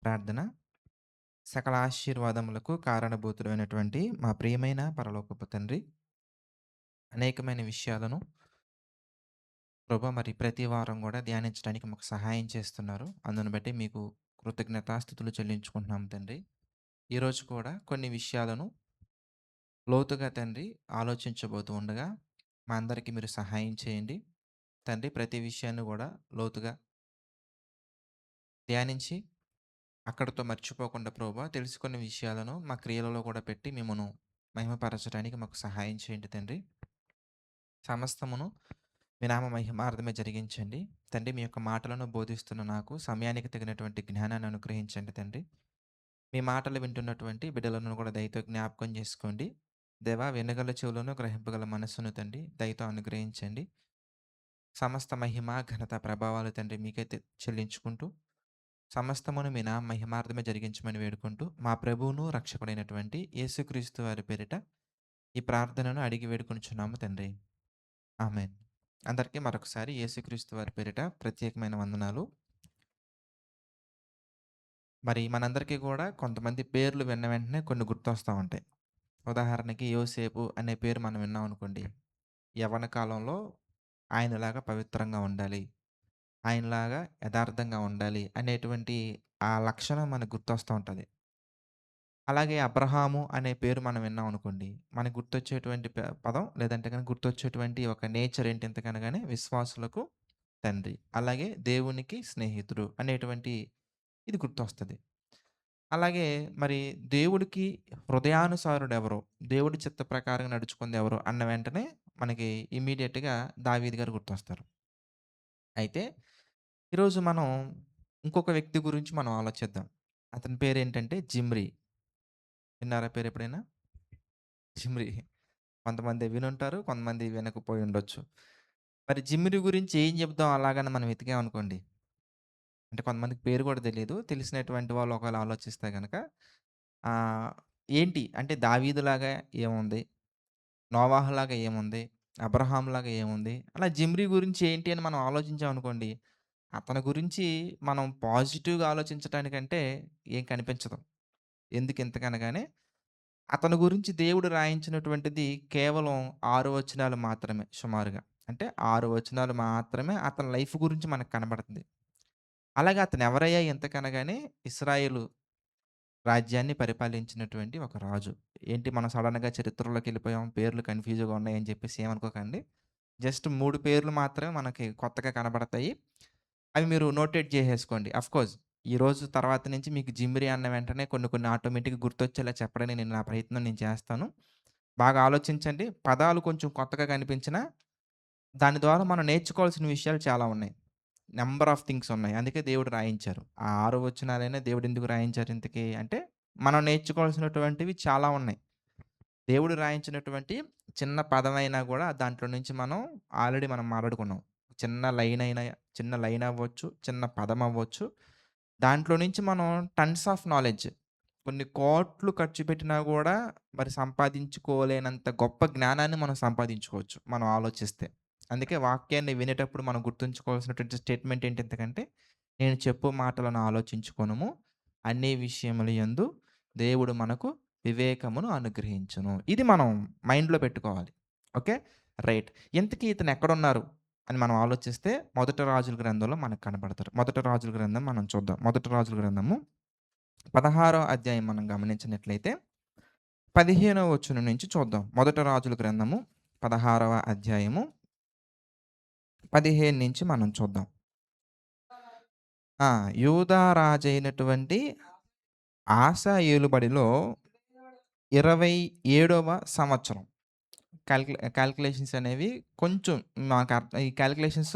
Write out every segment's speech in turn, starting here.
ప్రార్థన. సకల ఆశీర్వాదములకు కారణభూతుడైనటువంటి మా ప్రియమైన పరలోకపు తండ్రి, అనేకమైన విషయాలను ప్రభా మరి ప్రతి వారం కూడా ధ్యానించడానికి మాకు సహాయం చేస్తున్నారు. అందును బట్టి మీకు కృతజ్ఞతాస్థుతులు చెల్లించుకుంటున్నాం తండ్రి. ఈరోజు కూడా కొన్ని విషయాలను లోతుగా తండ్రి ఆలోచించబోతూ ఉండగా మా అందరికీ మీరు సహాయం చేయండి. తండ్రి ప్రతి విషయాన్ని కూడా లోతుగా ధ్యానించి అక్కడితో మర్చిపోకుండా ప్రభువా తెలుసుకున్న విషయాలను మా క్రియలలో కూడా పెట్టి మిమ్మను మహిమపరచడానికి మాకు సహాయం చేయండి తండ్రి. సమస్తమును మీ నామ మహిమార్థమే జరిగించండి. తండ్రి మీ యొక్క మాటలను బోధిస్తున్న నాకు సమయానికి తగినటువంటి జ్ఞానాన్ని అనుగ్రహించండి తండ్రి. మీ మాటలు వింటున్నటువంటి బిడ్డలను కూడా దయతో జ్ఞాపకం చేసుకోండి. దేవా వినగల చెవులను గ్రహింపగల మనస్సును తండ్రి దయతో అనుగ్రహించండి. సమస్త మహిమ, ఘనత, ప్రభావాలు తండ్రి మీకే చెల్లించుకుంటూ సమస్తమును మీ నామ మహిమార్థమే జరిగించమని వేడుకుంటూ మా ప్రభువును రక్షకుడైనటువంటి యేసుక్రీస్తు వారి పేరిట ఈ ప్రార్థనను అడిగి వేడుకొనుచున్నాము తండ్రి. ఆమేన్. అందరికీ మరొకసారి యేసుక్రీస్తు వారి పేరిట ప్రత్యేకమైన వందనాలు. మరి మనందరికీ కూడా కొంతమంది పేర్లు విన్న వెంటనే కొన్ని గుర్తొస్తా ఉంటాయి. ఉదాహరణకి యోసేపు అనే పేరు మనం విన్నాం అనుకోండి. యవ్వన కాలంలో ఆయనలాగా పవిత్రంగా ఉండాలి. ఆయనలాగా యథార్థంగా ఉండాలి అనేటువంటి ఆ లక్షణం మనకు గుర్తొస్తా ఉంటది. అలాగే అబ్రహాము అనే పేరు మనం విన్నాం అనుకోండి. మనకు గుర్తొచ్చేటువంటి పదం లేదంటే గనుక గుర్తొచ్చేటువంటి ఒక నేచర్ ఏంటి ఎంతకనగానే విశ్వాసులకు తండ్రి. అలాగే దేవునికి స్నేహితుడు అనేటువంటి ఇది గుర్తొస్తది. అలాగే మరి దేవుడికి హృదయానుసారుడెవరో, దేవుడి చిత్త ప్రకారంగా నడుచుకుందెవరో అన్న వెంటనే మనకి ఇమ్మీడియేట్‌గా దావీదు గారు గుర్తొస్తారు. అయితే ఈరోజు మనం ఇంకొక వ్యక్తి గురించి మనం ఆలోచిద్దాం. అతని పేరేంటంటే జిమ్రీ. విన్నారా పేరెప్పుడైనా? జిమ్రీ. కొంతమంది వినుంటారు. కొంతమంది వినకపోయి ఉండొచ్చు. మరి జిమ్రీ గురించి ఏం చెప్దాం అలాగని మనం వెతికామనుకోండి. అంటే కొంతమందికి పేరు కూడా తెలీదు. తెలిసినటువంటి వాళ్ళు ఒకవేళ ఆలోచిస్తే గనక ఆహ్, ఏంటి అంటే దావీదులాగా ఏముంది? నోవాహులాగా ఏముంది? అబ్రహాంలాగా ఏముంది? అలా జిమ్రీ గురించి ఏంటి అని మనం ఆలోచించామనుకోండి. అతని గురించి మనం పాజిటివ్‌గా ఆలోచించటానికంటే ఏం కనిపించదు. ఎందుకింతకనగానే అతని గురించి దేవుడు రాయించినటువంటిది కేవలం 6 వచనాలు మాత్రమే సుమారుగా. అంటే 6 వచనాలు మాత్రమే అతని లైఫ్ గురించి మనకు కనబడుతుంది. అలాగే అతను ఎవరయ్యా ఇంతకనగానే ఇశ్రాయేలు రాజ్యాన్ని పరిపాలించినటువంటి ఒక రాజు. ఏంటి మనం సడెన్‌గా చరిత్రలోకెళ్ళిపోయాం. పేర్లు కన్‌ఫ్యూజ్‌గా ఉన్నాయని చెప్పేసి ఏమనుకోకండి. జస్ట్ 3 పేర్లు మాత్రమే మనకి కొత్తగా కనబడతాయి. అవి మీరు నోటేట్ చేసేసుకోండి. ఆఫ్‌కోర్స్ ఈరోజు తర్వాత నుంచి మీకు జిమ్రీ అన్న వెంటనే కొన్ని కొన్ని ఆటోమేటిక్‌గా గుర్తొచ్చేలా చెప్పడానికి నేను నా ప్రయత్నం నేను చేస్తాను. బాగా ఆలోచించండి. పదాలు కొంచెం కొత్తగా కనిపించినా, దాని ద్వారా మనం నేర్చుకోవాల్సిన విషయాలు చాలా ఉన్నాయి. నంబర్ ఆఫ్ థింగ్స్ ఉన్నాయి. అందుకే దేవుడు రాయించారు. ఆ 6 వచనాలైనా దేవుడు ఎందుకు రాయించారు ఇంతకి అంటే, మనం నేర్చుకోవాల్సినటువంటివి చాలా ఉన్నాయి. దేవుడు రాయించినటువంటి చిన్న పదమైనా గూడా దాంట్లో నుంచి మనం మాట్లాడుకున్నాం. చిన్న లైన్ అయినా చిన్న లైన్ అవ్వచ్చు, చిన్న పదం అవ్వచ్చు. దాంట్లో నుంచి మనం టన్స్ ఆఫ్ నాలెడ్జ్ కొన్ని కోట్లు ఖర్చు పెట్టినా గూడా మరి సంపాదించుకోలేనంత గొప్ప జ్ఞానాన్ని మనం సంపాదించుకోవచ్చు మనం ఆలోచిస్తే. అందుకే వాక్యాన్ని వినేటప్పుడు మనం గుర్తుంచుకోవాల్సినటువంటి స్టేట్మెంట్ ఏంటి ఎంతకంటే, నేను చెప్పు మాటలను ఆలోచించుకొనుము. అన్ని విషయముల యందు దేవుడు మనకు వివేకమును అనుగ్రహించును. ఇది మనం మైండ్‌లో పెట్టుకోవాలి. ఓకే. రైట్. ఇంతకీ ఇతను ఎక్కడున్నారు అని మనం ఆలోచిస్తే మొదటి రాజుల గ్రంథంలో మనకు కనపడతారు. మొదటి రాజుల గ్రంథం మనం చూద్దాం. మొదటి రాజుల గ్రంథము 16 అధ్యాయం మనం గమనించినట్లయితే 15వ వచనం నుంచి చూద్దాం. మొదటి రాజుల గ్రంథము 16వ అధ్యాయము 15 నుంచి మనం చూద్దాం. ఆ! యూదా రాజైనటువంటి ఆసా ఏలుబడిలో 27వ సంవత్సరం. కాలిక్యులేషన్స్ అనేవి కొంచెం ఈ కాలిక్యులేషన్స్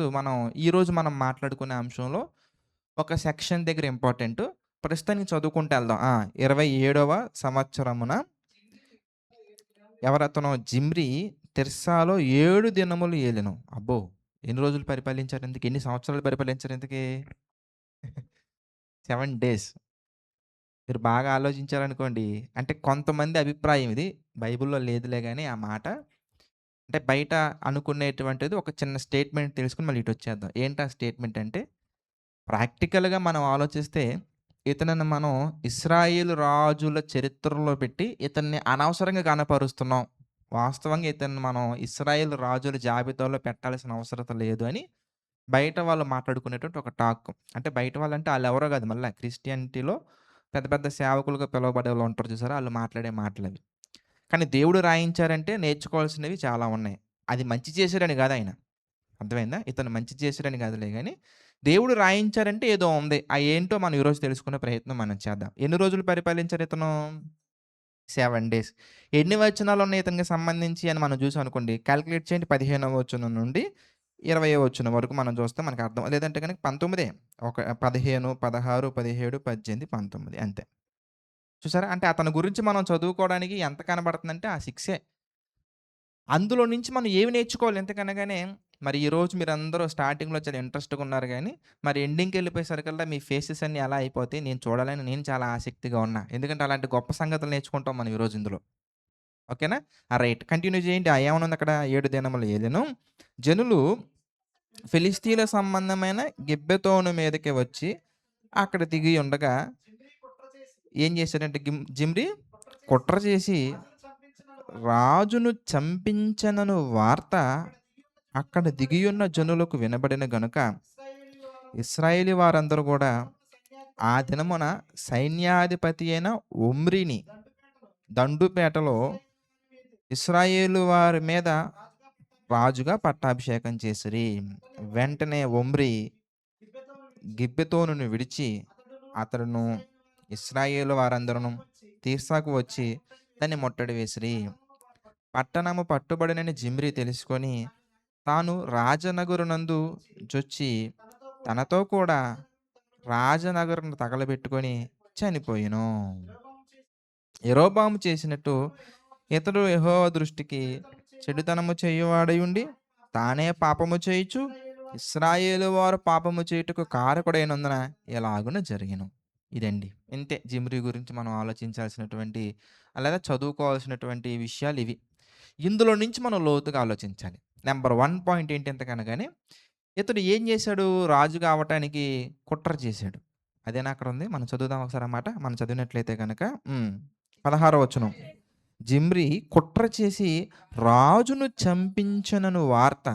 ఈరోజు మనం మాట్లాడుకునే అంశంలో ఒక సెక్షన్ దగ్గర ఇంపార్టెంటు. ప్రస్తుతానికి చదువుకుంటూ ఎళ్దాం. 27వ సంవత్సరమున ఎవరతనో జిమ్రీ తిర్సాలో 7 దినములు ఏలెను. అబ్బో! ఎన్ని రోజులు పరిపాలించారు ఇంతకి? ఎన్ని సంవత్సరాలు పరిపాలించారు ఇంతకీ? 7 డేస్. మీరు బాగా ఆలోచించారనుకోండి. అంటే కొంతమంది అభిప్రాయం ఇది. బైబిల్‌లో లేదులే గాని ఆ మాట. అంటే బయట అనుకునేటువంటిది ఒక చిన్న స్టేట్‌మెంట్ తెలుసుకొని మళ్ళీ ఇటొచ్చేద్దాం. ఏంటా స్టేట్‌మెంట్ అంటే ప్రాక్టికల్‌గా మనం ఆలోచిస్తే ఇతనిని మనం ఇశ్రాయేలు రాజుల చరిత్రలో పెట్టి ఇతన్ని అనవసరంగా గనపరుస్తున్నాం. వాస్తవంగా ఇతన్ని మనం ఇశ్రాయేలు రాజుల జాబితాలో పెట్టాల్సిన అవసరత లేదు అని బయట వాళ్ళు మాట్లాడుకునేటువంటి ఒక టాక్. అంటే బయట వాళ్ళంటే ఆళ్ళెవరో గాదు మళ్ళా క్రిస్టియానిటీలో పెద్ద పెద్ద సేవకులుగా పిలువబడేవాళ్ళు ఉంటారు చూసారా? ఆళ్ళు మాట్లాడే మాటలవి. కానీ దేవుడు రాయించారంటే నేర్చుకోవాల్సినవి చాలా ఉన్నాయి. అది మంచి చేశాడని గాదాయన. అర్థమైందా? ఇతను మంచి చేశాడని కాదులే గాని, దేవుడు రాయించారంటే ఏదో ఉంది. ఏంటో మనం ఈరోజు తెలుసుకునే ప్రయత్నం మనం చేద్దాం. ఎన్ని రోజులు పరిపాలించారు ఇతను? 7 డేస్. ఎన్ని వచనాలున్నాయి ఇతనికి సంబంధించి అని మనం చూసామనుకోండి, కాలిక్యులేట్ చేయండి 15వ వచనం నుండి 20వ వచనం వరకు మనం చూస్తే మనకు అర్థం లేదంటే గనుక 19 ఒక 15, 16, 17, 18, 19 అంతే. చూసారా? అంటే అతని గురించి మనం చదువుకోవడానికి ఎంత కనబడుతుందంటే ఆ 6 అందులో నుంచి మనం ఏమి నేర్చుకోవాలి ఎంతకనగానే, మరి ఈరోజు మీరందరూ స్టార్టింగ్‌లో చాలా ఇంట్రెస్ట్‌గా ఉన్నారు గానీ, మరి ఎండింగ్‌కెళ్ళిపోయేసరికల్లా మీ ఫేసెస్ అన్నీ ఎలా అయిపోతాయి, నేను చూడాలని నేను చాలా ఆసక్తిగా ఉన్నా. ఎందుకంటే అలాంటి గొప్ప సంగతులు నేర్చుకుంటాం మనం ఈరోజు ఇందులో. ఓకేనా? రైట్. కంటిన్యూ చేయండి. ఏమనుందక్కడ? 7 దినములు ఏలెను. జనులు ఫిలిష్తీయుల సంబంధమైన గిబ్బెతోను మీదకి వచ్చి అక్కడ దిగి ఉండగా ఏం చేశాడంటే జిమ్రీ కుట్ర చేసి రాజును చంపించనను వార్త అక్కడ దిగియున్న జనులకు వినబడిన గనుక ఇశ్రాయేలు వారందరూ కూడా ఆ దినమున సైన్యాధిపతి అయిన ఒమ్రిని దండుపేటలో ఇశ్రాయేలు వారి మీద రాజుగా పట్టాభిషేకం చేసిరి. వెంటనే ఒమ్రి గిబ్బెతోనును విడిచి అతడును ఇశ్రాయేలు వారందరూ తీర్సాకు వచ్చి దాన్ని ముట్టడి వేసిరి. పట్టణము పట్టుబడినని జిమ్రీ తెలుసుకొని తాను రాజనగరునందు జొచ్చి తనతో కూడా రాజనగరును తగలబెట్టుకొని చనిపోయెను. యరొబాము చేసినట్టు ఇతడు యెహోవా దృష్టికి చెడుతనము చేయువాడయుండి తానే పాపము చేయుచు ఇశ్రాయేలు వారు పాపము చేయుటకు కారకుడైనందున ఎలాగున జరిగెను. ఇదండి. ఇంతే జిమ్రీ గురించి మనం ఆలోచించాల్సినటువంటి లేదా చదువుకోవాల్సినటువంటి విషయాలివి. ఇందులో నుంచి మనం లోతుగా ఆలోచించాలి. నంబర్ 1 పాయింట్ ఏంటి ఎంతకనగానే, ఇతడు ఏం చేశాడు? రాజుగా అవ్వటానికి కుట్ర చేశాడు. అదేనా అక్కడుంది? మనం చదువుదాం ఒకసారి ఆ మాట. మనం చదివినట్లయితే గనక 16వ వచనం. జిమ్రీ కుట్ర చేసి రాజును చంపించనను వార్త.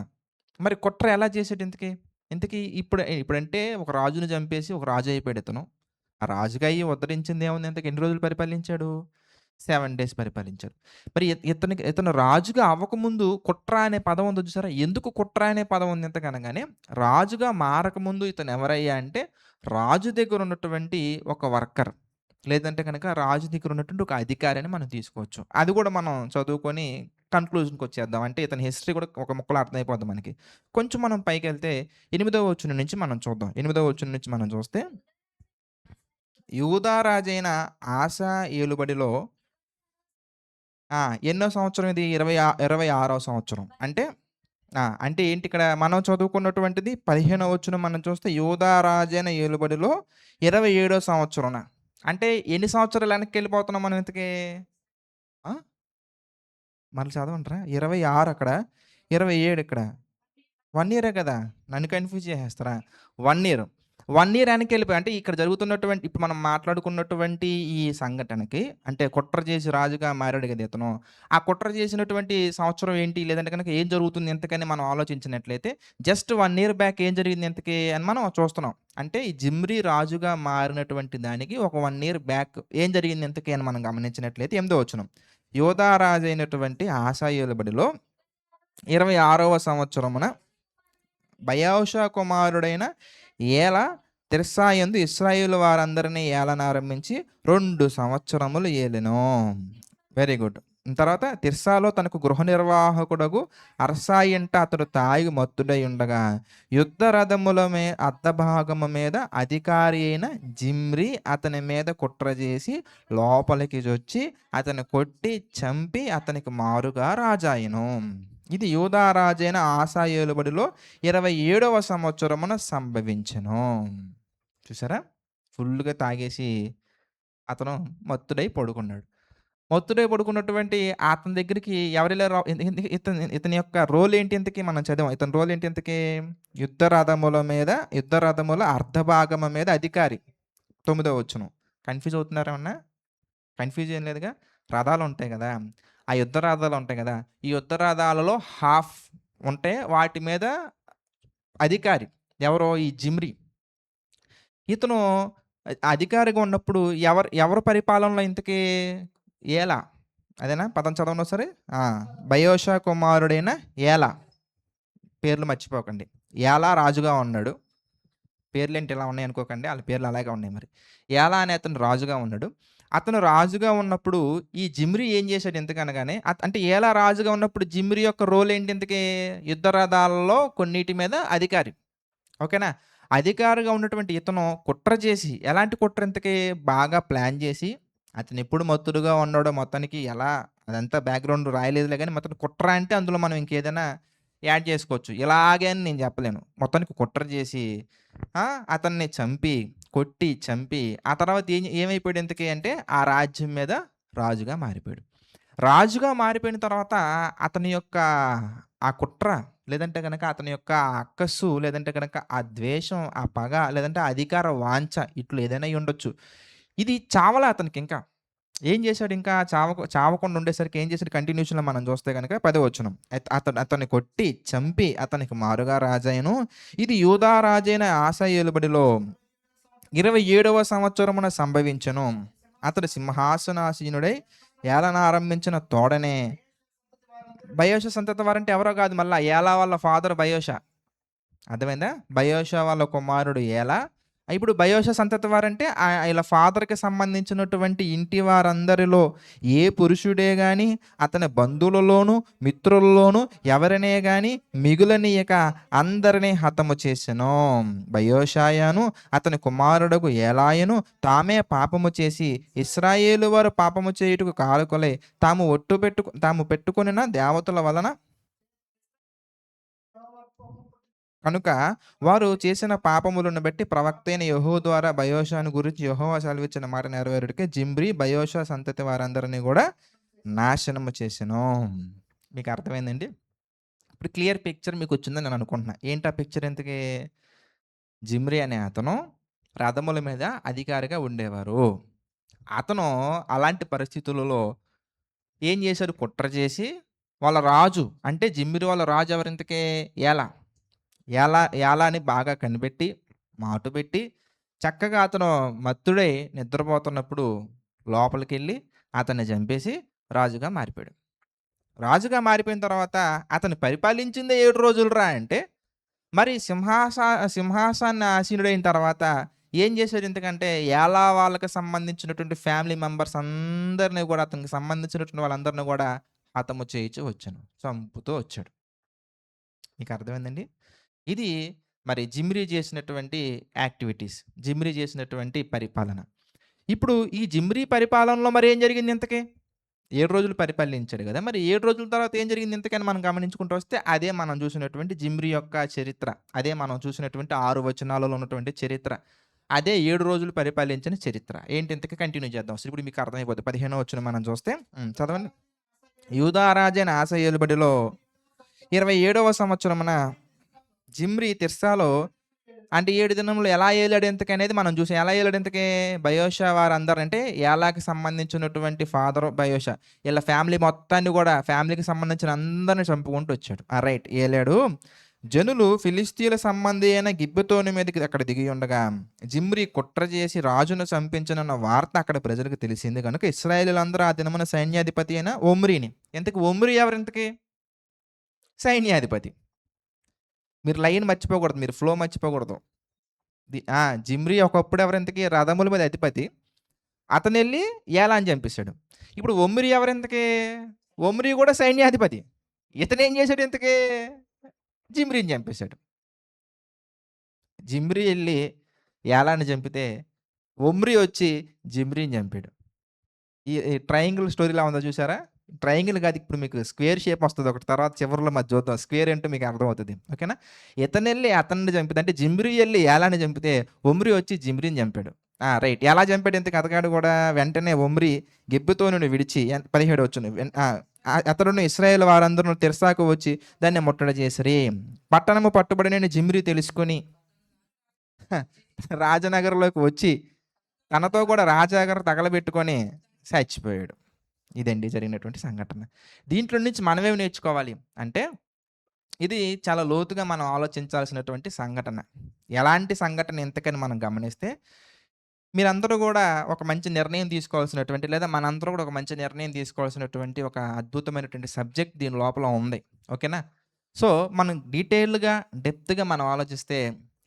మరి కుట్ర ఎలా చేసాడు ఇంతకీ? ఇంతకీ ఇప్పుడంటే ఒక రాజుని చంపేసి ఒక రాజు అయిపోయాడు ఇతను. ఆ రాజుగా అయ్యి ఉద్ధరించిందేముంది? ఇంతకు ఎన్ని రోజులు పరిపాలించాడు? 7 డేస్ పరిపాలించారు. మరి ఇతను రాజుగా అవ్వకముందు కుట్ర అనే పదం ఉంది చూసారా? ఎందుకు కుట్ర అనే పదం ఉంది ఎంతకనగానే, రాజుగా మారకముందు ఇతను ఎవరయ్యా అంటే, రాజు దగ్గర ఉన్నటువంటి ఒక వర్కర్. లేదంటే గనక రాజు దగ్గర ఉన్నటువంటి ఒక అధికారి అని మనం తీసుకోవచ్చు. అది కూడా మనం చదువుకొని కన్క్లూజన్‌కొచ్చేద్దాం. అంటే ఇతని హిస్టరీ కూడా ఒక ముక్కలో అర్థమైపోద్ది మనకి. కొంచెం మనం పైకెళ్తే 8వ వచనం నుంచి మనం చూద్దాం. 8వ వచనం నుంచి మనం చూస్తే, యూదా రాజైన ఆసా ఏలుబడిలో ఎన్నో సంవత్సరం ఇది? 26వ సంవత్సరం. అంటే ఏంటి ఇక్కడ మనం చదువుకున్నటువంటిది 15వ వచనం మనం చూస్తే యూదా రాజైన ఏలుబడిలో 27వ సంవత్సరంన. అంటే ఎన్ని సంవత్సరాలు వెనక్కెళ్ళిపోతున్నాం మనం ఇంతకీ? ఆ! మళ్ళీ చదవండ్రా? 26 అక్కడ, 27 ఇక్కడ. 1 ఇయరే కదా! నన్ను కన్‌ఫ్యూజ్ చేసేస్తారా? 1 ఇయర్. 1 ఇయర్ వెనకెళ్ళిపోయి అంటే ఇక్కడ జరుగుతున్నటువంటి ఇప్పుడు మనం మాట్లాడుకున్నటువంటి ఈ సంఘటనకి అంటే కుట్ర చేసి రాజుగా మారాడు కదా ఇతను. ఆ కుట్ర చేసినటువంటి సంవత్సరం ఏంటి? లేదంటే గనక ఏం జరుగుతుంది ఇంతకని మనం ఆలోచించినట్లయితే జస్ట్ 1 ఇయర్ బ్యాక్ ఏం జరిగింది ఇంతకి అని మనం చూస్తున్నాం. అంటే ఈ జిమ్రీ రాజుగా మారినటువంటి దానికి ఒక 1 ఇయర్ బ్యాక్ ఏం జరిగింది ఇంతకి అని మనం గమనించినట్లయితే 8వ వచనం. యోధా రాజైనటువంటి ఆసా ఏలుబడిలో 26వ సంవత్సరమున బయెషా కుమారుడైన ఏలా తిర్సా యందు ఇశ్రాయేలు వారందరినీ ఏలనారంభించి 2 సంవత్సరములు ఏలెను. Very good. తర్వాత తిర్సాలో తనకు గృహ నిర్వాహకుడగు అర్సాయి ఇంట అతడు తాగి మత్తుడై ఉండగా యుద్ధ రథముల అర్ధభాగము మీద అధికారి అయిన జిమ్రీ అతని మీద కుట్ర చేసి లోపలికి జొచ్చి అతన్ని కొట్టి చంపి అతనికి మారుగా రాజాయెను. ఇది యూదా రాజైన ఆసా ఏలుబడిలో 27వ సంవత్సరమున సంభవించెను. చూసారా? ఫుల్‌గా తాగేసి అతను మత్తుడై పడుకున్నాడు. మత్తుడై పడుకున్నటువంటి అతని దగ్గరికి ఎవరెళ్లారు? ఇతని యొక్క రోల్ ఏంటి ఇంతకి? మనం చదివాం. ఇతని రోల్ ఏంటి ఇంతకి? యుద్ధ రథముల అర్ధభాగము మీద అధికారి. 9వ వచనం. కన్‌ఫ్యూజ్ అవుతున్నారా ఏమన్నా? కన్‌ఫ్యూజ్ ఏం లేదుగా? రథాలుంటాయి గదా! ఆ యుద్ధ రథాలుంటాయి గదా! ఈ యుద్ధ రథాలలో హాఫ్ ఉంటే వాటి మీద అధికారి ఎవరో ఈ జిమ్రీ. ఇతను అధికారిగా ఉన్నప్పుడు ఎవరు పరిపాలనలో ఇంతకీ ఏలా అదేనా? పదం చదవండి ఒకసారి. ఆ! బయోషా కుమారుడైన ఏలా. పేర్లు మర్చిపోకండి. ఏలా రాజుగా ఉన్నాడు. పేర్లేంటి ఇలా ఉన్నాయనుకోకండి. ఆళ్ళ పేర్లు అలాగే ఉన్నాయి మరి. ఏలా అనే అతను రాజుగా ఉన్నాడు. అతను రాజుగా ఉన్నప్పుడు ఈ జిమ్రీ ఏం చేశాడు ఇంతకనగానే అంటే ఏలా రాజుగా ఉన్నప్పుడు జిమ్రీ యొక్క రోల్ ఏంటి ఇంతకీ? యుద్ధ రథాలలో కొన్నిటి మీద అధికారి. ఓకేనా? అధికారిగా ఉన్నటువంటి ఇతను కుట్ర చేసి ఎలాంటి కుట్ర ఇంతకీ? బాగా ప్లాన్ చేసి అతనెప్పుడు మత్తుడుగా ఉన్నాడో మొత్తానికి ఎలా అదంతా బ్యాక్‌గ్రౌండ్ రాయలేదులే గానీ మొత్తానికి కుట్ర అంటే అందులో మనం ఇంకేదైనా యాడ్ చేసుకోవచ్చు. ఇలాగే అని నేను చెప్పలేను. మొత్తానికి కుట్ర చేసి ఆ! అతన్ని చంపి, కొట్టి, చంపి ఆ తర్వాత ఏమైపోయాడు ఇంతకీ అంటే ఆ రాజ్యం మీద రాజుగా మారిపోయాడు. రాజుగా మారిపోయిన తర్వాత అతని యొక్క ఆ కుట్ర లేదంటే గనక అతని యొక్క ఆ అక్కస్సు లేదంటే గనక ఆ ద్వేషం, ఆ పగ లేదంటే ఆ అధికార వాంఛ ఇట్లు ఏదైనా అయ్యుండొచ్చు. ఇది చావలా అతనికింకా. ఏం చేశాడింకా చావకుండా ఉండేసరికి ఏం చేసాడు కంటిన్యూషన్‌లో మనం చూస్తే గనక 10వ వచనం. అతన్ని కొట్టి, చంపి అతనికి మారుగా రాజాయెను. ఇది యూదా రాజైన ఆసా ఏలుబడిలో 27వ సంవత్సరమున సంభవించెను. అతడు సింహాసనాసీనుడై ఏలనారంభించిన తోడనే బయోషా సంతతి వారంటే ఎవరో కాదు మళ్ళా ఏలా వాళ్ళ ఫాదర్ బయోషా. అర్థమైందా? బయోషా వాళ్ళ కుమారుడు ఏలా. ఇప్పుడు బయోషా సంతతి వారంటే ఈళ్ళ ఫాదర్‌కి సంబంధించినటువంటి ఇంటి వారందరిలో ఏ పురుషుడే గాని, అతని బంధువులలోను, మిత్రులలోను ఎవరినే గాని మిగులనీయక అందరిని హతము చేసెను. బయోషాయను, అతని కుమారుడగు ఏలాయను తామే పాపము చేసి ఇశ్రాయేలు వారు పాపము చేయుటకు కారకులై తాము పెట్టుకొనిన దేవతల వలన కనుక వారు చేసిన పాపములను బట్టి ప్రవక్తైన యెహూ ద్వారా బయోషాను గురించి యెహోవా సెలవిచ్చిన మాట నెరవేరుటకే జిమ్రీ బయోషా సంతతి వారందరిని కూడా నాశనము చేసెను. మీకు అర్థమైందండి? ఇప్పుడు క్లియర్ పిక్చర్ మీకొచ్చిందని నేను అనుకుంటున్నా. ఏంటి ఆ పిక్చర్ ఇంతకీ? జిమ్రీ అనే అతను రథముల మీద అధికారిగా ఉండేవారు. అతను అలాంటి పరిస్థితులలో ఏం చేశాడు? కుట్ర చేసి వాళ్ళ రాజు అంటే జిమ్రీ వాళ్ళ రాజు ఎవరింతకీ? ఏలా. యాలాని బాగా కనిపెట్టి, మాటుపెట్టి, చక్కగా అతను మత్తుడై నిద్రపోతున్నప్పుడు లోపలికెళ్ళి అతన్ని చంపేసి రాజుగా మారిపోయాడు. రాజుగా మారిపోయిన తర్వాత అతను పరిపాలించిందే 7 రోజులురా అంటే, మరి సింహాసాన్ని ఆసీనుడైన తర్వాత ఏం చేశాడు ఇంతకంటే, యాలా వాళ్ళకి సంబంధించినటువంటి ఫ్యామిలీ మెంబర్స్ అందరిని గూడా అతనికి సంబంధించినటువంటి వాళ్ళందరిని గూడా హతము చేయుచు వచ్చాను. చంపుతూ వచ్చాడు. మీకు అర్థమైందండి? ఇది మరి జిమ్రీ చేసినటువంటి యాక్టివిటీస్. జిమ్రీ చేసినటువంటి పరిపాలన. ఇప్పుడు ఈ జిమ్రీ పరిపాలనలో మరి ఏం జరిగింది ఇంతకి? 7 రోజులు పరిపాలించాడు గదా! మరి 7 రోజుల తర్వాత ఏం జరిగింది ఇంతకని మనం గమనించుకుంటూ వస్తే అదే మనం చూసినటువంటి జిమ్రీ యొక్క చరిత్ర. అదే మనం చూసినటువంటి 6 వచనాలలో ఉన్నటువంటి చరిత్ర. అదే 7 రోజులు పరిపాలించిన చరిత్ర. ఏంటి ఇంతకి కంటిన్యూ చేద్దాం. అసలు ఇప్పుడు మీకు అర్థమైపోద్ది. 15వ వచనం మనం చూస్తే చదవండి. యూదా రాజైన ఆసా ఏలుబడిలో 27వ సంవత్సరమున జిమ్రీ తిర్సాలో అంటే 7 దినములు ఎలా ఏలాడు ఇంతకనేది మనం చూసాం. ఎలా ఏలాడు ఇంతకీ? బయోషా వారందరూ అంటే ఏలాకి సంబంధించినటువంటి ఫాదర్ బయోషా. ఈళ్ళ ఫ్యామిలీ మొత్తాన్ని గూడా ఫ్యామిలీకి సంబంధించిన అందరిని చంపుకుంటూ వచ్చాడు. రైట్ ఏలాడు. జనులు ఫిలిష్తీయుల సంబంధి అయిన గిబ్బెతోను మీదకి అక్కడ దిగి ఉండగా జిమ్రీ కుట్ర చేసి రాజును చంపించనున్న వార్త అక్కడ ప్రజలకు తెలిసింది గనుక ఇశ్రాయేలీయులందరూ ఆ దినమున సైన్యాధిపతి అయిన ఒమ్రీని ఇంతకి ఒమ్రీ ఎవరింతకి? సైన్యాధిపతి. మీరు లైన్ మర్చిపోకూడదు. మీరు ఫ్లో మర్చిపోకూడదు. జిమ్రీ ఒకప్పుడు ఎవరింతకి? రథముల మీద అధిపతి. అతనెళ్ళి ఏలాని చంపేసాడు. ఇప్పుడు ఒమ్రీ ఎవరింతకి? ఒమ్రీ కూడా సైన్యాధిపతి. ఇతనేం చేసాడు ఇంతకీ? జిమ్రీని చంపేసాడు. జిమ్రీ ఎళ్లి ఏలాని చంపితే, ఒమ్రీ వచ్చి జిమ్రీని చంపాడు. ఈ ట్రయాంగిల్ స్టోరీలా ఉందో చూసారా? ట్రయాంగిల్ కాదు ఇప్పుడు మీకు స్క్వేర్ షేప్ వస్తది ఒకటి. తర్వాత చివర్లో మరి చూద్దాం. స్క్వేర్ ఏంటో మీకు అర్థమవుతది. ఓకేనా? ఇతనెళ్ళి అతన్ని చంపితే అంటే జిమ్రీ ఎళ్లి ఏలాని చంపితే, ఒమ్రీ వచ్చి జిమ్రీని చంపాడు. రైట్. ఎలా చంపాడు ఇంతకి అతగాడు కూడా? వెంటనే ఒమ్రీ గిబ్బెతోనును విడిచి 17 వచ్చును. అతడును ఇశ్రాయేలు వారందరూ తిర్సాకు వచ్చి దాన్ని ముట్టడి చేసిరి. పట్టణము పట్టుబడినని జిమ్రీ తెలుసుకొని రాజనగర్‌లోకి వచ్చి తనతో కూడా రాజాగారు తగలబెట్టుకొని చచ్చిపోయాడు. ఇదండి జరిగినటువంటి సంఘటన. దీంట్లో నుంచి మనమేమి నేర్చుకోవాలి అంటే, ఇది చాలా లోతుగా మనం ఆలోచించాల్సినటువంటి సంఘటన. ఎలాంటి సంఘటన ఇంతకని మనం గమనిస్తే, మీరందరూ గూడా ఒక మంచి నిర్ణయం తీసుకోవాల్సినటువంటి లేదా మనందరూ కూడా ఒక మంచి నిర్ణయం తీసుకోవాల్సినటువంటి ఒక అద్భుతమైనటువంటి సబ్జెక్ట్ దీని లోపల ఉంది. ఓకేనా? సో, మనం డీటెయిల్‌గా, డెప్త్‌గా మనం ఆలోచిస్తే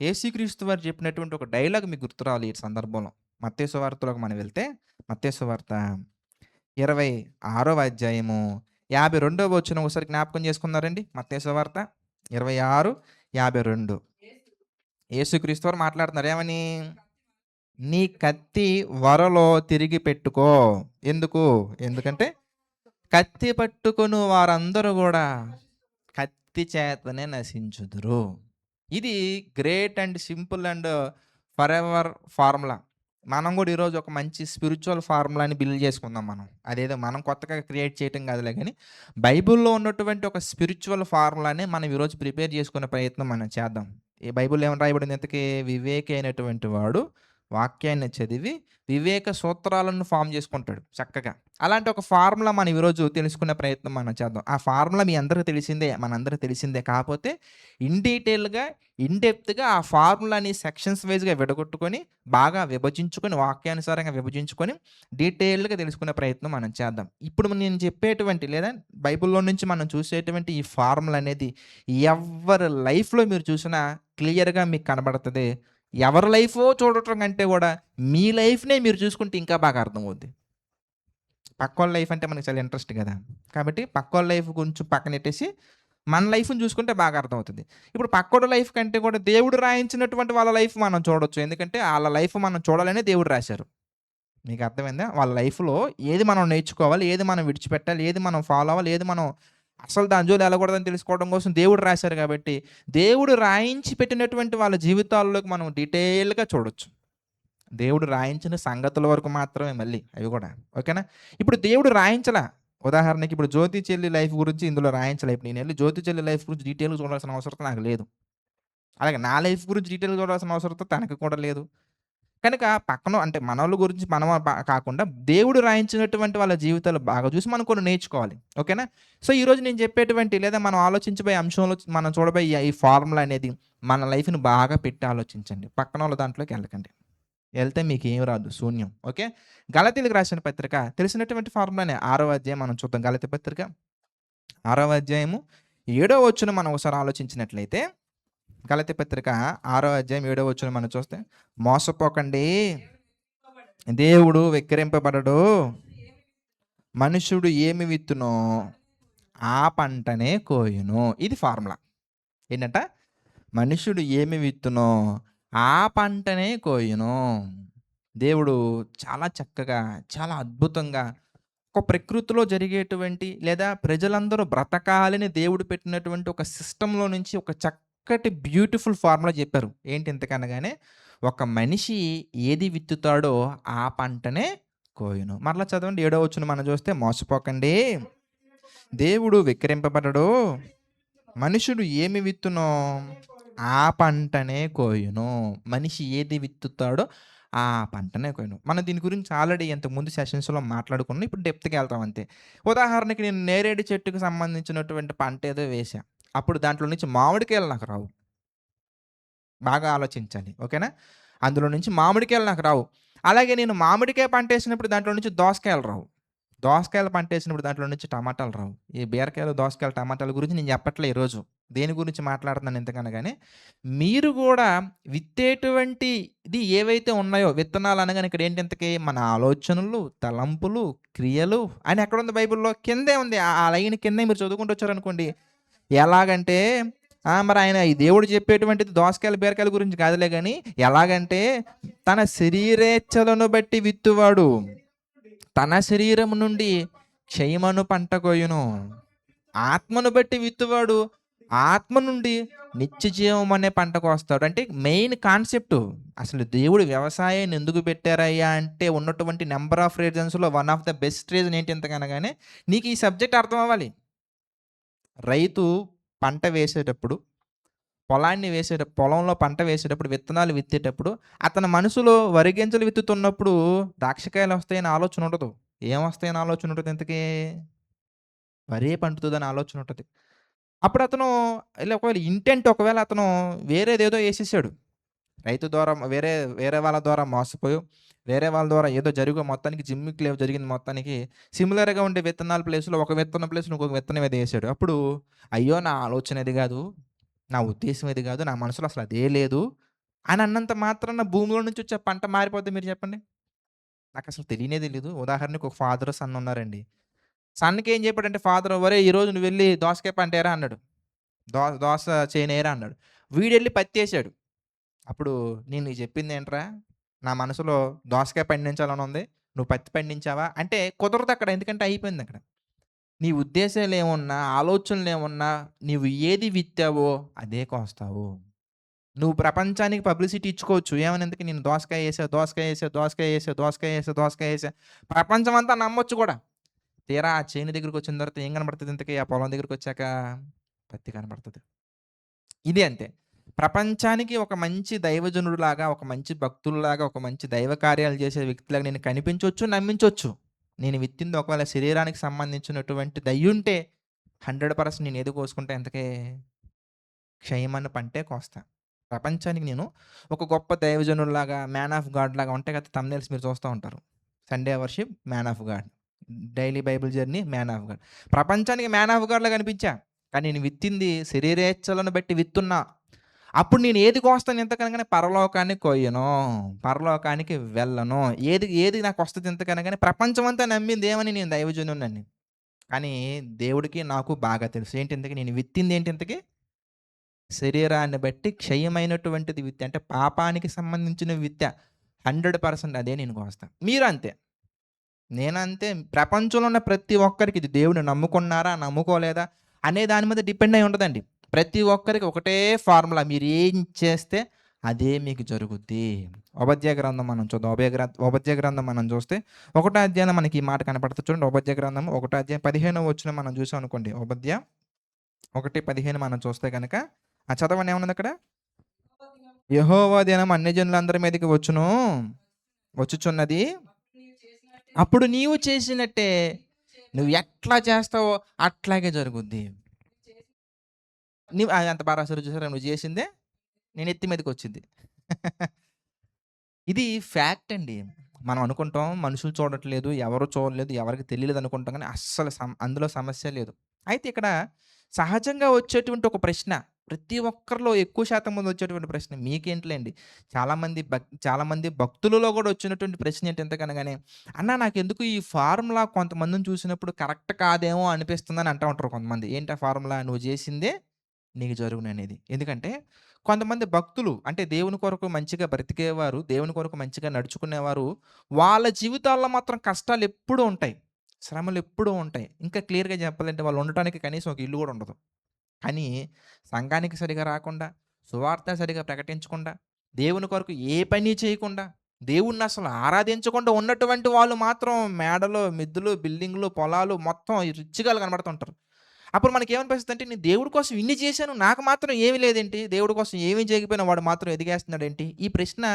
యేసుక్రీస్తు వారు చెప్పినటువంటి ఒక డైలాగ్ మీకు గుర్తు రావాలి ఈ సందర్భంలో. మత్తయి సువార్తలోకి మనం వెళ్తే, మత్తయి సువార్త 26వ అధ్యాయము 52వ వచనం ఒకసారి జ్ఞాపకం చేసుకున్నారండి? మత్తయి సువార్త 26, 52. యేసుక్రీస్తు వారు మాట్లాడుతున్నారు ఏమని? నీ కత్తి వరలో తిరిగి పెట్టుకో. ఎందుకు? ఎందుకంటే కత్తి పట్టుకొను వారందరూ గూడా కత్తి చేతనే నశించుదురు. ఇది great and simple and forever formula. మనం గూడా ఈరోజు ఒక మంచి స్పిరిచ్యువల్ ఫార్ములాని బిల్డ్ చేసుకుందాం మనం. అదేదో మనం కొత్తగా క్రియేట్ చేయటం కాదులే గానీ, బైబిల్‌లో ఉన్నటువంటి ఒక స్పిరిచ్యువల్ ఫార్ములాని మనం ఈరోజు ప్రిపేర్ చేసుకునే ప్రయత్నం మనం చేద్దాం. ఈ బైబిల్‌లో ఏమని రాయబడింది ఇంతకీ? వివేకి అయినటువంటి వాడు వాక్యాన్ని చదివి వివేక సూత్రాలను ఫార్మ్ చేసుకుంటాడు చక్కగా. అలాంటి ఒక ఫార్ములా మనం ఈరోజు తెలుసుకునే ప్రయత్నం మనం చేద్దాం. ఆ ఫార్ములా మీ అందరికి తెలిసిందే, మనందరికి తెలిసిందే. కాపోతే ఇన్ డీటెయిల్‌గా, ఇన్ డెప్త్‌గా ఆ ఫార్ములాని సెక్షన్స్ వైస్‌గా విడగొట్టుకొని, బాగా విభజించుకొని, వాక్యానుసారంగా విభజించుకొని, డీటెయిల్డ్‌గా తెలుసుకునే ప్రయత్నం మనం చేద్దాం. ఇప్పుడు నేను చెప్పేటువంటి లేదా బైబిల్‌లో నుంచి మనం చూసేటువంటి ఈ ఫార్ములా అనేది ఎవ్వరి లైఫ్‌లో మీరు చూసినా క్లియర్‌గా మీకు కనబడతది. ఎవరి లైఫో చూడటం కంటే గూడా మీ లైఫ్‌నే మీరు చూసుకుంటే ఇంకా బాగా అర్థమవుద్ది. పక్కోళ్ళ లైఫ్ అంటే మనకు చాలా ఇంట్రెస్ట్ గదా! కాబట్టి పక్కోళ్ళ లైఫ్ కొంచెం పక్కనెట్టేసి, మన లైఫ్‌ని చూసుకుంటే బాగా అర్థమవుతది. ఇప్పుడు పక్కోడి లైఫ్ కంటే కూడా దేవుడు రాయించినటువంటి వాళ్ళ లైఫ్ మనం చూడొచ్చు. ఎందుకంటే ఆళ్ళ లైఫ్ మనం చూడాలనే దేవుడు రాశారు. మీకు అర్థమైందా? వాళ్ళ లైఫ్‌లో ఏది మనం నేర్చుకోవాలి, ఏది మనం విడిచిపెట్టాలి, ఏది మనం ఫాలో అవ్వాలి, ఏది మనం అసలు దాని జోలికి వెళ్ళకూడదని తెలుసుకోవడం కోసం దేవుడు రాశారు కాబట్టి, దేవుడు రాయించి పెట్టినటువంటి వాళ్ళ జీవితాల్లోకి మనం డీటెయిల్‌గా చూడొచ్చు. దేవుడు రాయించిన సంగతుల వరకు మాత్రమే మళ్ళీ అవి గూడా. ఓకేనా? ఇప్పుడు దేవుడు రాయించలా. ఉదాహరణకి ఇప్పుడు 'జ్యోతి చెల్లి' లైఫ్ గురించి ఇందులో రాయించలే. ఇప్పుడు నేనెళ్లి 'జ్యోతి చెల్లి' లైఫ్ గురించి డీటెయిల్‌గా చూడాల్సిన అవసరం నాకు లేదు. అలాగే నా లైఫ్ గురించి డీటెయిల్‌గా చూడాల్సిన అవసరం తనకి కూడా లేదు. కనుక పక్కన అంటే మనోళ్ళ గురించి మనం కాకుండా దేవుడు రాయించినటువంటి వాళ్ళ జీవితాలు బాగా చూసి మనం కొన్ని నేర్చుకోవాలి. ఓకేనా? సో, ఈరోజు నేను చెప్పేటువంటి లేదా మనం ఆలోచించబోయే అంశంలో మనం చూడబోయే ఈ ఫార్ములా అనేది మన లైఫ్‌ని బాగా పెట్టి ఆలోచించండి. పక్కనోళ్ళ దాంట్లోకి వెళ్ళకండి. ఎళ్తే మీకేం రాదు శూన్యం. ఓకే? గలతీలకు రాసిన పత్రిక తెలిసినటువంటి ఫార్ములానే 6వ అధ్యాయం మనం చూద్దాం. గలతీ పత్రిక 6వ అధ్యాయము 7వ వచనం మనం ఒకసారి ఆలోచించినట్లయితే గలతీ పత్రిక 6వ అధ్యాయం 7వ వచనం మనం చూస్తే, మోసపోకండి, దేవుడు వెక్కిరింపబడడు. మనుషుడు ఏమి విత్తునో ఆ పంటనే కోయును. ఇది ఫార్ములా. ఏంటంట? మనుషుడు ఏమి విత్తునో ఆ పంటనే కోయును. దేవుడు చాలా చక్కగా, చాలా అద్భుతంగా ఒక ప్రకృతిలో జరిగేటువంటి లేదా ప్రజలందరూ బ్రతకాలని దేవుడు పెట్టినటువంటి ఒక సిస్టమ్‌లో నుంచి ఒక చక్కటి బ్యూటిఫుల్ ఫార్ములా చెప్పారు. ఏంటి ఇంతకనగానే, ఒక మనిషి ఏది విత్తుతాడో ఆ పంటనే కోయును. మరలా చదవండి 7వ వచనం మనం చూస్తే, మోసపోకండి, దేవుడు వెక్కిరింపబడడు. మనుషుడు ఏమి విత్తునో ఆ పంటనే కోయును. మనిషి ఏది విత్తుతాడో ఆ పంటనే కోయును. మనం దీని గురించి ఆల్రెడీ ఇంతకుముందు సెషన్స్‌లో మాట్లాడుకున్నాం. ఇప్పుడు డెప్త్‌గా వెళ్తాం అంతే. ఉదాహరణకి నేను నేరేడు చెట్టుకి సంబంధించినటువంటి పంట ఏదో వేశా. అప్పుడు దాంట్లో నుంచి మామిడికాయలు నాకు రావు. బాగా ఆలోచించాలి. ఓకేనా? అందులో నుంచి మామిడికాయలు నాకు రావు. అలాగే నేను మామిడికాయ పంటేసినప్పుడు దాంట్లో నుంచి దోసకాయలు రావు. దోసకాయలు పంటేసినప్పుడు దాంట్లో నుంచి టమాటాలు రావు. ఈ బీరకాయలు, దోసకాయలు, టమాటాల గురించి నేను చెప్పట్లే ఈరోజు. దేని గురించి మాట్లాడుతున్నాను ఇంతకనగానే, మీరు గూడా విత్తేటువంటిది ఏవైతే ఉన్నాయో విత్తనాలు అనగానే ఇక్కడ ఏంటి ఇంతకీ మన ఆలోచనలు, తలంపులు, క్రియలు అని ఎక్కడుంది బైబిల్‌లో? కిందే ఉంది. ఆ లైన్ కిందే మీరు చదువుకుంటూ వచ్చారనుకోండి. ఎలాగంటే మరి ఆయన ఈ దేవుడు చెప్పేటువంటిది దోసకాయలు, బీరకాయల గురించి కాదులే గానీ, ఎలాగంటే తన శరీరేచ్ఛలను బట్టి విత్తువాడు తన శరీరము నుండి క్షయమను పంట కోయును. ఆత్మను బట్టి విత్తువాడు ఆత్మ నుండి నిత్య జీవం అనే పంట కోస్తాడు. అంటే మెయిన్ కాన్సెప్ట్ అసలు దేవుడు వ్యవసాయాన్ని ఎందుకు పెట్టారయ్యా అంటే ఉన్నటువంటి నంబర్ ఆఫ్ రీజన్స్‌లో one of the best reason ఏంటి ఇంతకనగానే, నీకు ఈ సబ్జెక్ట్ అర్థం అవ్వాలి. రైతు పంట వేసేటప్పుడు పొలంలో పంట వేసేటప్పుడు, విత్తనాలు విత్తేటప్పుడు అతని మనసులో వరి గింజలు విత్తుతున్నప్పుడు ద్రాక్షకాయలొస్తాయని ఆలోచన ఉండదు. ఏమొస్తాయని ఆలోచన ఉంటది ఇంతకీ? వరే పండుతదని ఆలోచన ఉంటది. అప్పుడతను ఒకవేళ ఇంటెంట్ ఒకవేళ అతను వేరేదేదో యేసేసాడు. రైతు ద్వారా వేరే వేరే వాళ్ళ ద్వారా మోసపోయో, వేరే వాళ్ళ ద్వారా ఏదో మొత్తానికి జిమ్మిక్‌లేవో జరిగింది మొత్తానికి. సిమిలర్‌గా ఉండే విత్తనాల ప్లేస్‌లో ఒక విత్తనం ప్లేస్‌లో ఇంకొక విత్తనం ఏదో యేసాడు. అప్పుడు అయ్యో! నా ఆలోచన ఇది గాదు. నా ఉద్దేశ్యం ఇది గాదు. నా మనసులో అసలు అదే లేదు అని అన్నంత మాత్రాన భూమిలో నుంచి వచ్చే పంట మారిపోద్దా మీరు చెప్పండి? నాకసలు తెలియనే తెలీదు. ఉదాహరణకి ఒక ఫాదర్, సన్ ఉన్నారండి. సన్‌కి ఏం చెప్పాడంటే ఫాదర్, "ఒరేయ్! ఈరోజు నువ్వెళ్లి దోసకాయ పంట ఏరా" అన్నాడు. దోస చేనేయరా అన్నాడు. వీడెళ్లి పత్తేసాడు. అప్పుడు "నేను నీకు చెప్పిందేంట్రా? నా మనసులో దోసకాయ పండించాలని ఉంది. నువ్వు పత్తి పండించావా?" అంటే కుదరదక్కడ. ఎందుకంటే అయిపోయిందక్కడ. నీ ఉద్దేశాలేమున్నా, ఆలోచనలేమున్నా, నీవు ఏది విత్తావో అదే కోస్తావు. నువ్వు ప్రపంచానికి పబ్లిసిటీ ఇచ్చుకోవచ్చు. ఏమని ఇంతకి నేను దోసకాయ ఏసా, దోసకాయ ఏసా, దోసకాయ ఏసా, దోసకాయ ఏసా, దోసకాయ ఏసా. ప్రపంచమంతా నమ్మొచ్చు గూడా. తీరా ఆ చేను దగ్గరికొచ్చిన తర్వాత ఏం కనపడతది ఇంతకి? ఆ పొలం దగ్గరికొచ్చాక పత్తి కనపడతది. ఇది అంతే. ప్రపంచానికి ఒక మంచి దైవజనుడులాగా, ఒక మంచి భక్తుల్లాగా, ఒక మంచి దైవ కార్యాలు చేసే వ్యక్తిలాగా నేను కనిపించొచ్చు, నమ్మించొచ్చు. నేను విత్తింది ఒకవేళ శరీరానికి సంబంధించినటువంటిది అయ్యుంటే 100% నేను ఏది కోసుకుంటా ఇంతకీ క్షయమన్న పంటే కోస్తా. ప్రపంచానికి నేను ఒక గొప్ప దైవజనుడిలాగా, మ్యాన్ ఆఫ్ గాడ్ లాగా ఉంటాయి కదా! థంబ్‌నెయిల్స్ మీరు చూస్తా ఉంటారు. Sunday worship man of God. Daily Bible journey man of God. ప్రపంచానికి మ్యాన్ ఆఫ్ గాడ్‌లా కనిపించా. కానీ నేను విత్తింది శరీరేచ్ఛలను బట్టి విత్తున్నా. అప్పుడు నేను ఏది కోస్తాను ఇంతకనగానే పరలోకాన్ని కొయ్యను. పరలోకానికి వెళ్ళను. ఏది ఏది నాకొస్తది ఇంతకనగానే ప్రపంచమంతా నమ్మింది ఏమని నేను దైవజనుడినని. కానీ దేవుడికి నాకు బాగా తెలుసు. ఏంటి ఇంతకి నేను విత్తింది ఏంటి ఇంతకి? శరీరాన్ని బట్టి క్షయమైనటువంటిది విత్త. అంటే పాపానికి సంబంధించిన విత్త. 100% అదే నేను కోస్తా. మీరు అంతే. నేనంతే. ప్రపంచంలో ఉన్న ప్రతి ఒక్కరికి ఇది దేవుడిని నమ్ముకున్నారా? నమ్ముకోలేదా? అనే దాని మీద డిపెండ్ అయ్యి ఉండదండి. ప్రతి ఒక్కరికి ఒకటే ఫార్ములా. మీరు ఏం చేస్తే అదే మీకు జరుగుద్ది. ఉపద్య గ్రంథం మనం చూద్దాం. ఉపద్య గ్రంథం మనం చూస్తే ఒకటో అధ్యాయంలో మనకి ఈ మాట కనపడుతది చూడండి. ఉపద్య గ్రంథం ఒకటో అధ్యాయం 15వ వచనం మనం చూసామనుకోండి. ఉపద్య 1:15 మనం చూస్తే గనక చదవండి ఏమున్నదక్కడ? యెహోవా దినం అన్యజనులందరి మీదకి వచ్చుచున్నది. అప్పుడు నీవు చేసినట్టే నువ్వు ఎట్లా చేస్తావో అట్లాగే జరుగుద్ది. ఎంత బా రాసారో చూసారా? నువ్వు చేసిందే నీ నెత్తి మీదకొచ్చిద్ది. ఇది ఫ్యాక్ట్ అండి. మనం అనుకుంటాం మనుషులు చూడట్లేదు, ఎవరు చూడలేదు, ఎవరికీ తెలియలేదు అనుకుంటాం గానీ అస్సలు అందులో సమస్య లేదు. అయితే ఇక్కడ సహజంగా వచ్చేటువంటి ఒక ప్రశ్న, ప్రతి ఒక్కరిలో ఎక్కువ శాతం మంది వచ్చేటువంటి ప్రశ్న మీకేంటిలేండి, చాలామంది భక్తులలో గూడా వచ్చినటువంటి ప్రశ్న ఏంటి ఎంతకనగానే, "అన్న నాకెందుకు ఈ ఫార్ములా కొంతమందిని చూసినప్పుడు కరెక్ట్ కాదేమో అనిపిస్తుందని" అంటా ఉంటారు కొంతమంది. ఏంటి ఆ ఫార్ములా? "నువ్వు చేసిందే నీకు జరుగుననేది." ఎందుకంటే కొంతమంది భక్తులు అంటే దేవుని కొరకు మంచిగా బ్రతికేవారు, దేవుని కొరకు మంచిగా నడుచుకునేవారు, వాళ్ళ జీవితాల్లో మాత్రం కష్టాలెప్పుడూ ఉంటాయి. శ్రమలెప్పుడూ ఉంటాయి. ఇంకా క్లియర్‌గా చెప్పాలంటే వాళ్ళు ఉండటానికి కనీసం ఒక ఇల్లు గూడా ఉండదు. కానీ సంఘానికి సరిగ్గా రాకుండా, సువార్త సరిగ్గా ప్రకటించకుండా, దేవుని కొరకు ఏ పని చేయకుండా, దేవుణ్ణసలు ఆరాధించకుండా ఉన్నటువంటి వాళ్ళు మాత్రం మేడలు, మిద్దెలు, బిల్డింగులు, పొలాలు మొత్తం రిచ్‌గా కనబడుతుంటారు. అప్పుడు మనకేమనిపిస్తదంటే నేను దేవుడి కోసం ఇన్ని చేశాను. నాకు మాత్రం ఏమి లేదేంటి? దేవుడి కోసం ఏమి చేయకపోయినా వాడు మాత్రం ఎదిగేస్తున్నాడేంటి? ఈ ప్రశ్న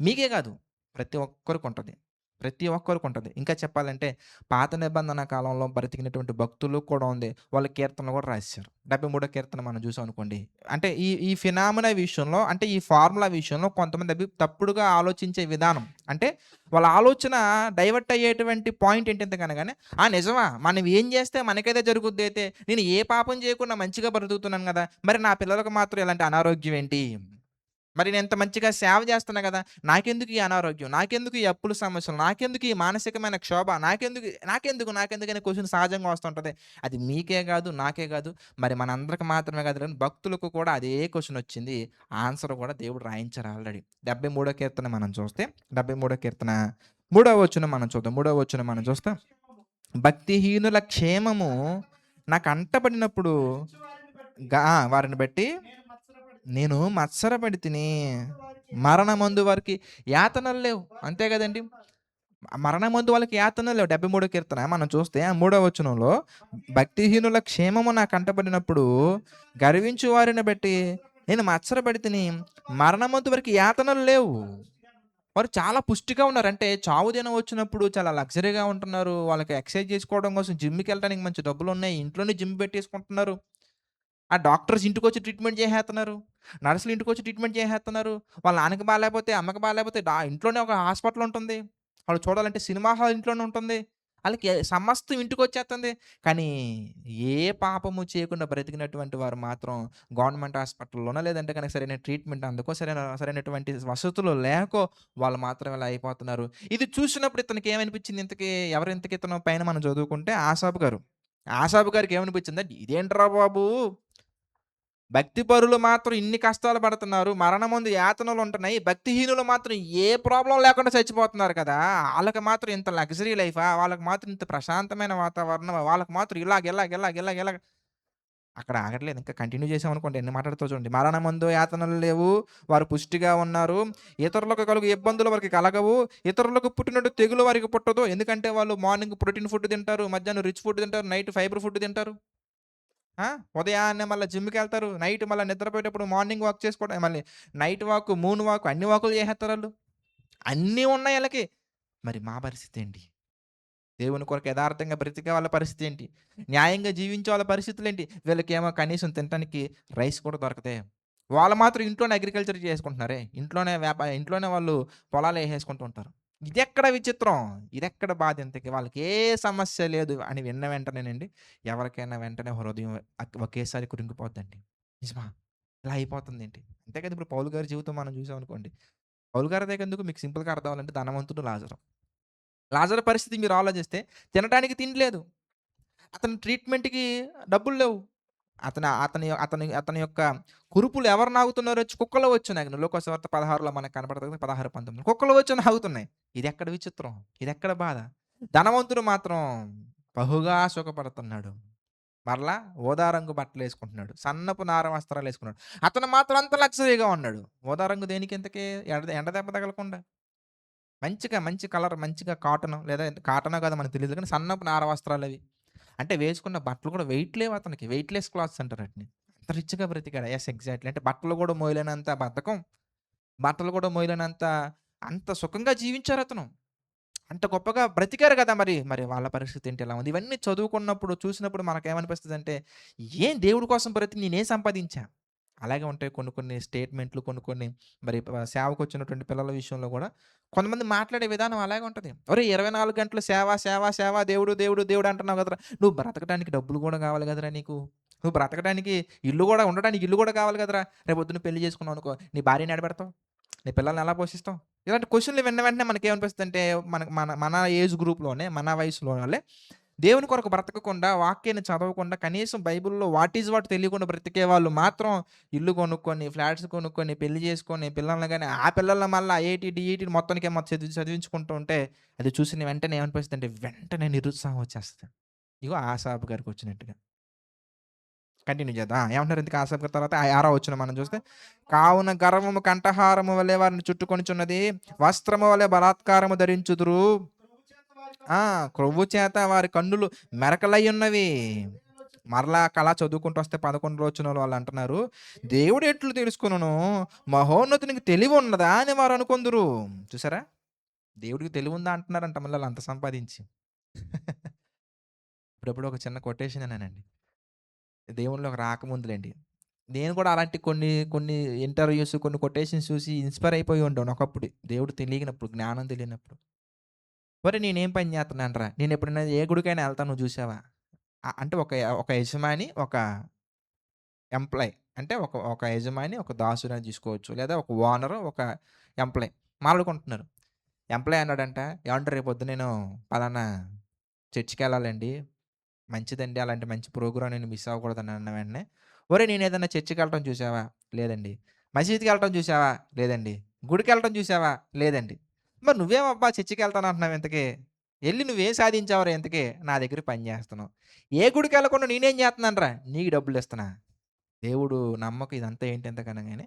మీకే కాదు. ప్రతి ఒక్కరికుంటది. ప్రతి ఒక్కరికుంటది. ఇంకా చెప్పాలంటే పాత నిబంధన కాలంలో బ్రతికినటువంటి భక్తులు కూడా ఉంది. వాళ్ళు కీర్తనలు కూడా రాసేసారు. 73 కీర్తన మనం చూసామనుకోండి. అంటే ఈ ఈ ఫినామినా విషయంలో అంటే ఈ ఫార్ములా విషయంలో కొంతమంది తప్పుడుగా ఆలోచించే విధానం. అంటే వాళ్ళ ఆలోచన డైవర్ట్ అయ్యేటువంటి పాయింట్ ఏంటంటే నిజమా? మనం ఏం చేస్తే మనకైతే జరుగుద్ది అయితే, నేను ఏ పాపం చేయకుండా మంచిగా బ్రతుకుతున్నాను గదా! మరి నా పిల్లలకు మాత్రం ఇలాంటి అనారోగ్యం ఏంటి? మరి నేనింత మంచిగా సేవ చేస్తున్నా గదా! నాకెందుకు ఈ అనారోగ్యం? నాకెందుకు ఈ అప్పుల సమస్యలు? నాకెందుకు ఈ మానసికమైన క్షోభ? నాకెందుకు అనే క్వెషన్ సహజంగా వస్తుంటది. అది మీకే గాదు, నాకే గాదు, మరి మనందరికి మాత్రమే కాదు గానీ భక్తులకు కూడా అదే క్వెషనొచ్చింది. ఆన్సర్ గూడా దేవుడు రాయించారు ఆల్రెడీ. 73 కీర్తన మనం చూస్తే 73 కీర్తన మూడవ వచనం మనం చూద్దాం. మూడవ వచనం మనం చూస్తే భక్తిహీనుల క్షేమము నాకంటబడినప్పుడు వారిని బట్టి నేను మత్సరపడితిని. మరణమందు వారికి యాతనలు లేవు. అంతే గదండీ! మరణమందు వాళ్ళకి యాతనలు లేవు. 73 కీర్తన మనం చూస్తే ఆ మూడో వచనంలో భక్తిహీనుల క్షేమము నాకు కంటబడినప్పుడు గర్వించు వారిని బట్టి నేను మత్సరపడితిని, మరణమంతు వరకు యాతనలు లేవు. వారు చాలా పుష్టిగా ఉన్నారు. అంటే చావు దినం వచ్చినప్పుడు చాలా లగ్జరీగా ఉంటున్నారు. వాళ్ళకి ఎక్సర్సైజ్ చేసుకోవడం కోసం జిమ్‌కెళ్ళడానికి మంచి డబ్బులున్నాయి. ఇంట్లోనే జిమ్ పెట్టేసుకుంటున్నారు. ఆ డాక్టర్స్ ఇంటికొచ్చి ట్రీట్మెంట్ చేసేత్తన్నారు. నర్సులు ఇంటికొచ్చి ట్రీట్మెంట్ చేసేత్తన్నారు. వాళ్ళ నాన్నకి బాలేపోతే, అమ్మకి బాలేపోతే ఇంట్లోనే ఒక హాస్పిటల్ ఉంటుంది. వాళ్ళు చూడాలంటే సినిమా హాల్ ఇంట్లోనే ఉంటుంది. ఆళ్ళకి సమస్తం ఇంటికొచ్చేత్తంది. కానీ ఏ పాపము చేయకుండా బ్రతికినటువంటి వారు మాత్రం గవర్నమెంట్ హాస్పిటల్‌లోనో లేదంటే గనక సరైన ట్రీట్మెంట్ అందకో, సరైనటువంటి వసతులు లేకో వాళ్ళు మాత్రం ఇలా అయిపోతున్నారు. ఇది చూసినప్పుడు ఇతనికి ఏమనిపించింది ఇంతకీ ఎవరు ఇంతకి ఇతను పైన మనం చదువుకుంటే ఆసాపు గారు. ఆసాపు గారికి ఏమనిపించిందంటే ఇదేంట్రా బాబు! భక్తి పరులు మాత్రం ఇన్ని కష్టాలు పడుతున్నారు. మరణమందు యాతనలుంటున్నాయి. భక్తిహీనులు మాత్రం ఏ ప్రాబ్లమ్ లేకుండా చచ్చిపోతున్నారు కదా! ఆళ్ళకి మాత్రం ఇంత లగ్జరీ లైఫా? వాళ్ళకి మాత్రం ఇంత ప్రశాంతమైన వాతావరణమా? వాళ్ళకి మాత్రం ఇలాగ అక్కడ ఆగట్లేదు. ఇంకా కంటిన్యూ చేసామనుకోండి ఎన్ని మాట్లాడుతావో చూడండి. మరణమందు యాతనలు లేవు. వారు పుష్టిగా ఉన్నారు. ఇతరులకు కలుగు ఇబ్బందులు వారికి కలగవు. ఇతరులకు పుట్టినట్టు తెగులు వారికి పుట్టదు. ఎందుకంటే వాళ్ళు మార్నింగ్ ప్రోటీన్ ఫుడ్ తింటారు. మధ్యాహ్నం రిచ్ ఫుడ్ తింటారు. నైట్ ఫైబర్ ఫుడ్ తింటారు. ఆ! ఉదయాన్నే మళ్ళా జిమ్‌కెళ్తారు. నైట్ మళ్ళా నిద్రపోయేటప్పుడు మార్నింగ్ వాక్ చేసుకోవడం మళ్ళీ నైట్ వాక్, మూన్ వాక్ అన్ని వాకులు చేసేత్తారాళ్ళు. అన్నీ ఉన్నాయి ఆళ్ళకి. మరి మా పరిస్థితేంటి? దేవుని కొరకు యథార్థంగా బ్రతికే వాళ్ళ పరిస్థితేంటి? న్యాయంగా జీవించే వాళ్ళ పరిస్థితులేంటి? వీళ్ళకేమో కనీసం తినటానికి రైస్ కూడా దొరకదే. వాళ్ళు మాత్రం ఇంట్లోనే అగ్రికల్చర్ చేసుకుంటున్నారే. ఇంట్లోనే వాళ్ళు పొలాలేసేసుకుంటూ ఉంటారు. ఇదెక్కడ విచిత్రం? ఇదెక్కడ బాధ ఇంతకి? వాళ్ళకి ఏ సమస్య లేదు అని విన్న వెంటనేనండి ఎవరికైనా వెంటనే హృదయం ఒకేసారి కృంగిపోద్దండి. నిజమా? ఇలా అయిపోతుందేంటి? అంతే కదా! ఇప్పుడు పౌలు గారి జీవితం మనం చూసామనుకోండి. పౌలు గారిదేకెందుకు మీకు సింపుల్‌గా అర్థం అవ్వాలంటే ధనవంతుడు లాజరు. లాజరు పరిస్థితి మీరు ఆలోచిస్తే తినటానికి తిండి లేదు. అతని ట్రీట్‌మెంట్‌కి డబ్బులు లేవు. అతని అతని అతని అతని యొక్క కురుపులు ఎవరు నాకుతున్నారో వచ్చి కుక్కలు వచ్చి నాకిన లోకసువార్త 16లో మనకు కనపడతది 16, 19 కుక్కలు వచ్చి నాకుతున్నాయి. ఇదెక్కడ విచిత్రం? ఇదెక్కడ బాధ? ధనవంతుడు మాత్రం బహుగా సుఖపడుతున్నాడు. మరలా ఊదా రంగు బట్టలేసుకుంటున్నాడు. సన్నపు నార వస్త్రాలేసుకున్నాడు. అతను మాత్రం అంత లగ్జరీగా ఉన్నాడు. ఊదా రంగు దేనికి ఇంతకి? ఎండ దెబ్బ తగలకుండా. మంచిగా మంచి కలర్ మంచిగా కాటను లేదా కాటనో కాదో మనకు తెలీదు కానీ సన్నపు నార వస్త్రాలవి. అంటే వేసుకున్న బట్టలు కూడా వెయిట్ లేవు అతనికి. వెయిట్‌లెస్ క్లాత్స్ అంటారు ఆటిని. అంత రిచ్‌గా బ్రతికాడు. Yes exactly. అంటే బట్టలు కూడా మోయలేనంత బద్ధకం. బట్టలు కూడా మోయలేనంత అంత సుఖంగా జీవించారతను. అంత గొప్పగా బ్రతికారు కదా! మరి వాళ్ళ పరిస్థితి ఏంటి ఎలా ఉంది? ఇవన్నీ చదువుకున్నప్పుడు, చూసినప్పుడు మనకేమనిపిస్తదంటే, ఏం దేవుడి కోసం బ్రతికి నేనేం సంపాదించా? అలాగే ఉంటాయి కొన్ని కొన్ని స్టేట్‌మెంట్‌లు కొన్ని కొన్ని మరి సేవకొచ్చినటువంటి పిల్లల విషయంలో గూడా కొంతమంది మాట్లాడే విధానం అలాగే ఉంటది. "ఒరేయ్! 24 గంటలు సేవ, సేవ, సేవ దేవుడు, దేవుడు, దేవుడు అంటున్నావు కదరా! నువ్వు బ్రతకడానికి డబ్బులు గూడా కావాలి కదరా నీకు! నువ్వు బ్రతకడానికి ఇల్లు గూడా ఉండడానికి ఇల్లు గూడా కావాలి కదరా! రేపొద్దున పెళ్లి చేసుకున్నావనుకో, నీ భార్యని ఏడబెడతావు? నీ పిల్లల్ని ఎలా పోషిస్తావు?" ఇలాంటి క్వెషన్‌లు విన్న వెంటనే మనకేమనిపిస్తదంటే, మన ఏజ్ గ్రూప్‌లోనే, మన వయసులోనే దేవుని కొరకు బ్రతకకుండా, వాక్యాన్ని చదవకుండా, కనీసం బైబిల్‌లో వాట్ ఈస్ వాట్ తెలియకుండా బ్రతికే వాళ్ళు మాత్రం ఇల్లు కొనుక్కొని, ఫ్లాట్స్ కొనుక్కొని, పెళ్లి చేసుకొని, పిల్లల్ని గాని ఆ పిల్లల్ని మళ్ళా ఐఐటీ, డీఈటీ మొత్తానికేమో చదివించుకుంటూ ఉంటే, అది చూసిన వెంటనే ఏమనిపిస్తదంటే, వెంటనే నిరుత్సాహం వచ్చేస్తది. ఇగో ఆసాపు గారికొచ్చినట్టుగా. కంటిన్యూ చేద్దాం. ఏమంటున్నారు ఇంతకీ ఆసాపు గారి తర్వాత 6వ వచనం మనం చూస్తే, "కావున గర్వము కంఠహారము వలె వారిని చుట్టుకొనుచున్నది. వస్త్రము వలె బలాత్కారము ధరించుదురు. ఆ! క్రొవ్వు చేత వారి కన్నులు మెరకలయ్యున్నవి." మరలా అలా చదువుకుంటూ వస్తే 11 వచనంలో వాళ్ళంటున్నారు, "దేవుడు ఎట్లు తెలుసుకొనును? మహోన్నతునికి తెలివున్నదా అని వారనుకొందురు." చూసారా? దేవుడికి తెలివుందా అంటున్నారంట మళ్ళీ ఆళ్ళంత సంపాదించి. ఇప్పుడెప్పుడో ఒక చిన్న కొటేషన్ ఇన్నానండి. దేవునిలోకి రాకముందులెండి. నేను కూడా అలాంటి కొన్ని ఇంటర్వ్యూస్, కొన్ని కొటేషన్స్ చూసి ఇన్‌స్పైర్ అయిపోయి ఉండేవాడిని ఒకప్పుడు. దేవుడు తెలియనప్పుడు, జ్ఞానం తెలియనప్పుడు. ఒరేయ్! నేనేం పని చేత్తన్నానురా? నేనెప్పుడైనా ఏ గుడికైనా ఎళ్తాను నువ్వు చూసావా? అంటే ఒక యజమాని, ఒక ఎంప్లాయ్. అంటే ఒక యజమాని, ఒక దాసుడని తీసుకోవచ్చు. లేదా ఒక ఓనరు, ఒక ఎంప్లాయ్ మాట్లాడుకుంటున్నారు. ఎంప్లాయ్ అన్నాడంట, "ఏవండీ రేపొద్దున నేను పలానా చర్చికెళ్ళాలండి. మంచిదండి. అలాంటి మంచి ప్రోగ్రామ్ నేను మిస్ అవ్వకూడదని" అన్న వెంటనే, "ఒరేయ్! నేనేదైనా చర్చికెళ్ళటం చూసావా?" "లేదండి." "మసీదుకెళ్ళటం చూసావా?" "లేదండి." "గుడికెళ్ళటం చూసావా?" "లేదండి." "మరి నువ్వేమబ్బా చర్చికెళ్తానంటున్నావు ఇంతకీ? ఎళ్లి నువ్వేం సాధించావురా ఇంతకీ?" "నా దగ్గర పని చేస్తున్నావు." "ఏ గుడికెళ్ళకుండా నేనేం చేత్తన్నానురా?" "నీకు డబ్బులిస్తున్నా." దేవుడు నమ్మకం ఇదంతా ఏంటి ఎంతకనగానే,